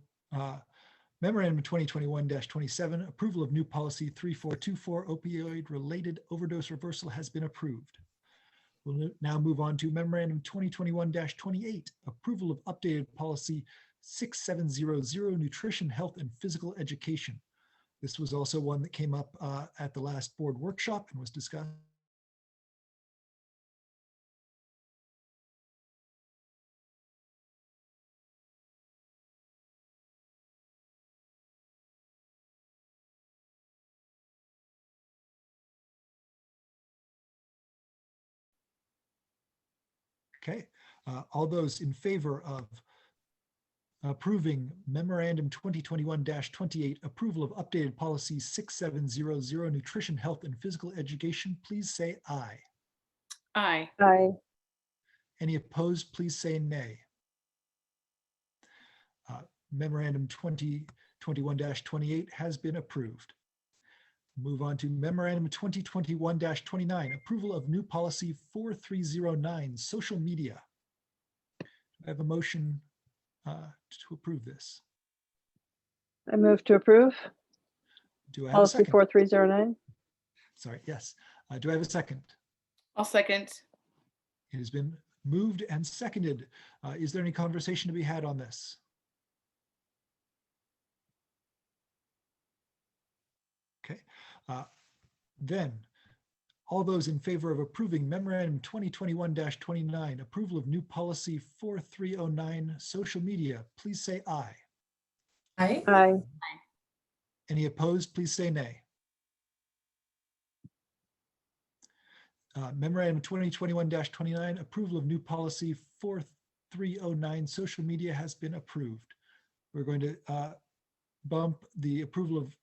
memorandum 2021-27, approval of new policy 3424 opioid related overdose reversal has been approved. We'll now move on to memorandum 2021-28, approval of updated policy 6700 nutrition, health, and physical education. This was also one that came up at the last board workshop and was discussed. Okay, all those in favor of approving memorandum 2021-28, approval of updated policy 6700 nutrition, health, and physical education, please say aye. Aye. Aye. Any opposed, please say nay. Memorandum 2021-28 has been approved. Move on to memorandum 2021-29, approval of new policy 4309, social media. I have a motion to approve this. I move to approve Do I have a policy second? 4309. Sorry, yes. Do I have a second? I'll second. It has been moved and seconded. Is there any conversation to be had on this? Okay. Then, all those in favor of approving memorandum 2021-29, approval of new policy 4309, social media, please say aye. Aye. Aye. Any opposed, please say nay. Memorandum 2021-29, approval of new policy 4309, social media has been approved. We're going to bump the approval of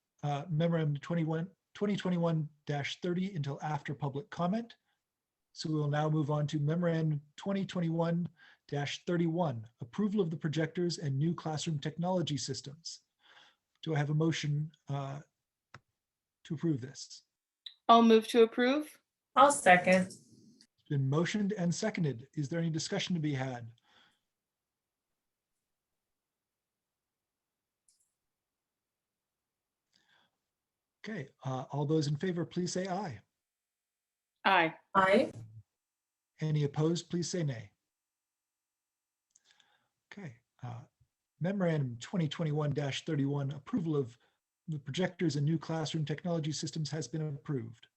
memorandum 2021-30 until after public comment. So we will now move on to memorandum 2021-31, 2021-31, approval of the projectors and new classroom technology systems. Do I have a motion to approve this? I'll move to approve. I'll second. It's been motioned and seconded. Is there any discussion to be had? Okay, all those in favor, please say aye. Aye. Aye. Any opposed, please say nay. Okay, memorandum 2021-31, approval of the projectors and new classroom technology systems has been approved.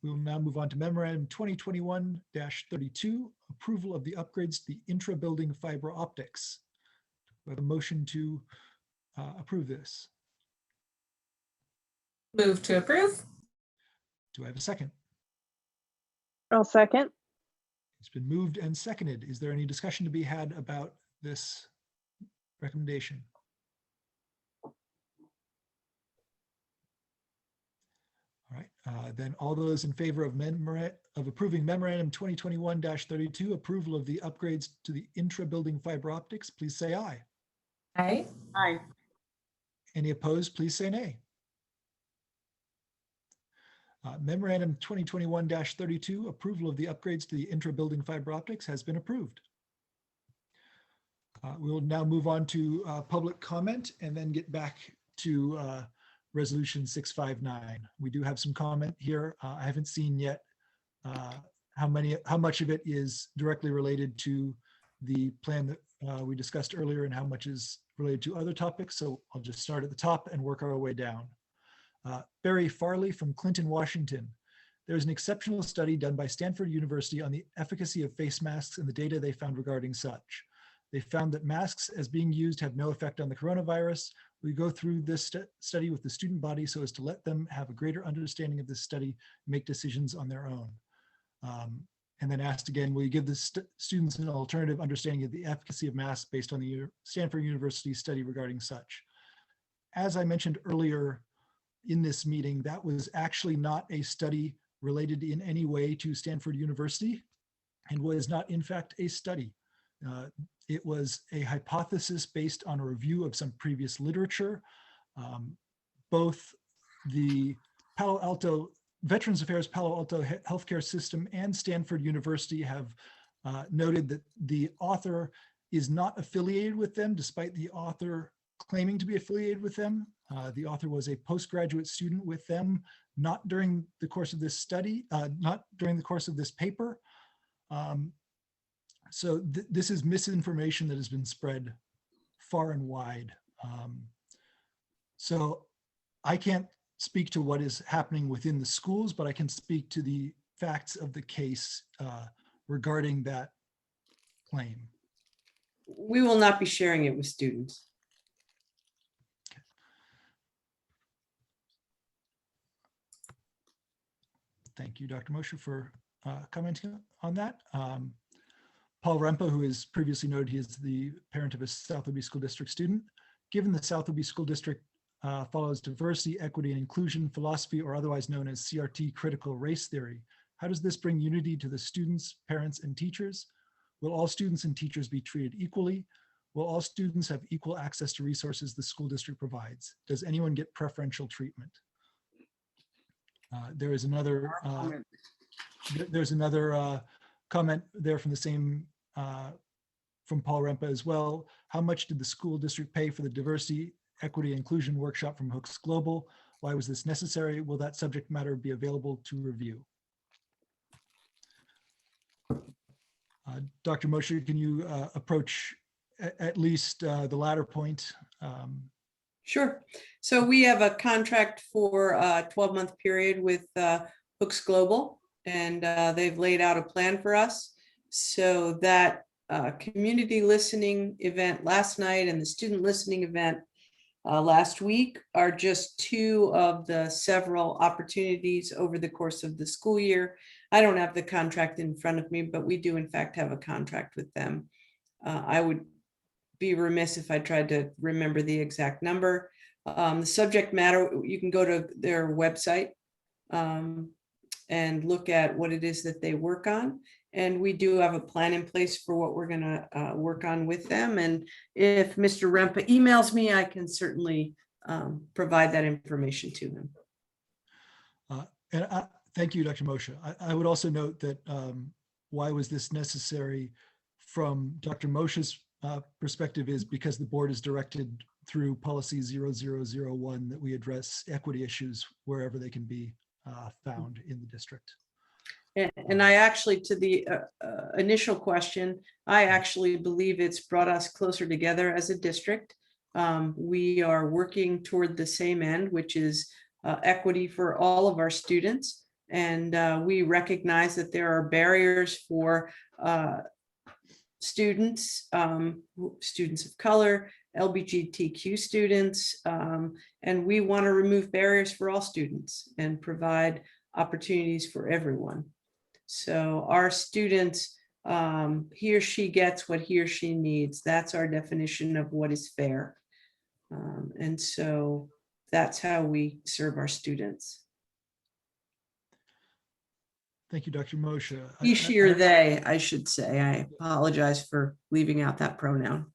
We will now move on to memorandum 2021-32, approval of the upgrades to the intra-building fiber optics. We have a motion to approve this. Move to approve. Do I have a second? I'll second. It's been moved and seconded. Is there any discussion to be had about this recommendation? All right, then all those in favor of approving memorandum 2021-32, approval of the upgrades to the intra-building fiber optics, please say aye. Aye. Aye. Any opposed, please say nay. Memorandum 2021-32, approval of the upgrades to the intra-building fiber optics has been approved. We will now move on to public comment and then get back to Resolution 659. We do have some comment here. I haven't seen yet how much of it is directly related to the plan that we discussed earlier and how much is related to other topics. So I'll just start at the top and work our way down. Barry Farley from Clinton, Washington. There's an exceptional study done by Stanford University on the efficacy of face masks and the data they found regarding such. They found that masks as being used have no effect on the coronavirus. We go through this study with the student body so as to let them have a greater understanding of this study, and make decisions on their own. And then asked again, will you give the students an alternative understanding of the efficacy of masks based on the Stanford University study regarding such? As I mentioned earlier in this meeting, that was actually not a study related in any way to Stanford University and was not in fact a study. It was a hypothesis based on a review of some previous literature. Both the Palo Alto Veterans Affairs Palo Alto Healthcare System and Stanford University have noted that the author is not affiliated with them, despite the author claiming to be affiliated with them. The author was a postgraduate student with them, not during the course of this study, not during the course of this paper. So this is misinformation that has been spread far and wide. So I can't speak to what is happening within the schools, but I can speak to the facts of the case regarding that claim. We will not be sharing it with students. Thank you, Dr. Moshe, for commenting on that. Paul Rempa, who is previously noted, he is the parent of a South Whidbey School District student. Given the South Whidbey School District follows diversity, equity, and inclusion philosophy, or otherwise known as CRT critical race theory, how does this bring unity to the students, parents, and teachers? Will all students and teachers be treated equally? Will all students have equal access to resources the school district provides? Does anyone get preferential treatment? There is another comment there from the same, from Paul Rempa as well. How much did the school district pay for the diversity, equity, inclusion workshop from Hooks Global? Why was this necessary? Will that subject matter be available to review? Dr. Moshe, can you approach at least the latter point? Sure. So we have a contract for a 12-month period with Hooks Global, and they've laid out a plan for us. So that community listening event last night and the student listening event last week are just two of the several opportunities over the course of the school year. I don't have the contract in front of me, but we do in fact have a contract with them. I would be remiss if I tried to remember the exact number. The subject matter, you can go to their website and look at what it is that they work on. And we do have a plan in place for what we're going to work on with them. And if Mr. Rempa emails me, I can certainly provide that information to him. Thank you, Dr. Moshe. I would also note that why was this necessary from Dr. Moshe's perspective is because the board is directed through policy 0001 that we address equity issues wherever they can be found in the district. And I actually, to the initial question, I actually believe it's brought us closer together as a district. We are working toward the same end, which is equity for all of our students. And we recognize that there are barriers for students, students of color, LGBTQ students, and we want to remove barriers for all students and provide opportunities for everyone. So our students, he or she gets what he or she needs. That's our definition of what is fair. And so that's how we serve our students. Thank you, Dr. Moshe. He, she, or they, I should say. I apologize for leaving out that pronoun.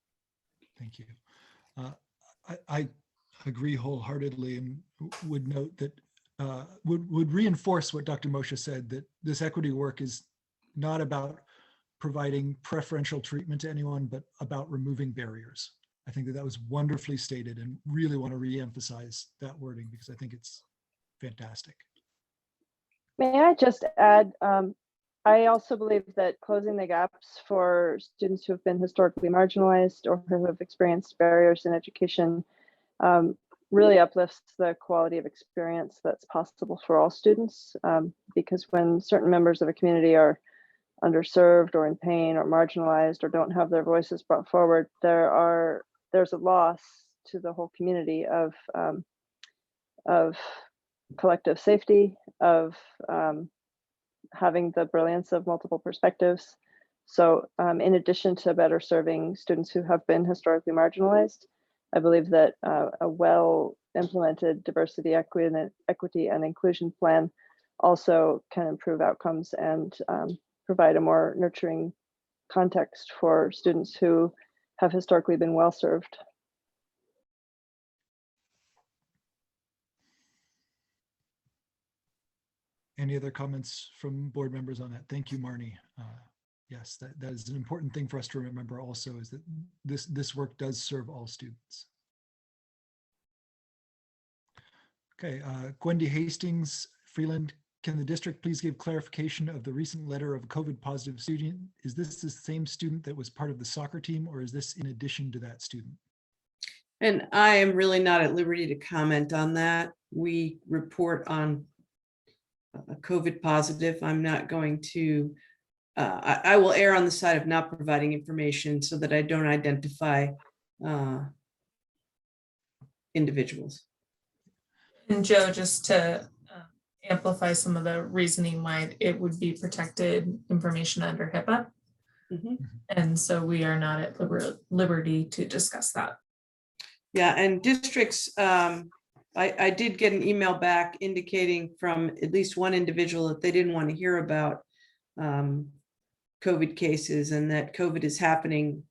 Thank you. I agree wholeheartedly and would note that would reinforce what Dr. Moshe said, that this equity work is not about providing preferential treatment to anyone, but about removing barriers. I think that was wonderfully stated and really want to re-emphasize that wording because I think it's fantastic. May I just add, I also believe that closing the gaps for students who have been historically marginalized or who have experienced barriers in education really uplifts the quality of experience that's possible for all students. Because when certain members of a community are underserved or in pain or marginalized or don't have their voices brought forward, there's a loss to the whole community of collective safety, of having the brilliance of multiple perspectives. So in addition to better serving students who have been historically marginalized, I believe that a well-implemented diversity, equity, and inclusion plan also can improve outcomes and provide a more nurturing context for students who have historically been well served. Any other comments from board members on that? Thank you, Marnie. Yes, that is an important thing for us to remember also, is that this work does serve all students. Okay, Gwendy Hastings, Freeland, can the district please give clarification of the recent letter of a COVID positive student? Is this the same student that was part of the soccer team, or is this in addition to that student? And I am really not at liberty to comment on that. We report on COVID positive. I'm not going to, I will err on the side of not providing information so that I don't identify individuals. And Joe, just to amplify some of the reasoning why it would be protected information under HIPAA. Mm-hmm. And so we are not at liberty to discuss that. Yeah, and districts, I did get an email back indicating from at least one individual that they didn't want to hear about COVID cases and that COVID is happening.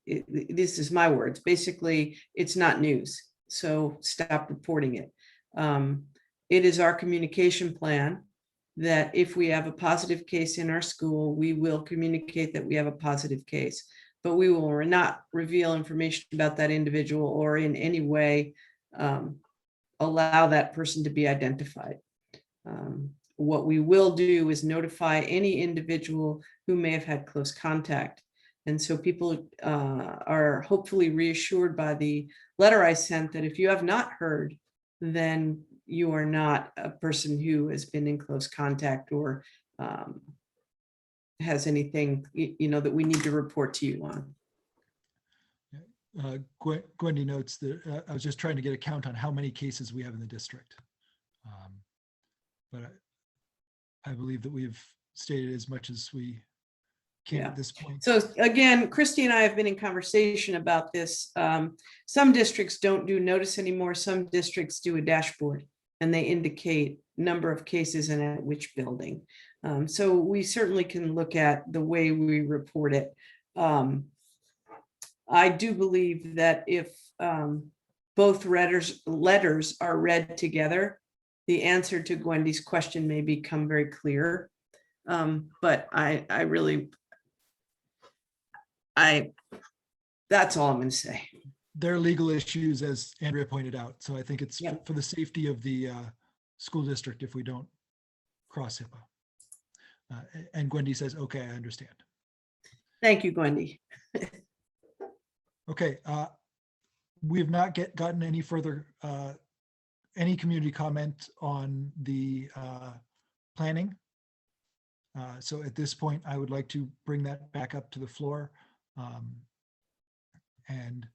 This is my words. Basically, it's not news. So stop reporting it. It is our communication plan that if we have a positive case in our school, we will communicate that we have a positive case, but we will not reveal information about that individual or in any way allow that person to be identified. What we will do is notify any individual who may have had close contact. And so people are hopefully reassured by the letter I sent that if you have not heard, then you are not a person who has been in close contact or has anything, that we need to report to you on. Gwendy notes that I was just trying to get a count on how many cases we have in the district. But I believe that we've stated as much as we can at this point. So again, Christy and I have been in conversation about this. Some districts don't do notice anymore. Some districts do a dashboard and they indicate number of cases and at which building. So we certainly can look at the way we report it. I do believe that if both letters are read together, the answer to Gwendy's question may become very clear. But that's all I'm going to say. They're legal issues, as Andrea pointed out. So I think it's Yep. for the safety of the school district if we don't cross HIPAA. And Gwendy says, okay, I understand. Thank you, Gwendy. Okay, we have not gotten any further, any community comment on the planning. So at this point, I would like to bring that back up to the floor and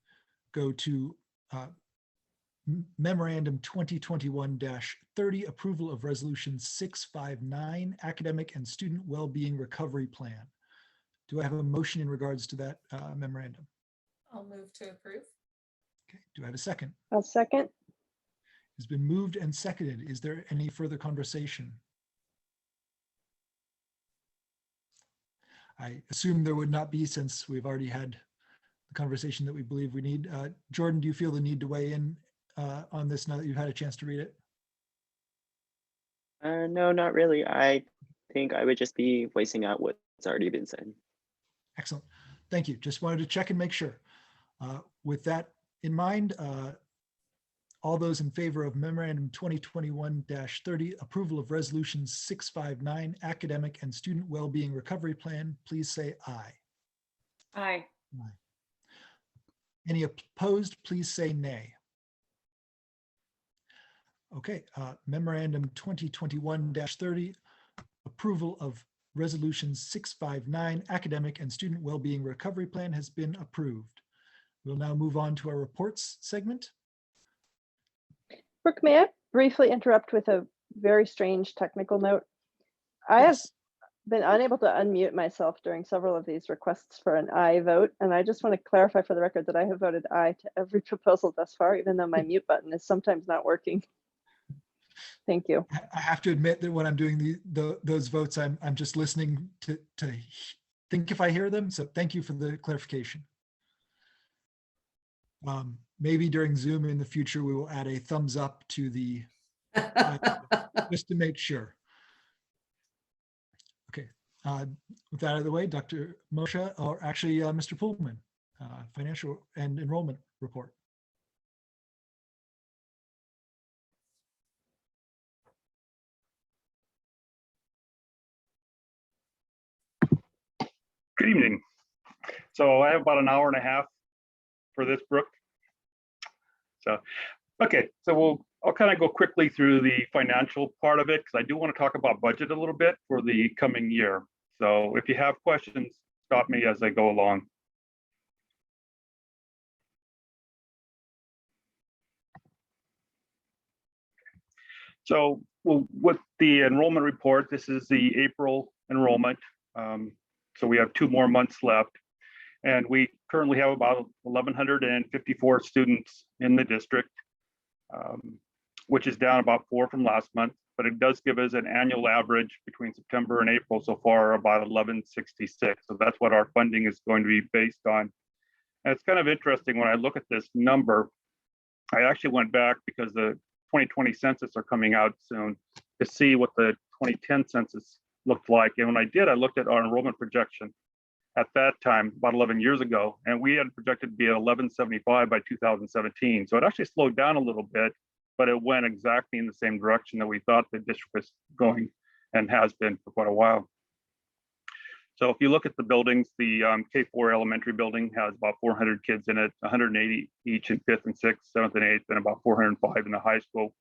go to Memorandum 2021-30, approval of Resolution 659, Academic and Student Wellbeing Recovery Plan. Do I have a motion in regards to that memorandum? I'll move to approve. Okay, do I have a second? I'll second. It's been moved and seconded. Is there any further conversation? I assume there would not be, since we've already had the conversation that we believe we need. Jordan, do you feel the need to weigh in on this now that you've had a chance to read it? No, not really. I think I would just be voicing out what's already been said. Excellent. Thank you. Just wanted to check and make sure. With that in mind, all those in favor of Memorandum 2021-30, approval of Resolution 659, Academic and Student Wellbeing Recovery Plan, please say aye. Aye. Aye. Any opposed, please say nay. Okay, Memorandum 2021-30, approval of Resolution 659, Academic and Student Wellbeing Recovery Plan has been approved. We'll now move on to our reports segment. Brooke, may I briefly interrupt with a very strange technical note? I have Yes. been unable to unmute myself during several of these requests for an aye vote, and I just want to clarify for the record that I have voted aye to every proposal thus far, even though my mute button is sometimes not working. Thank you. I have to admit that when I'm doing those votes, I'm just listening to think if I hear them. So thank you for the clarification. Maybe during Zoom in the future, we will add a thumbs up to the, just to make sure. Okay, with that out of the way, Dr. Moshe, or actually Mr. Pullman, financial and enrollment report. Good evening. So I have about an hour and a half for this, Brooke. So, okay, so I'll kind of go quickly through the financial part of it because I do want to talk about budget a little bit for the coming year. So if you have questions, stop me as I go along. So with the enrollment report, this is the April enrollment. So we have 2 more months left. And we currently have about 1,154 students in the district, which is down about 4 from last month, but it does give us an annual average between September and April so far about 1,166. So that's what our funding is going to be based on. And it's kind of interesting when I look at this number, I actually went back because the 2020 census are coming out soon to see what the 2010 census looked like. And when I did, I looked at our enrollment projection at that time, about 11 years ago, and we had projected to be at 1175 by 2017. So it actually slowed down a little bit, but it went exactly in the same direction that we thought the district was going and has been for quite a while. So if you look at the buildings, the K4 elementary building has about 400 kids in it, 180 each in 5th and 6th, 7th and 8th, and about 405 in the high school.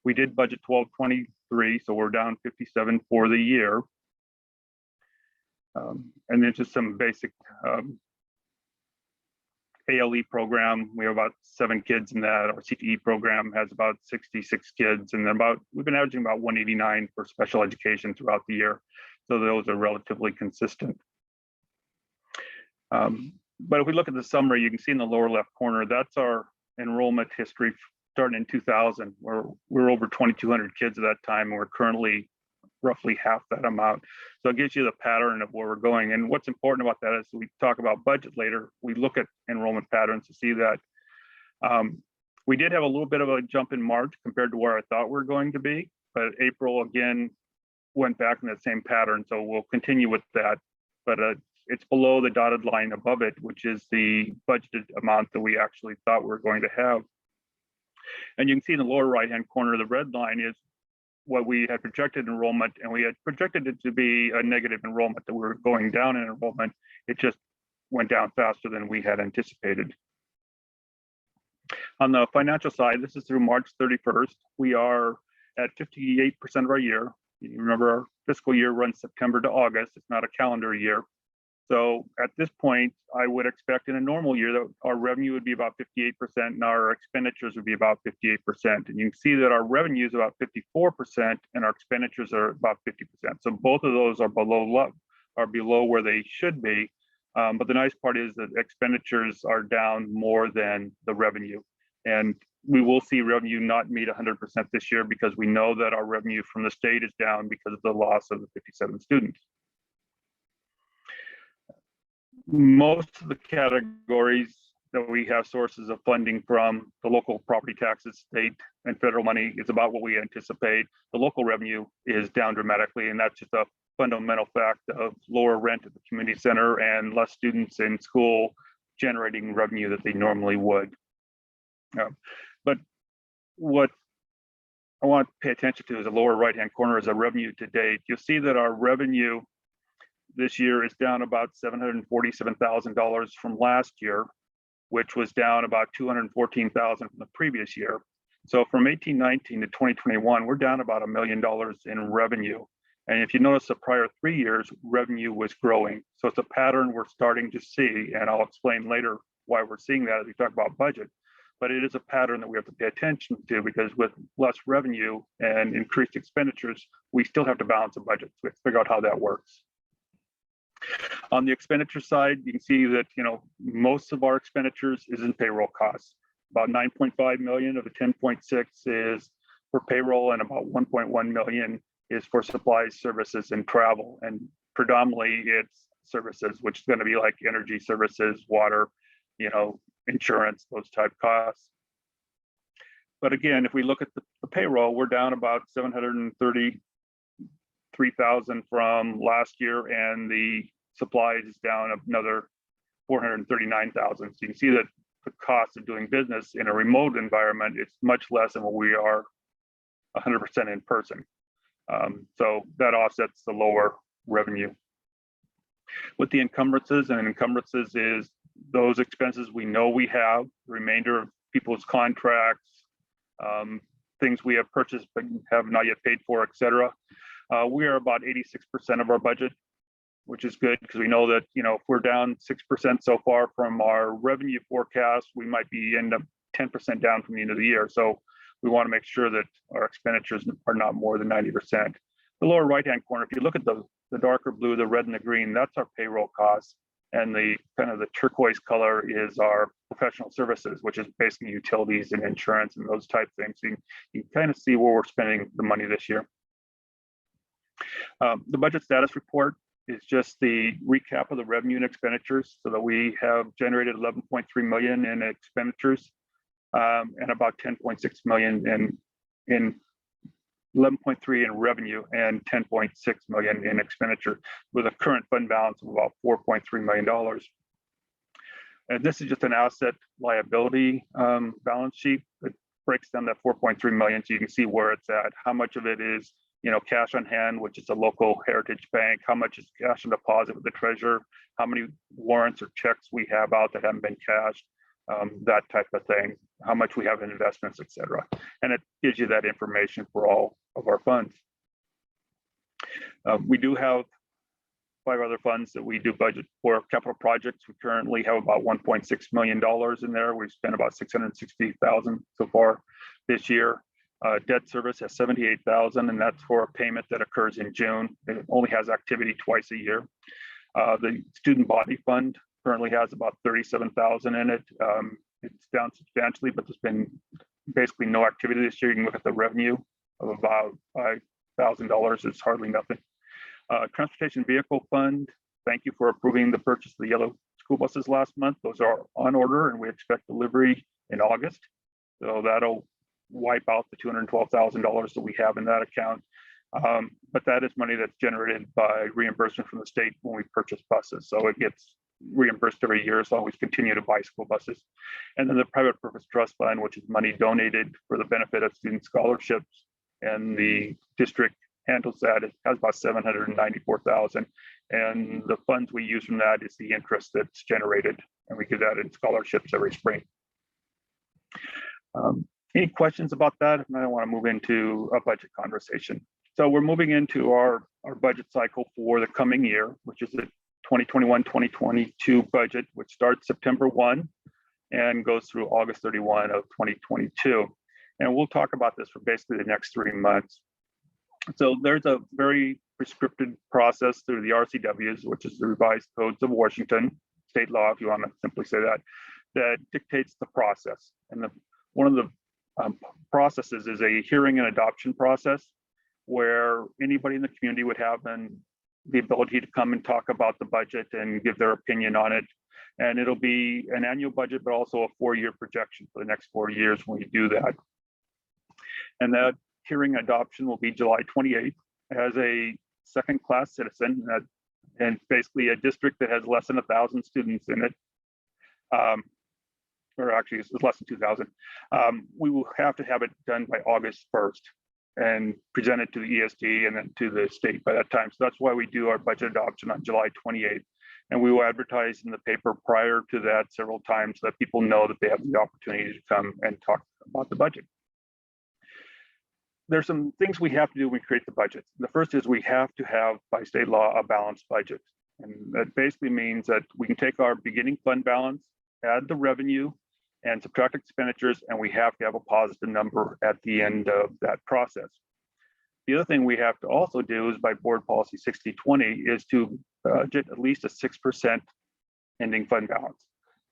We did budget 1223, so we're down 57 for the year. And then just some basic ALE program. We have about 7 kids in that. Our CTE program has about 66 kids, and then we've been averaging about 189 for special education throughout the year. So those are relatively consistent. But if we look at the summary, you can see in the lower left corner, that's our enrollment history starting in 2000, where we're over 2,200 kids at that time, and we're currently roughly half that amount. So it gives you the pattern of where we're going. And what's important about that is we talk about budget later. We look at enrollment patterns to see that we did have a little bit of a jump in March compared to where I thought we were going to be, but April again went back in the same pattern. So we'll continue with that, but it's below the dotted line above it, which is the budgeted amount that we actually thought we were going to have. And you can see in the lower right-hand corner, the red line is what we had projected enrollment, and we had projected it to be a negative enrollment, that we were going down in enrollment. It just went down faster than we had anticipated. On the financial side, this is through March 31st. We are at 58% of our year. You remember our fiscal year runs September to August. It's not a calendar year. So at this point, I would expect in a normal year that our revenue would be about 58% and our expenditures would be about 58%. And you can see that our revenue is about 54% and our expenditures are about 50%. So both of those are below where they should be. But the nice part is that expenditures are down more than the revenue. And we will see revenue not meet 100% this year because we know that our revenue from the state is down because of the loss of the 57 students. Most of the categories that we have sources of funding from, the local property taxes, state and federal money, is about what we anticipate. The local revenue is down dramatically, and that's just a fundamental fact of lower rent at the community center and less students in school generating revenue that they normally would. But what I want to pay attention to is the lower right-hand corner is a revenue to date. You'll see that our revenue this year is down about $747,000 from last year, which was down about $214,000 from the previous year. So from 18-19 to 2021, we're down about $1 million in revenue. And if you notice the prior 3 years, revenue was growing. So it's a pattern we're starting to see, and I'll explain later why we're seeing that as we talk about budget. But it is a pattern that we have to pay attention to, because with less revenue and increased expenditures, we still have to balance a budget. So we have to figure out how that works. On the expenditure side, you can see that most of our expenditures is in payroll costs. About 9.5 million of the 10.6 is for payroll, and about 1.1 million is for supplies, services, and travel. And predominantly it's services, which is going to be like energy services, water, insurance, those type costs. But again, if we look at the payroll, we're down about 733,000 from last year, and the supplies is down another 439,000. So you can see that the cost of doing business in a remote environment is much less than what we are 100% in person. So that offsets the lower revenue. With the encumbrances, and encumbrances is those expenses we know we have, the remainder of people's contracts, things we have purchased but have not yet paid for, etc. We are about 86% of our budget, which is good, because we know that if we're down 6% so far from our revenue forecast, we might be end up 10% down from the end of the year. So we want to make sure that our expenditures are not more than 90%. The lower right-hand corner, if you look at the darker blue, the red and the green, that's our payroll costs. And the kind of the turquoise color is our professional services, which is basically utilities and insurance and those type things. So you kind of see where we're spending the money this year. The budget status report is just the recap of the revenue and expenditures, so that we have generated 11.3 million in expenditures and about 10.6 million in 11.3 in revenue and 10.6 million in expenditure, with a current fund balance of about $4.3 million. And this is just an asset liability balance sheet that breaks down that 4.3 million, so you can see where it's at. How much of it is cash on hand, which is a local heritage bank, how much is cash on deposit with the treasurer, how many warrants or checks we have out that haven't been cashed, that type of thing, how much we have in investments, etc. And it gives you that information for all of our funds. We do have 5 other funds that we do budget for capital projects. We currently have about $1.6 million in there. We've spent about $660,000 so far this year. Debt service has $78,000, and that's for a payment that occurs in June. It only has activity twice a year. The student body fund currently has about $37,000 in it. It's down substantially, but there's been basically no activity this year. You can look at the revenue of about $1,000 is hardly nothing. Transportation Vehicle Fund, thank you for approving the purchase of the yellow school buses last month. Those are on order and we expect delivery in August. So that'll wipe out the $212,000 that we have in that account. But that is money that's generated by reimbursement from the state when we purchase buses. So it gets reimbursed every year as long as we continue to buy school buses. And then the Private Purpose Trust Fund, which is money donated for the benefit of student scholarships. And the district handles that. It has about $794,000. And the funds we use from that is the interest that's generated. And we get that in scholarships every spring. Any questions about that? And I want to move into a budget conversation. So we're moving into our budget cycle for the coming year, which is the 2021-2022 budget, which starts September 1 and goes through August 31 of 2022. And we'll talk about this for basically the next 3 months. So there's a very prescriptive process through the RCWs, which is the Revised Codes of Washington, state law, if you want to simply say that, that dictates the process. And one of the processes is a hearing and adoption process where anybody in the community would have the ability to come and talk about the budget and give their opinion on it. And it'll be an annual budget, but also a 4-year projection for the next 4 years when we do that. And that hearing adoption will be July 28th as a second-class citizen, and basically a district that has less than 1,000 students in it. Or actually it's less than 2,000. We will have to have it done by August 1st and present it to the ESD and then to the state by that time. So that's why we do our budget adoption on July 28th. And we will advertise in the paper prior to that several times so that people know that they have the opportunity to come and talk about the budget. There's some things we have to do when we create the budget. The first is we have to have, by state law, a balanced budget. And that basically means that we can take our beginning fund balance, add the revenue, and subtract expenditures, and we have to have a positive number at the end of that process. The other thing we have to also do is by board policy 6020 is to budget at least a 6% ending fund balance.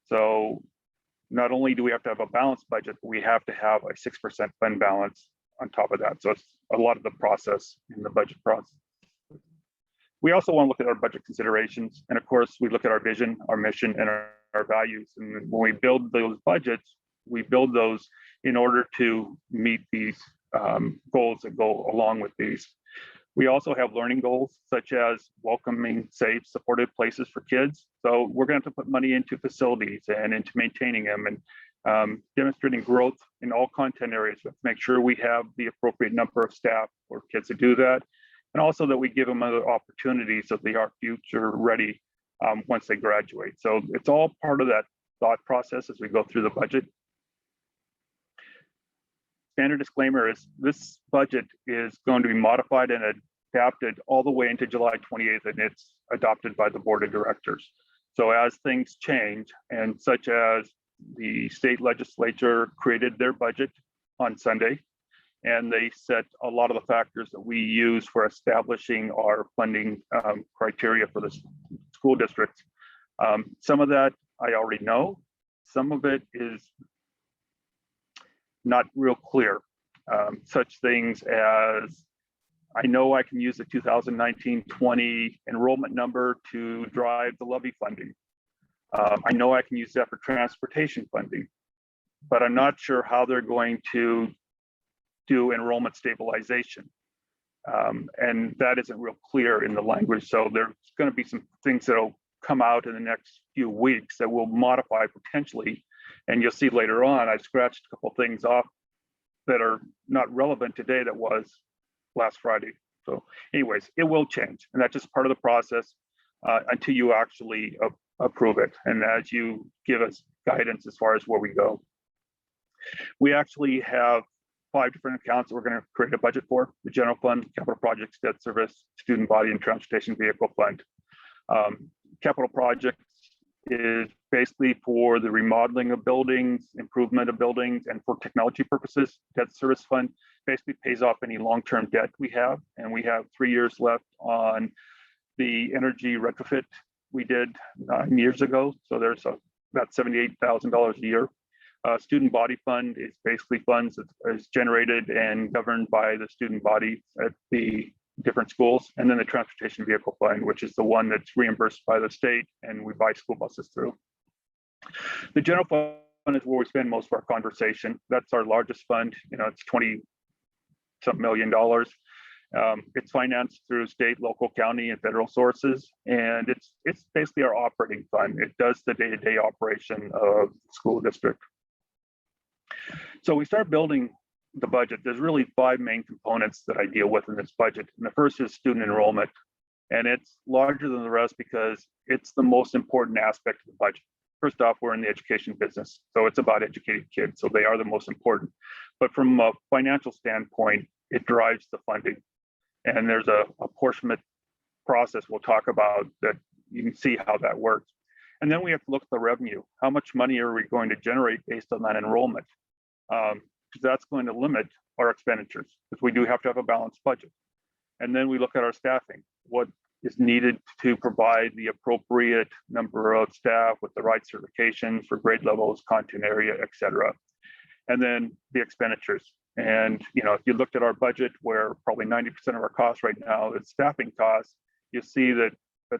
So not only do we have to have a balanced budget, but we have to have a 6% fund balance on top of that. So it's a lot of the process in the budget process. We also want to look at our budget considerations. And of course, we look at our vision, our mission, and our values. And when we build those budgets, we build those in order to meet these goals that go along with these. We also have learning goals, such as welcoming, safe, supportive places for kids. So we're going to have to put money into facilities and into maintaining them and demonstrating growth in all content areas. We have to make sure we have the appropriate number of staff for kids to do that. And also that we give them other opportunities so they are future ready once they graduate. So it's all part of that thought process as we go through the budget. Standard disclaimer is this budget is going to be modified and adapted all the way into July 28th, and it's adopted by the board of directors. So as things change, and such as the state legislature created their budget on Sunday, and they set a lot of the factors that we use for establishing our funding criteria for the school districts. Some of that I already know. Some of it is not real clear. Such things as, I know I can use the 2019-20 enrollment number to drive the levy funding. I know I can use that for transportation funding, but I'm not sure how they're going to do enrollment stabilization. And that isn't real clear in the language. So there's going to be some things that'll come out in the next few weeks that will modify potentially. And you'll see later on, I scratched a couple things off that are not relevant today that was last Friday. So anyways, it will change. And that's just part of the process until you actually approve it. And as you give us guidance as far as where we go. We actually have 5 different accounts that we're going to create a budget for: the general fund, capital projects, debt service, student body, and transportation vehicle fund. Capital projects is basically for the remodeling of buildings, improvement of buildings, and for technology purposes. Debt service fund basically pays off any long-term debt we have, and we have 3 years left on the energy retrofit we did 9 years ago. So there's about $78,000 a year. Student body fund is basically funds that is generated and governed by the student body at the different schools. And then the transportation vehicle fund, which is the one that's reimbursed by the state and we buy school buses through. The general fund is where we spend most of our conversation. That's our largest fund. You know, it's 20-something million dollars. It's financed through state, local, county, and federal sources, and it's basically our operating fund. It does the day-to-day operation of the school district. So we start building the budget. There's really 5 main components that I deal with in this budget. And the first is student enrollment, and it's larger than the rest because it's the most important aspect of the budget. First off, we're in the education business, so it's about educating kids, so they are the most important. But from a financial standpoint, it drives the funding. And there's a apportionment process we'll talk about that you can see how that works. And then we have to look at the revenue. How much money are we going to generate based on that enrollment? Because that's going to limit our expenditures, because we do have to have a balanced budget. And then we look at our staffing. What is needed to provide the appropriate number of staff with the right certifications for grade levels, content area, et cetera. And then the expenditures. And you know, if you looked at our budget, where probably 90% of our costs right now is staffing costs, you see that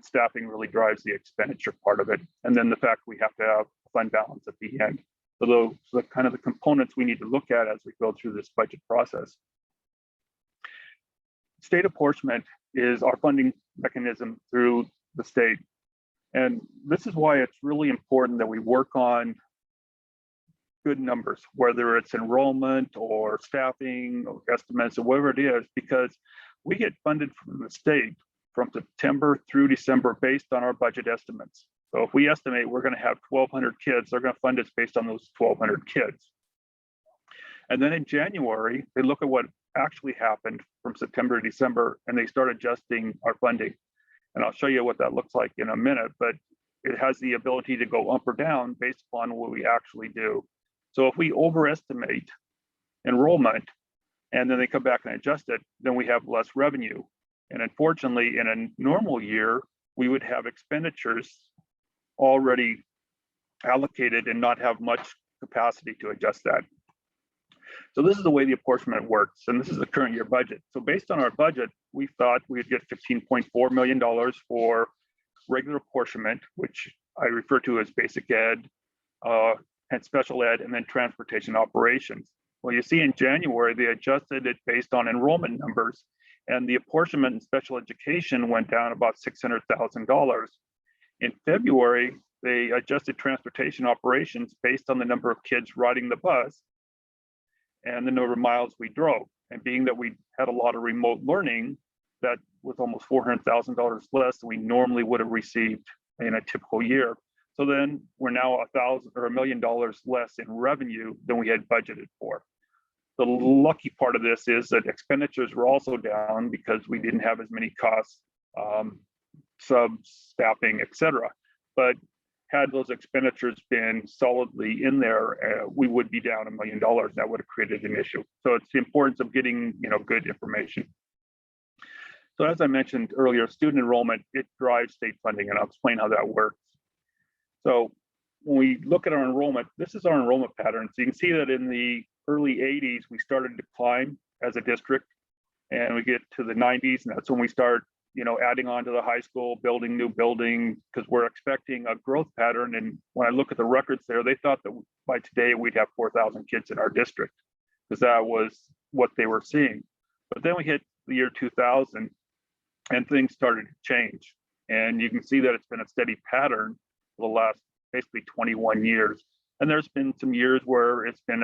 staffing really drives the expenditure part of it. And then the fact we have to have a fund balance at the end. So those are kind of the components we need to look at as we go through this budget process. State apportionment is our funding mechanism through the state. And this is why it's really important that we work on good numbers, whether it's enrollment or staffing or estimates or whatever it is, because we get funded from the state from September through December based on our budget estimates. So if we estimate we're going to have 1,200 kids, they're going to fund us based on those 1,200 kids. And then in January, they look at what actually happened from September to December, and they start adjusting our funding. And I'll show you what that looks like in a minute, but it has the ability to go up or down based upon what we actually do. So if we overestimate enrollment and then they come back and adjust it, then we have less revenue. And unfortunately, in a normal year, we would have expenditures already allocated and not have much capacity to adjust that. So this is the way the apportionment works. And this is the current year budget. So based on our budget, we thought we'd get $15.4 million for regular apportionment, which I refer to as basic ed, and special ed, and then transportation operations. Well, you see in January, they adjusted it based on enrollment numbers, and the apportionment in special education went down about $600,000. In February, they adjusted transportation operations based on the number of kids riding the bus and the number of miles we drove. And being that we had a lot of remote learning, that was almost $400,000 less than we normally would have received in a typical year. So then we're now $1 million less in revenue than we had budgeted for. The lucky part of this is that expenditures were also down because we didn't have as many costs, subs, staffing, et cetera. But had those expenditures been solidly in there, we would be down $1 million. That would have created an issue. So it's the importance of getting, good information. So as I mentioned earlier, student enrollment, it drives state funding, and I'll explain how that works. So when we look at our enrollment, this is our enrollment pattern. So you can see that in the early 80s, we started to climb as a district, and we get to the 90s, and that's when we start, adding on to the high school, building new buildings, because we're expecting a growth pattern. And when I look at the records there, they thought that by today we'd have 4,000 kids in our district, because that was what they were seeing. But then we hit the year 2000, and things started to change. And you can see that it's been a steady pattern for the last basically 21 years. And there's been some years where it's been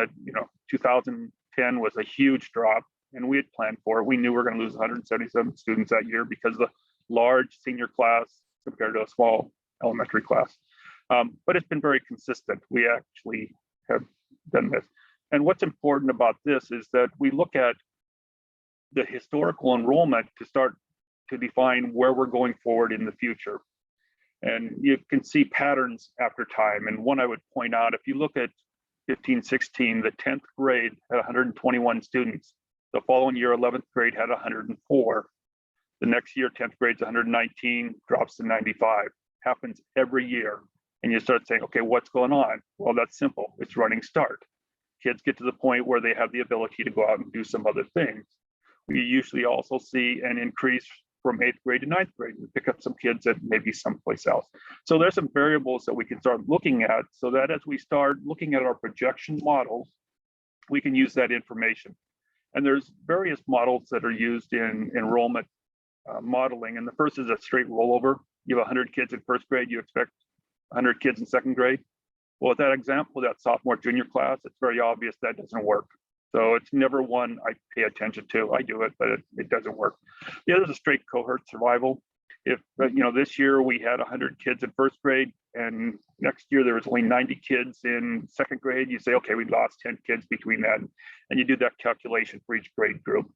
2010 was a huge drop, and we had planned for it. We knew we were going to lose 177 students that year because of the large senior class compared to a small elementary class. But it's been very consistent. We actually have done this. And what's important about this is that we look at the historical enrollment to start to define where we're going forward in the future. And you can see patterns after time. And one I would point out, if you look at 15-16, the 10th grade had 121 students. The following year, 11th grade had 104. The next year, 10th grade's 119, drops to 95. Happens every year. And you start saying, okay, what's going on? Well, that's simple. It's running start. Kids get to the point where they have the ability to go out and do some other things. We usually also see an increase from 8th grade to 9th grade. We pick up some kids that maybe someplace else. So there's some variables that we can start looking at, so that as we start looking at our projection models, we can use that information. And there's various models that are used in enrollment modeling. And the first is a straight rollover. You have 100 kids in 1st grade, you expect 100 kids in 2nd grade. Well, with that example, that sophomore junior class, it's very obvious that doesn't work. So it's never one I pay attention to. I do it, but it doesn't work. The other is a straight cohort survival. If this year we had 100 kids in 1st grade, and next year there was only 90 kids in 2nd grade, you say, okay, we lost 10 kids between that, and you do that calculation for each grade group.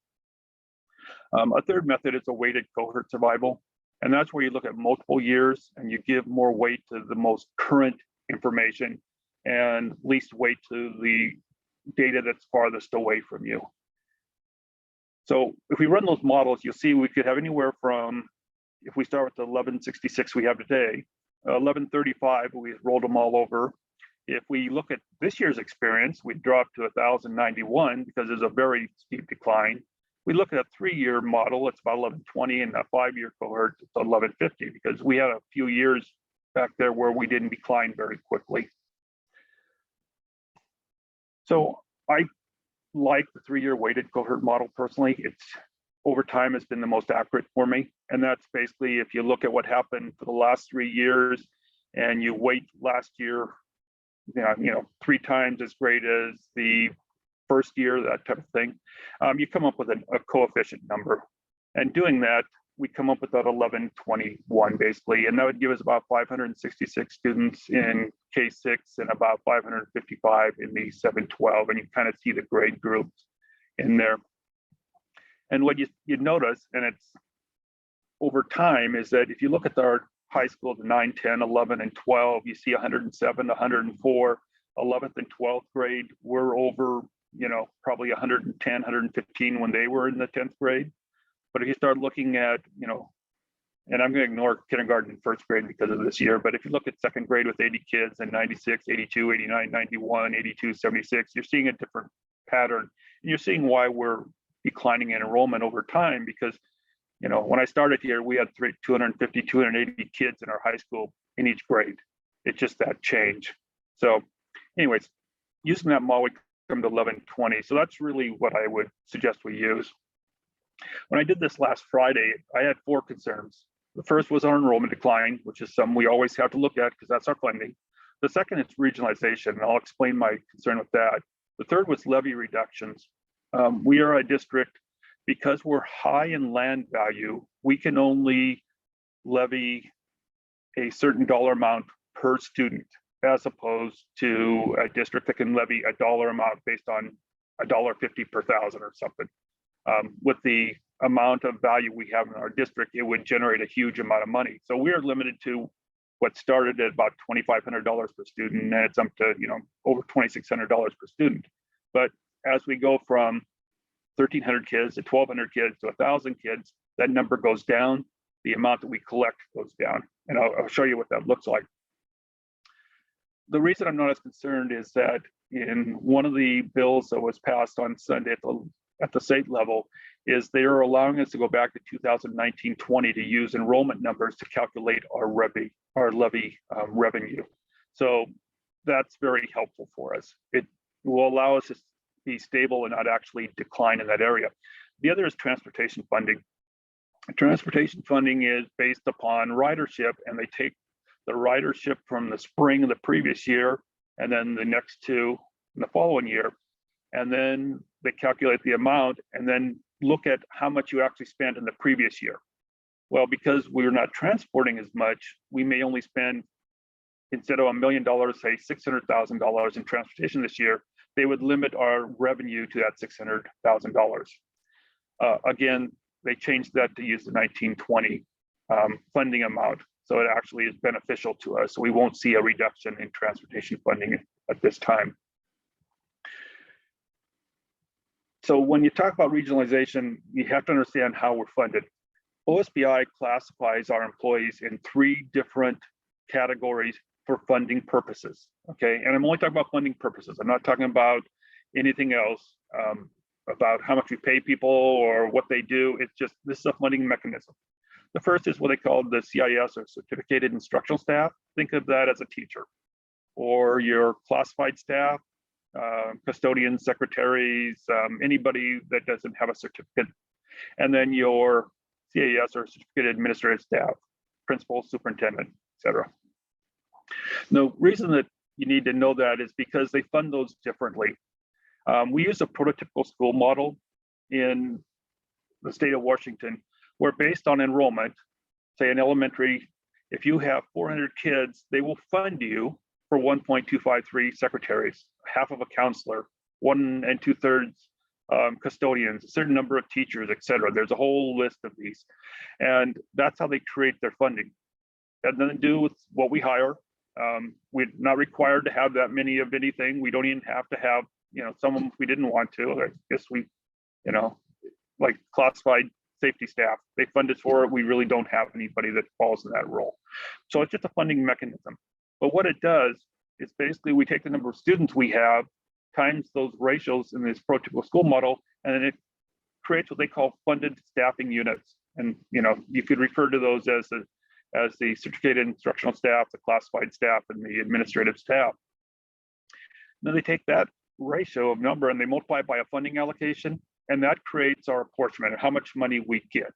A third method is a weighted cohort survival, and that's where you look at multiple years and you give more weight to the most current information and least weight to the data that's farthest away from you. So if we run those models, you'll see we could have anywhere from, if we start with the 1166 we have today, 1135, we rolled them all over. If we look at this year's experience, we dropped to 1091 because there's a very steep decline. We look at a 3-year model, it's about 1120, and a 5-year cohort, it's 1150, because we had a few years back there where we didn't decline very quickly. So I like the 3-year weighted cohort model personally. It's over time has been the most accurate for me. And that's basically, if you look at what happened for the last 3 years and you weight last year, 3 times as great as the first year, that type of thing, you come up with a coefficient number. And doing that, we come up with that 1121 basically, and that would give us about 566 students in K6 and about 555 in the 712, and you kind of see the grade groups in there. And what you'd notice, and it's over time, is that if you look at our high school, the 9, 10, 11, and 12, you see 107, 104, 11th and 12th grade, we're over, probably 110, 115 when they were in the 10th grade. But if you start looking at, and I'm going to ignore kindergarten and 1st grade because of this year, but if you look at 2nd grade with 80 kids and 96, 82, 89, 91, 82, 76, you're seeing a different pattern. And you're seeing why we're declining in enrollment over time, because, when I started here, we had 250, 280 kids in our high school in each grade. It's just that change. So anyways, using that model, we come to 1120. So that's really what I would suggest we use. When I did this last Friday, I had 4 concerns. The first was our enrollment decline, which is something we always have to look at because that's our funding. The second is regionalization, and I'll explain my concern with that. The third was levy reductions. We are a district, because we're high in land value, we can only levy a certain dollar amount per student, as opposed to a district that can levy a dollar amount based on $1.50 per thousand or something. With the amount of value we have in our district, it would generate a huge amount of money. So we are limited to what started at about $2,500 per student, and it's up to over $2,600 per student. But as we go from 1,300 kids to 1,200 kids to 1,000 kids, that number goes down. The amount that we collect goes down, and I'll show you what that looks like. The reason I'm not as concerned is that in one of the bills that was passed on Sunday at the state level, is they are allowing us to go back to 2019-20 to use enrollment numbers to calculate our levy revenue. So that's very helpful for us. It will allow us to be stable and not actually decline in that area. The other is transportation funding. Transportation funding is based upon ridership, and they take the ridership from the spring of the previous year and then the next 2 in the following year. And then they calculate the amount and then look at how much you actually spent in the previous year. Well, because we're not transporting as much, we may only spend, instead of $1 million, say $600,000 in transportation this year, they would limit our revenue to that $600,000. Again, they changed that to use the 1920 funding amount. So it actually is beneficial to us. So we won't see a reduction in transportation funding at this time. So when you talk about regionalization, you have to understand how we're funded. OSBI classifies our employees in 3 different categories for funding purposes, okay? And I'm only talking about funding purposes. I'm not talking about anything else, about how much we pay people or what they do. It's just, this is a funding mechanism. The first is what they call the CIS, or Certificated Instructional Staff. Think of that as a teacher or your classified staff, custodians, secretaries, anybody that doesn't have a certificate. And then your CAS, or Certificated Administrative Staff, principal, superintendent, etc. The reason that you need to know that is because they fund those differently. We use a prototypical school model in the state of Washington, where based on enrollment, say in elementary, if you have 400 kids, they will fund you for 1.253 secretaries, half of a counselor, 1 2/3 custodians, a certain number of teachers, etc. There's a whole list of these. And that's how they create their funding. It has nothing to do with what we hire. We're not required to have that many of anything. We don't even have to have, some of them if we didn't want to. I guess we, like classified safety staff, they fund us for it. We really don't have anybody that falls in that role. So it's just a funding mechanism. But what it does is basically we take the number of students we have times those ratios in this prototypical school model, and then it creates what they call funded staffing units. And you could refer to those as the certificated instructional staff, the classified staff, and the administrative staff. Then they take that ratio of number and they multiply it by a funding allocation, and that creates our apportionment of how much money we get.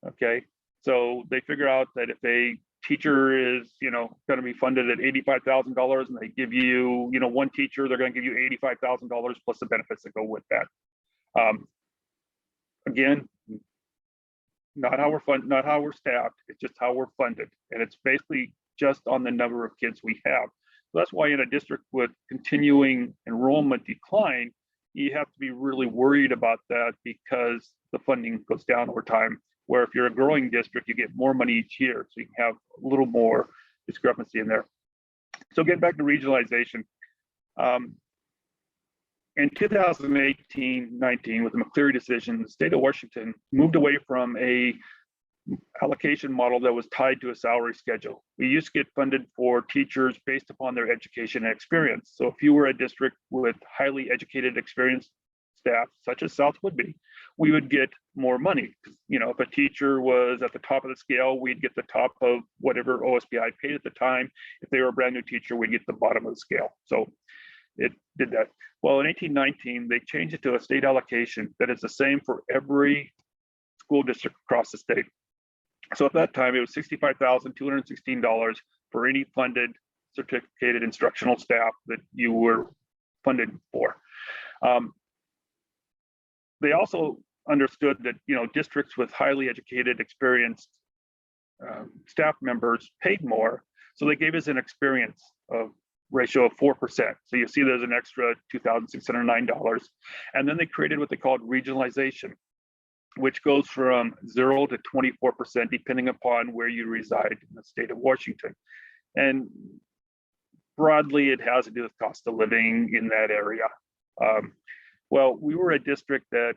Okay, so they figure out that if a teacher is going to be funded at $85,000 and they give you one teacher, they're going to give you $85,000 plus the benefits that go with that. Again, not how we're staffed, it's just how we're funded, and it's basically just on the number of kids we have. So that's why in a district with continuing enrollment decline, you have to be really worried about that, because the funding goes down over time. Where if you're a growing district, you get more money each year, so you can have a little more discrepancy in there. So getting back to regionalization, in 2018-19, with the McCleary decision, the state of Washington moved away from a allocation model that was tied to a salary schedule. We used to get funded for teachers based upon their education and experience. So if you were a district with highly educated, experienced staff, such as South would be, we would get more money. If a teacher was at the top of the scale, we'd get the top of whatever OSPI paid at the time. If they were a brand new teacher, we'd get the bottom of the scale. So it did that. Well, in 1819, they changed it to a state allocation that is the same for every school district across the state. So at that time, it was $65,216 for any funded certificated instructional staff that you were funded for. They also understood that districts with highly educated, experienced staff members paid more, so they gave us an experience ratio of 4%. So you see there's an extra $2,609, and then they created what they called regionalization, which goes from 0 to 24% depending upon where you reside in the state of Washington. And broadly, it has to do with cost of living in that area. Well, we were a district that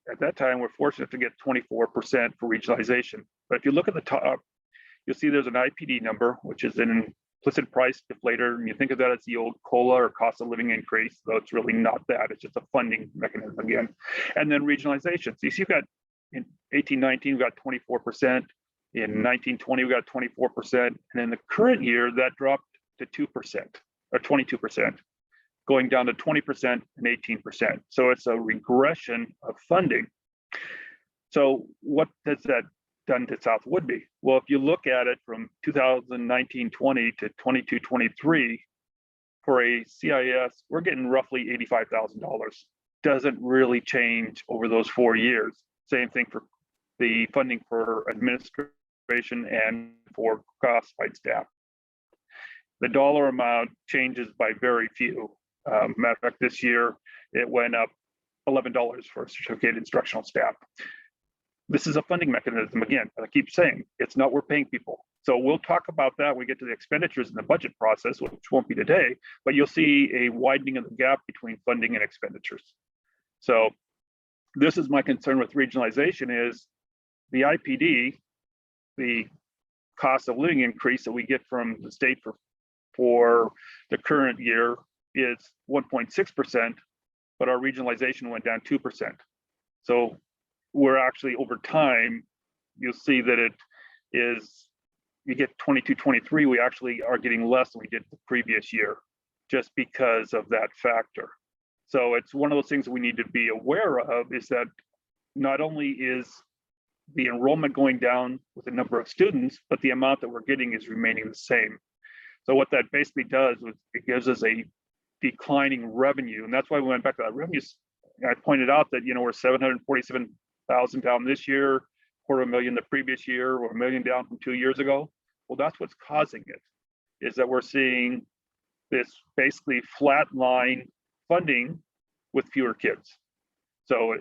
at that time we're fortunate to get 24% for regionalization. But if you look at the top, you'll see there's an IPD number, which is an implicit price deflator. And you think of that as the old COLA, or cost of living increase, though it's really not that. It's just a funding mechanism again. And then regionalization. So you see, you've got in 1819, we got 24%. In 1920, we got 24%. And in the current year, that dropped to 2% or 22%. Going down to 20% and 18%. So it's a regression of funding. So what has that done to South Woodby? Well, if you look at it from 2019-20 to 22-23, for a CIS, we're getting roughly $85,000. Doesn't really change over those 4 years. Same thing for the funding for administration and for classified staff. The dollar amount changes by very few. Matter of fact, this year it went up $11 for certificated instructional staff. This is a funding mechanism. Again, I keep saying it's not we're paying people. So we'll talk about that when we get to the expenditures in the budget process, which won't be today, but you'll see a widening of the gap between funding and expenditures. So this is my concern with regionalization is the IPD, the cost of living increase that we get from the state for the current year is 1.6%, but our regionalization went down 2%. So we're actually, over time, you'll see that it is, you get 22, 23, we actually are getting less than we did the previous year, just because of that factor. So it's one of those things that we need to be aware of, is that not only is the enrollment going down with the number of students, but the amount that we're getting is remaining the same. So what that basically does is it gives us a declining revenue. And that's why we went back to that revenue. I pointed out that, you know, we're 747,000 down this year, $250,000 the previous year, or $1 million down from 2 years ago. Well, that's what's causing it, is that we're seeing this basically flat line funding with fewer kids. So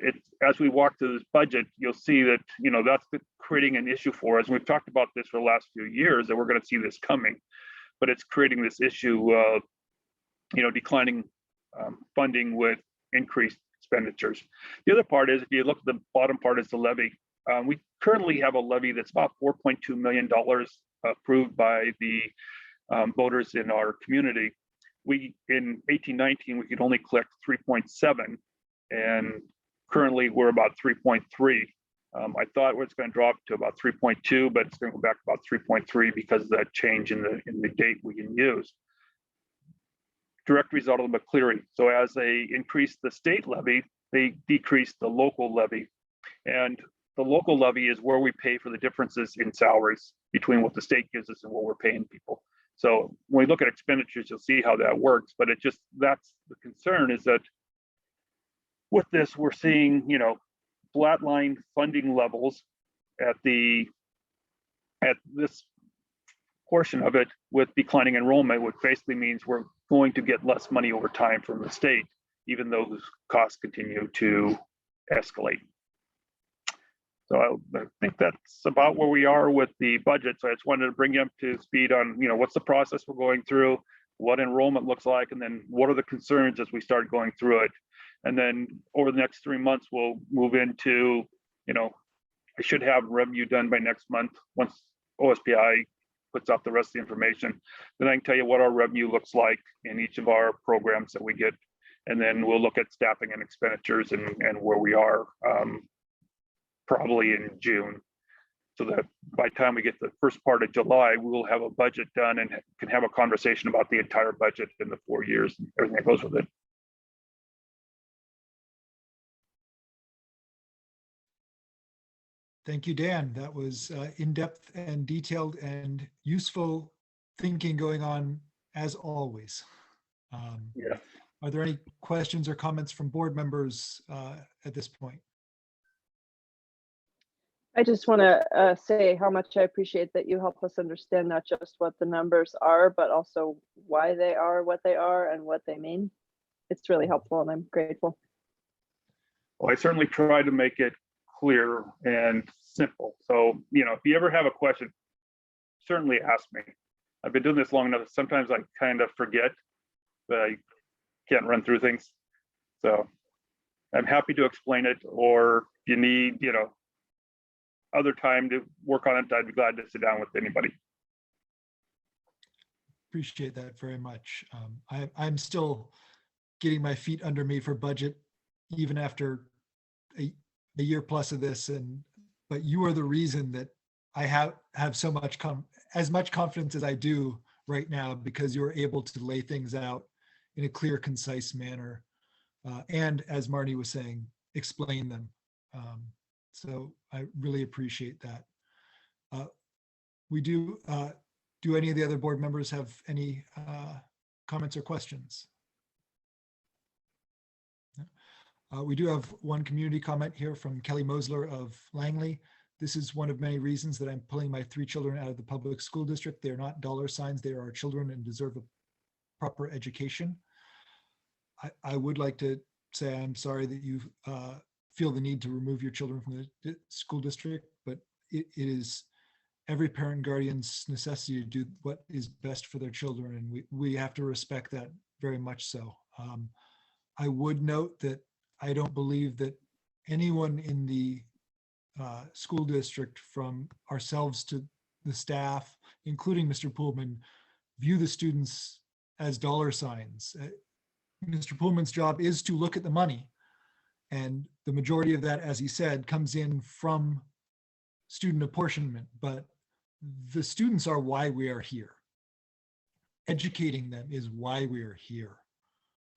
as we walk through this budget, you'll see that, you know, that's creating an issue for us. And we've talked about this for the last few years, that we're going to see this coming, but it's creating this issue of, you know, declining funding with increased expenditures. The other part is, if you look at the bottom part, is the levy. We currently have a levy that's about $4.2 million approved by the voters in our community. We, in 1819, we could only collect 3.7, and currently we're about 3.3. I thought it was going to drop to about 3.2, but it's going to go back to about 3.3 because of that change in the date we can use. Direct result of the McCleary. So as they increase the state levy, they decrease the local levy. And the local levy is where we pay for the differences in salaries between what the state gives us and what we're paying people. So when we look at expenditures, you'll see how that works. But it just, that's the concern, is that with this, we're seeing, you know, flatline funding levels at this portion of it, with declining enrollment, which basically means we're going to get less money over time from the state, even though those costs continue to escalate. So I think that's about where we are with the budget. So I just wanted to bring you up to speed on, you know, what's the process we're going through, what enrollment looks like, and then what are the concerns as we start going through it. And then over the next 3 months, we'll move into, you know, I should have revenue done by next month. Once OSPI puts out the rest of the information, then I can tell you what our revenue looks like in each of our programs that we get. And then we'll look at staffing and expenditures and where we are probably in June. So that by the time we get to the first part of July, we will have a budget done and can have a conversation about the entire budget in the 4 years and everything that goes with it. Thank you, Dan. That was in-depth and detailed and useful thinking going on, as always. Yeah. Are there any questions or comments from board members at this point? I just want to say how much I appreciate that you help us understand not just what the numbers are, but also why they are what they are and what they mean. It's really helpful, and I'm grateful. Well, I certainly try to make it clear and simple. So, you know, if you ever have a question, certainly ask me. I've been doing this long enough. Sometimes I kind of forget that I can't run through things. So I'm happy to explain it, or if you need, you know, other time to work on it, I'd be glad to sit down with anybody. Appreciate that very much. I'm still getting my feet under me for budget, even after a year plus of this, but you are the reason that I have so much as much confidence as I do right now, because you're able to lay things out in a clear, concise manner, and as Marnie was saying, explain them. So I really appreciate that. We do any of the other board members have any comments or questions? We do have one community comment here from Kelly Mosler of Langley. This is one of many reasons that I'm pulling my 3 children out of the public school district. They're not dollar signs. They are our children and deserve a proper education. I would like to say I'm sorry that you feel the need to remove your children from the school district, but it is every parent and guardian's necessity to do what is best for their children, and we have to respect that very much so. I would note that I don't believe that anyone in the school district, from ourselves to the staff, including Mr. Pullman, view the students as dollar signs. Mr. Pullman's job is to look at the money. And the majority of that, as he said, comes in from student apportionment, but the students are why we are here. Educating them is why we are here.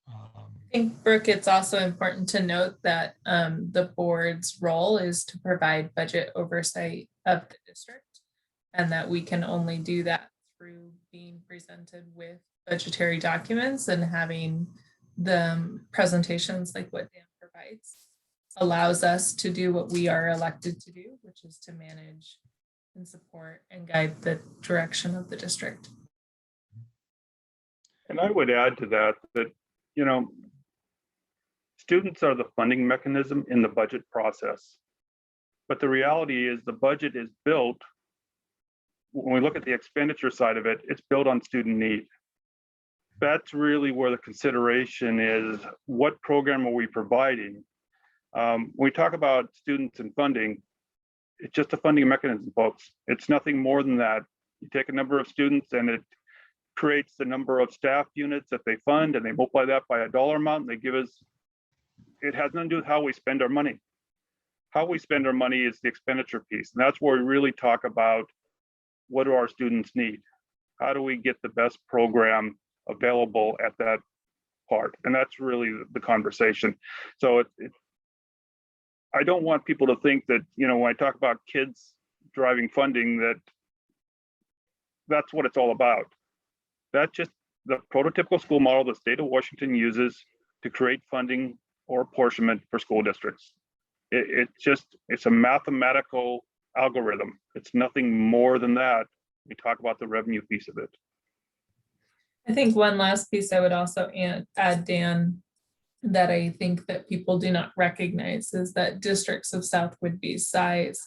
I think, Brooke, it's also important to note that the board's role is to provide budget oversight of the district, and that we can only do that through being presented with budgetary documents, and having the presentations like what Dan provides allows us to do what we are elected to do, which is to manage and support and guide the direction of the district. And I would add to that, you know, students are the funding mechanism in the budget process. But the reality is the budget is built, when we look at the expenditure side of it, it's built on student need. That's really where the consideration is. What program are we providing? When we talk about students and funding, it's just a funding mechanism, folks. It's nothing more than that. You take a number of students and it creates the number of staff units that they fund, and they multiply that by a dollar amount, and they give us, it has nothing to do with how we spend our money. How we spend our money is the expenditure piece. And that's where we really talk about what do our students need? How do we get the best program available at that part? And that's really the conversation. So I don't want people to think that, you know, when I talk about kids driving funding, that's what it's all about. That's just the prototypical school model the state of Washington uses to create funding or apportionment for school districts. It's a mathematical algorithm. It's nothing more than that. We talk about the revenue piece of it. I think one last piece I would also add, Dan, that I think that people do not recognize is that districts of South Whidbey's size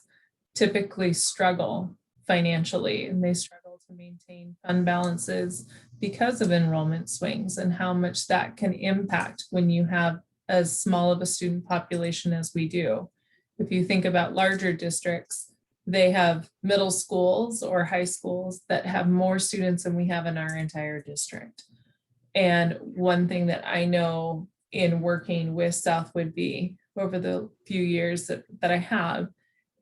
typically struggle financially, and they struggle to maintain fund balances because of enrollment swings and how much that can impact when you have as small of a student population as we do. If you think about larger districts, they have middle schools or high schools that have more students than we have in our entire district. And one thing that I know in working with South Whidbey over the few years that I have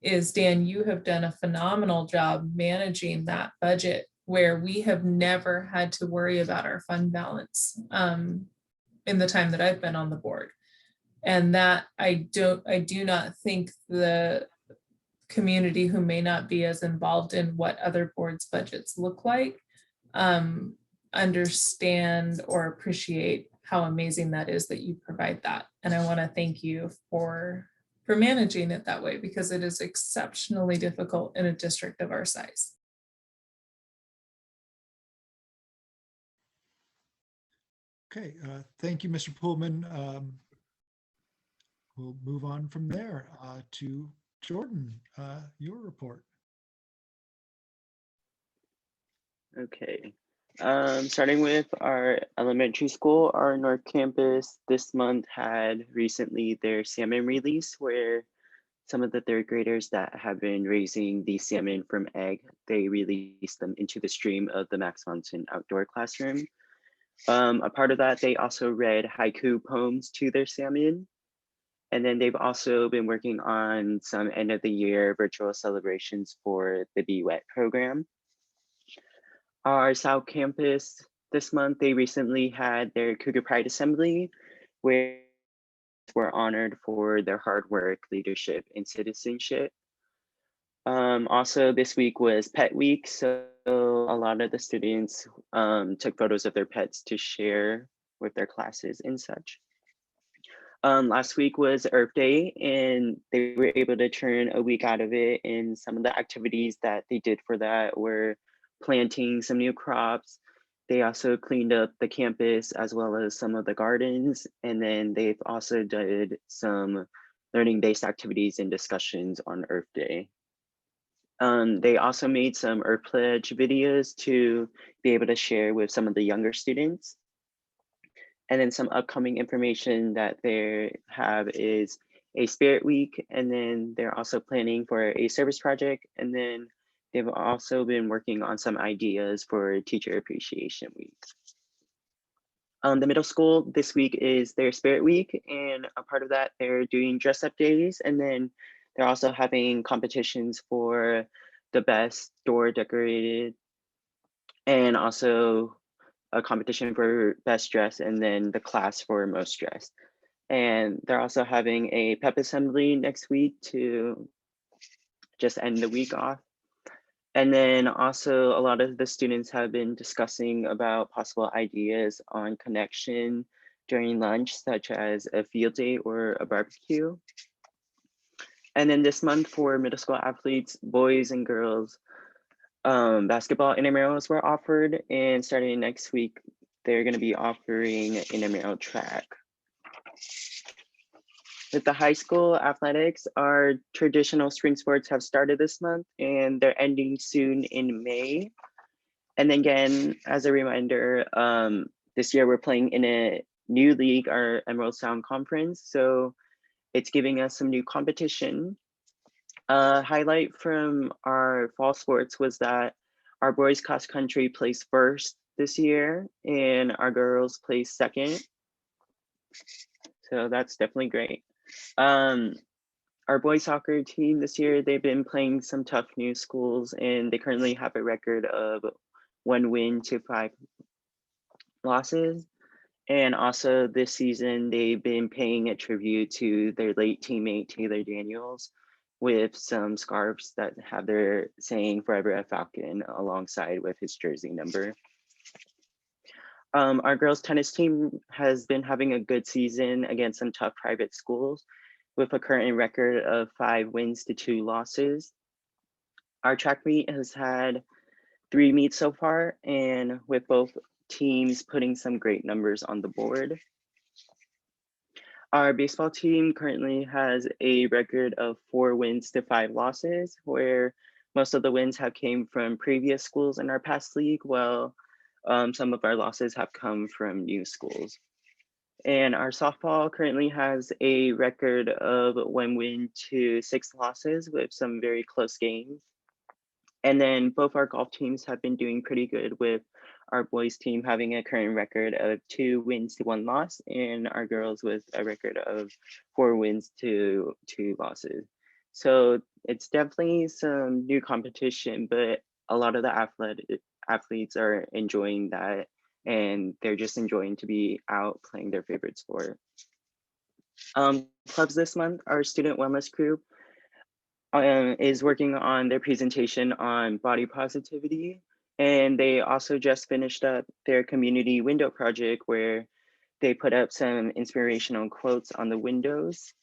is, Dan, you have done a phenomenal job managing that budget where we have never had to worry about our fund balance in the time that I've been on the board. And that I do not think the community who may not be as involved in what other boards' budgets look like understand or appreciate how amazing that is that you provide that. And I want to thank you for managing it that way, because it is exceptionally difficult in a district of our size. Okay, thank you, Mr. Pullman. We'll move on from there to Jordan, your report. Okay. Starting with our elementary school, our North Campus this month had recently their salmon release, where some of the third graders that have been raising the salmon from egg, they released them into the stream of the Max Monson outdoor classroom. A part of that, they also read haiku poems to their salmon. And then they've also been working on some end of the year virtual celebrations for the Be Wet program. Our South Campus this month, they recently had their Cougar Pride Assembly, where were honored for their hard work, leadership, and citizenship. Also this week was Pet Week, so a lot of the students took photos of their pets to share with their classes and such. Last week was Earth Day, and they were able to turn a week out of it, and some of the activities that they did for that were planting some new crops. They also cleaned up the campus as well as some of the gardens, and then they've also did some learning-based activities and discussions on Earth Day. They also made some Earth Pledge videos to be able to share with some of the younger students. And then some upcoming information that they have is a Spirit Week, and then they're also planning for a service project, and then they've also been working on some ideas for Teacher Appreciation Week. The middle school this week is their Spirit Week, and a part of that, they're doing dress up days, and then they're also having competitions for the best door decorated, and also a competition for best dress, and then the class for most dressed. And they're also having a pep assembly next week to just end the week off. And then also a lot of the students have been discussing about possible ideas on connection during lunch, such as a field day or a barbecue. And then this month for middle school athletes, boys and girls, basketball intramurals were offered, and starting next week, they're going to be offering intramural track. With the high school athletics, our traditional spring sports have started this month and they're ending soon in May. And then again, as a reminder, this year we're playing in a new league, our Emerald Sound Conference. So it's giving us some new competition. Highlight from our fall sports was that our boys cross country placed first this year and our girls placed second. So that's definitely great. Our boys soccer team this year, they've been playing some tough new schools and they currently have a record of 1 win to 5 losses. And also this season, they've been paying a tribute to their late teammate, Taylor Daniels, with some scarves that have their saying "Forever a Falcon" alongside with his jersey number. Our girls tennis team has been having a good season against some tough private schools with a current record of 5 wins to 2 losses. Our track meet has had 3 meets so far, and with both teams putting some great numbers on the board. Our baseball team currently has a record of 4 wins to 5 losses, where most of the wins have came from previous schools in our past league, while some of our losses have come from new schools. And our softball currently has a record of 1 win to 6 losses with some very close games. And then both our golf teams have been doing pretty good, with our boys team having a current record of 2 wins to 1 loss, and our girls with a record of 4 wins to 2 losses. So it's definitely some new competition, but a lot of the athletes are enjoying that, and they're just enjoying to be out playing their favorite sport. Clubs this month, our student wellness group is working on their presentation on body positivity, and they also just finished up their community window project where they put up some inspirational quotes on the windows.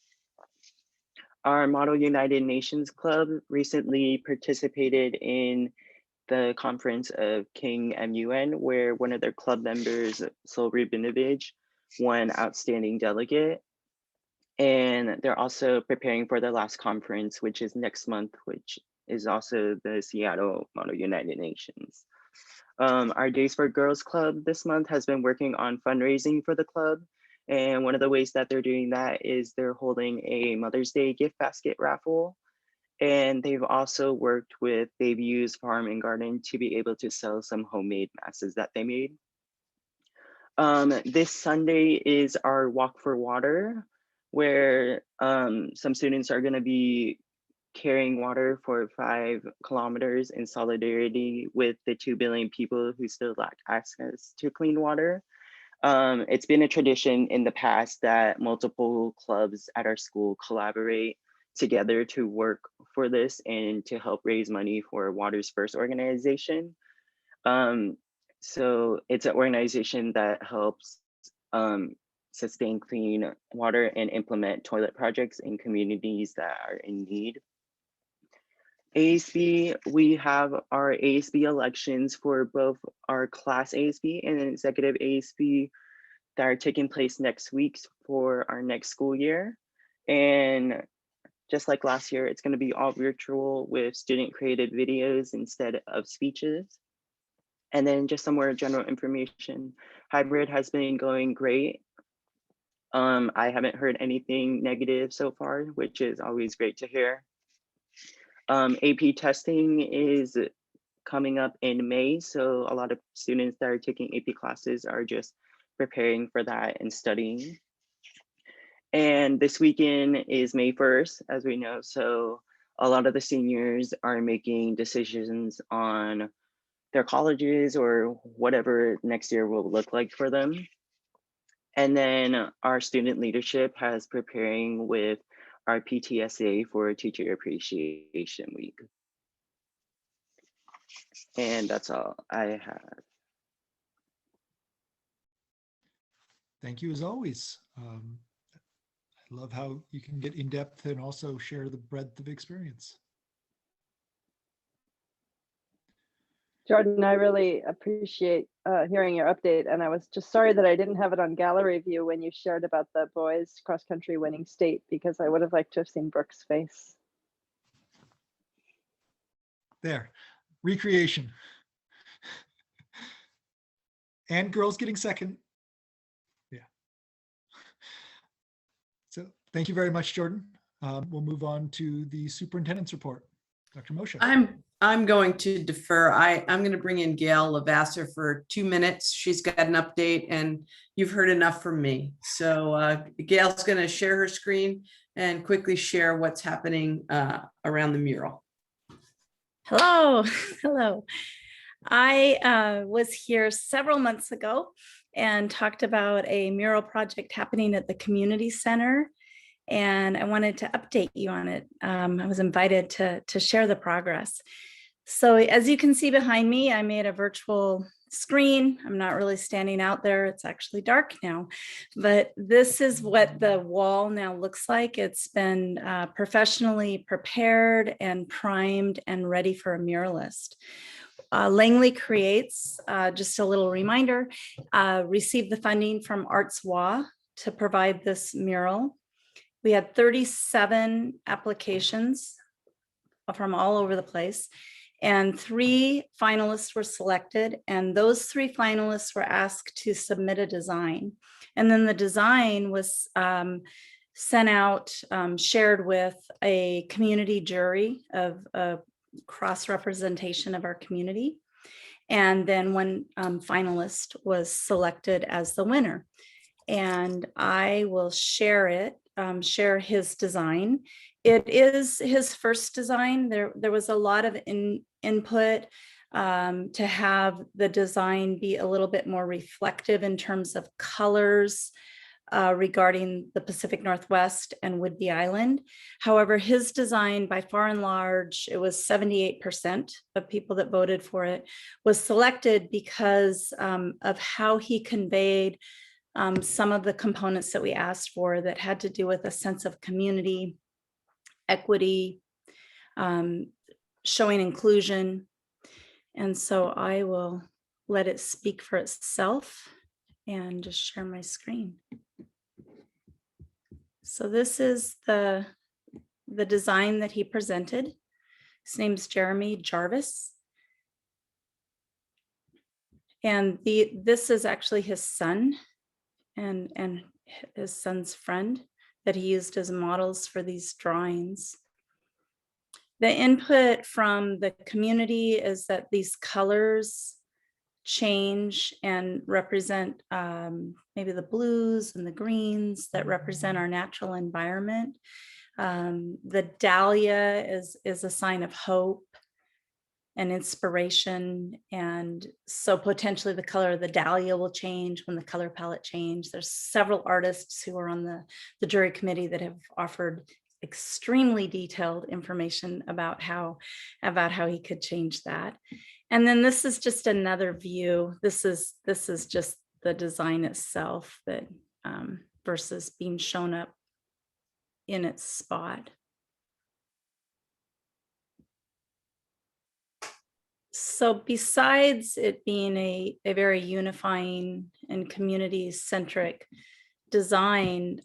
Our Model United Nations Club recently participated in the conference of King MUN, where one of their club members, Sol Rubinovich, won Outstanding Delegate. And they're also preparing for their last conference, which is next month, which is also the Seattle Model United Nations. Our Days for Girls Club this month has been working on fundraising for the club. And one of the ways that they're doing that is they're holding a Mother's Day gift basket raffle. And they've also worked with Baby U's Farm and Garden to be able to sell some homemade masses that they made. This Sunday is our Walk for Water, where some students are going to be carrying water for 5 kilometers in solidarity with the 2 billion people who still lack access to clean water. It's been a tradition in the past that multiple clubs at our school collaborate together to work for this and to help raise money for Waters First organization. So it's an organization that helps sustain clean water and implement toilet projects in communities that are in need. ASB, we have our ASB elections for both our class ASB and executive ASB that are taking place next week for our next school year. And just like last year, it's going to be all virtual with student created videos instead of speeches. And then just some more general information. Hybrid has been going great. I haven't heard anything negative so far, which is always great to hear. AP testing is coming up in May, so a lot of students that are taking AP classes are just preparing for that and studying. And this weekend is May 1st, as we know, so a lot of the seniors are making decisions on their colleges or whatever next year will look like for them. And then our student leadership has preparing with our PTSA for Teacher Appreciation Week. And that's all I have. Thank you as always. I love how you can get in depth and also share the breadth of experience. Jordan, I really appreciate hearing your update, and I was just sorry that I didn't have it on gallery view when you shared about the boys cross country winning state, because I would have liked to have seen Brooke's face. There, recreation. And girls getting second. Yeah. So thank you very much, Jordan. We'll move on to the superintendent's report. Dr. Moshe. I'm going to defer. I'm going to bring in Gail Lavasser for 2 minutes. She's got an update and you've heard enough from me. So Gail's going to share her screen and quickly share what's happening around the mural. Hello, hello. I was here several months ago and talked about a mural project happening at the community center, and I wanted to update you on it. I was invited to share the progress. So as you can see behind me, I made a virtual screen. I'm not really standing out there. It's actually dark now, but this is what the wall now looks like. It's been professionally prepared and primed and ready for a muralist. Langley Creates, just a little reminder, received the funding from ArtsWA to provide this mural. We had 37 applications from all over the place, and 3 finalists were selected, and those 3 finalists were asked to submit a design. And then the design was sent out, shared with a community jury of cross representation of our community. And then one finalist was selected as the winner. And I will share it, share his design. It is his first design. There was a lot of input to have the design be a little bit more reflective in terms of colors regarding the Pacific Northwest and Whidbey Island. However, his design, by far and large, it was 78% of people that voted for it, was selected because of how he conveyed some of the components that we asked for that had to do with a sense of community, equity, showing inclusion. And so I will let it speak for itself and just share my screen. So this is the design that he presented. His name's Jeremy Jarvis. And this is actually his son and his son's friend that he used as models for these drawings. The input from the community is that these colors change and represent maybe the blues and the greens that represent our natural environment. The dahlia is a sign of hope and inspiration, and so potentially the color of the dahlia will change when the color palette change. There's several artists who are on the jury committee that have offered extremely detailed information about how he could change that. And then this is just another view. This is just the design itself that versus being shown up in its spot. So besides it being a very unifying and community-centric design,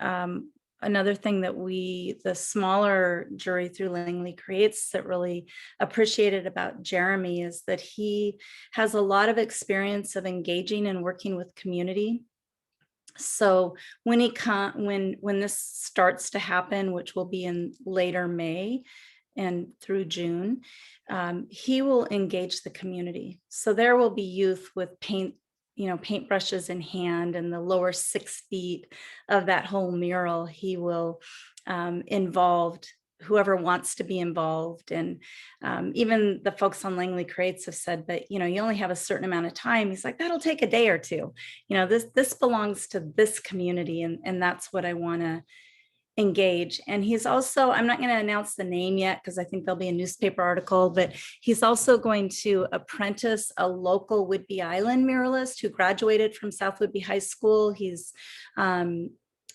another thing that the smaller jury through Langley Creates that really appreciated about Jeremy is that he has a lot of experience of engaging and working with community. So when this starts to happen, which will be in later May, and through June, he will engage the community. So there will be youth with paintbrushes in hand, and the lower 6 feet of that whole mural, he will involved whoever wants to be involved. And even the folks on Langley Creates have said, but you only have a certain amount of time. He's like, that'll take a day or two. This belongs to this community, and that's what I want to engage. And he's also, I'm not going to announce the name yet because I think there'll be a newspaper article, but he's also going to apprentice a local Whidbey Island muralist who graduated from South Whidbey High School.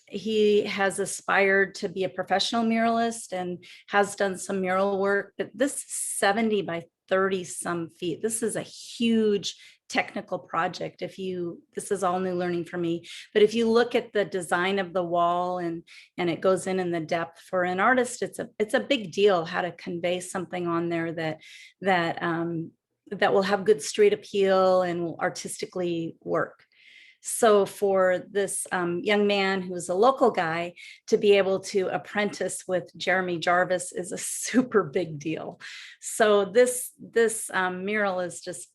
He has aspired to be a professional muralist and has done some mural work, but this 70 by 30 some feet, this is a huge technical project. This is all new learning for me, but if you look at the design of the wall and it goes in the depth, for an artist, it's a big deal how to convey something on there that will have good street appeal and will artistically work. So for this young man who's a local guy to be able to apprentice with Jeremy Jarvis is a super big deal. So this mural is just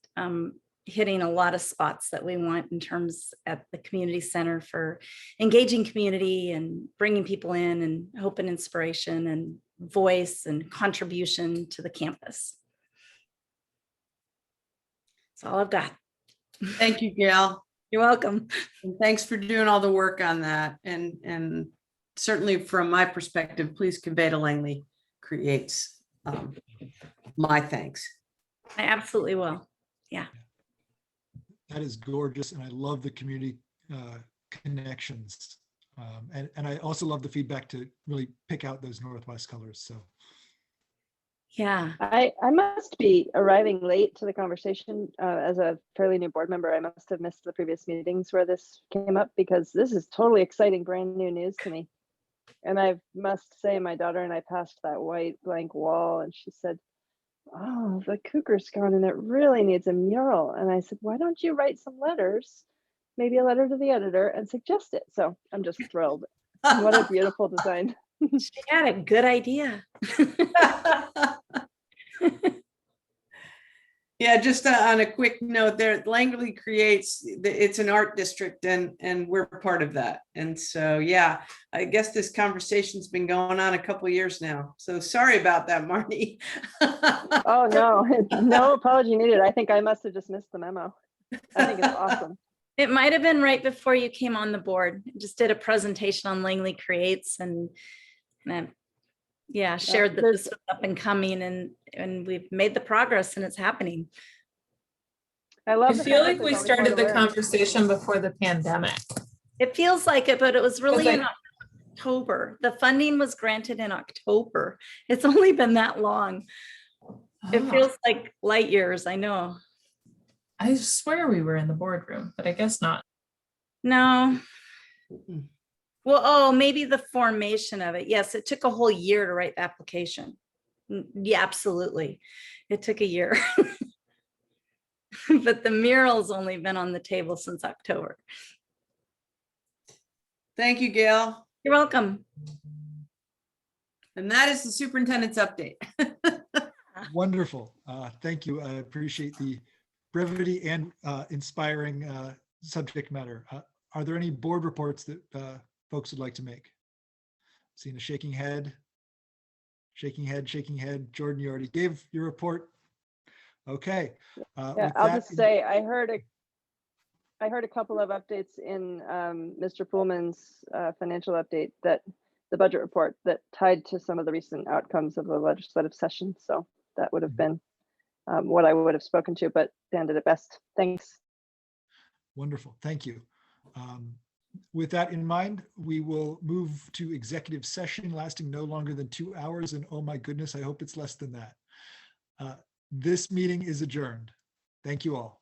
hitting a lot of spots that we want in terms at the community center for engaging community and bringing people in and hope and inspiration and voice and contribution to the campus. That's all I've got. Thank you, Gail. You're welcome. And thanks for doing all the work on that. And certainly from my perspective, please convey to Langley Creates my thanks. I absolutely will. Yeah. That is gorgeous. And I love the community connections. And I also love the feedback to really pick out those Northwest colors. So. Yeah. I must be arriving late to the conversation. As a fairly new board member, I must have missed the previous meetings where this came up, because this is totally exciting, brand new news to me. And I must say, my daughter and I passed that white blank wall and she said, oh, the cougar's gone and it really needs a mural. And I said, why don't you write some letters, maybe a letter to the editor, and suggest it? So I'm just thrilled. What a beautiful design. She had a good idea. Yeah, just on a quick note there, Langley Creates, it's an art district and we're part of that. And so, yeah, I guess this conversation's been going on a couple of years now. So sorry about that, Marnie. Oh, no, no apology needed. I think I must have just missed the memo. I think it's awesome. It might have been right before you came on the board. I just did a presentation on Langley Creates and I shared that this was up and coming, and we've made the progress and it's happening. I feel like we started the conversation before the pandemic. It feels like it, but it was really in October. The funding was granted in October. It's only been that long. It feels like light years, I know. I swear we were in the boardroom, but I guess not. No. Well, maybe the formation of it. Yes, it took a whole year to write the application. Yeah, absolutely. It took a year. But the mural's only been on the table since October. Thank you, Gail. You're welcome. And that is the superintendent's update. Wonderful. Thank you. I appreciate the brevity and inspiring subject matter. Are there any board reports that folks would like to make? Seeing a shaking head. Jordan, you already gave your report. Okay. Yeah, I'll just say I heard a couple of updates in Mr. Pullman's financial update, that the budget report that tied to some of the recent outcomes of the legislative session. So that would have been what I would have spoken to, but Dan did it best. Thanks. Wonderful. Thank you. With that in mind, we will move to executive session lasting no longer than 2 hours. And oh my goodness, I hope it's less than that. This meeting is adjourned. Thank you all.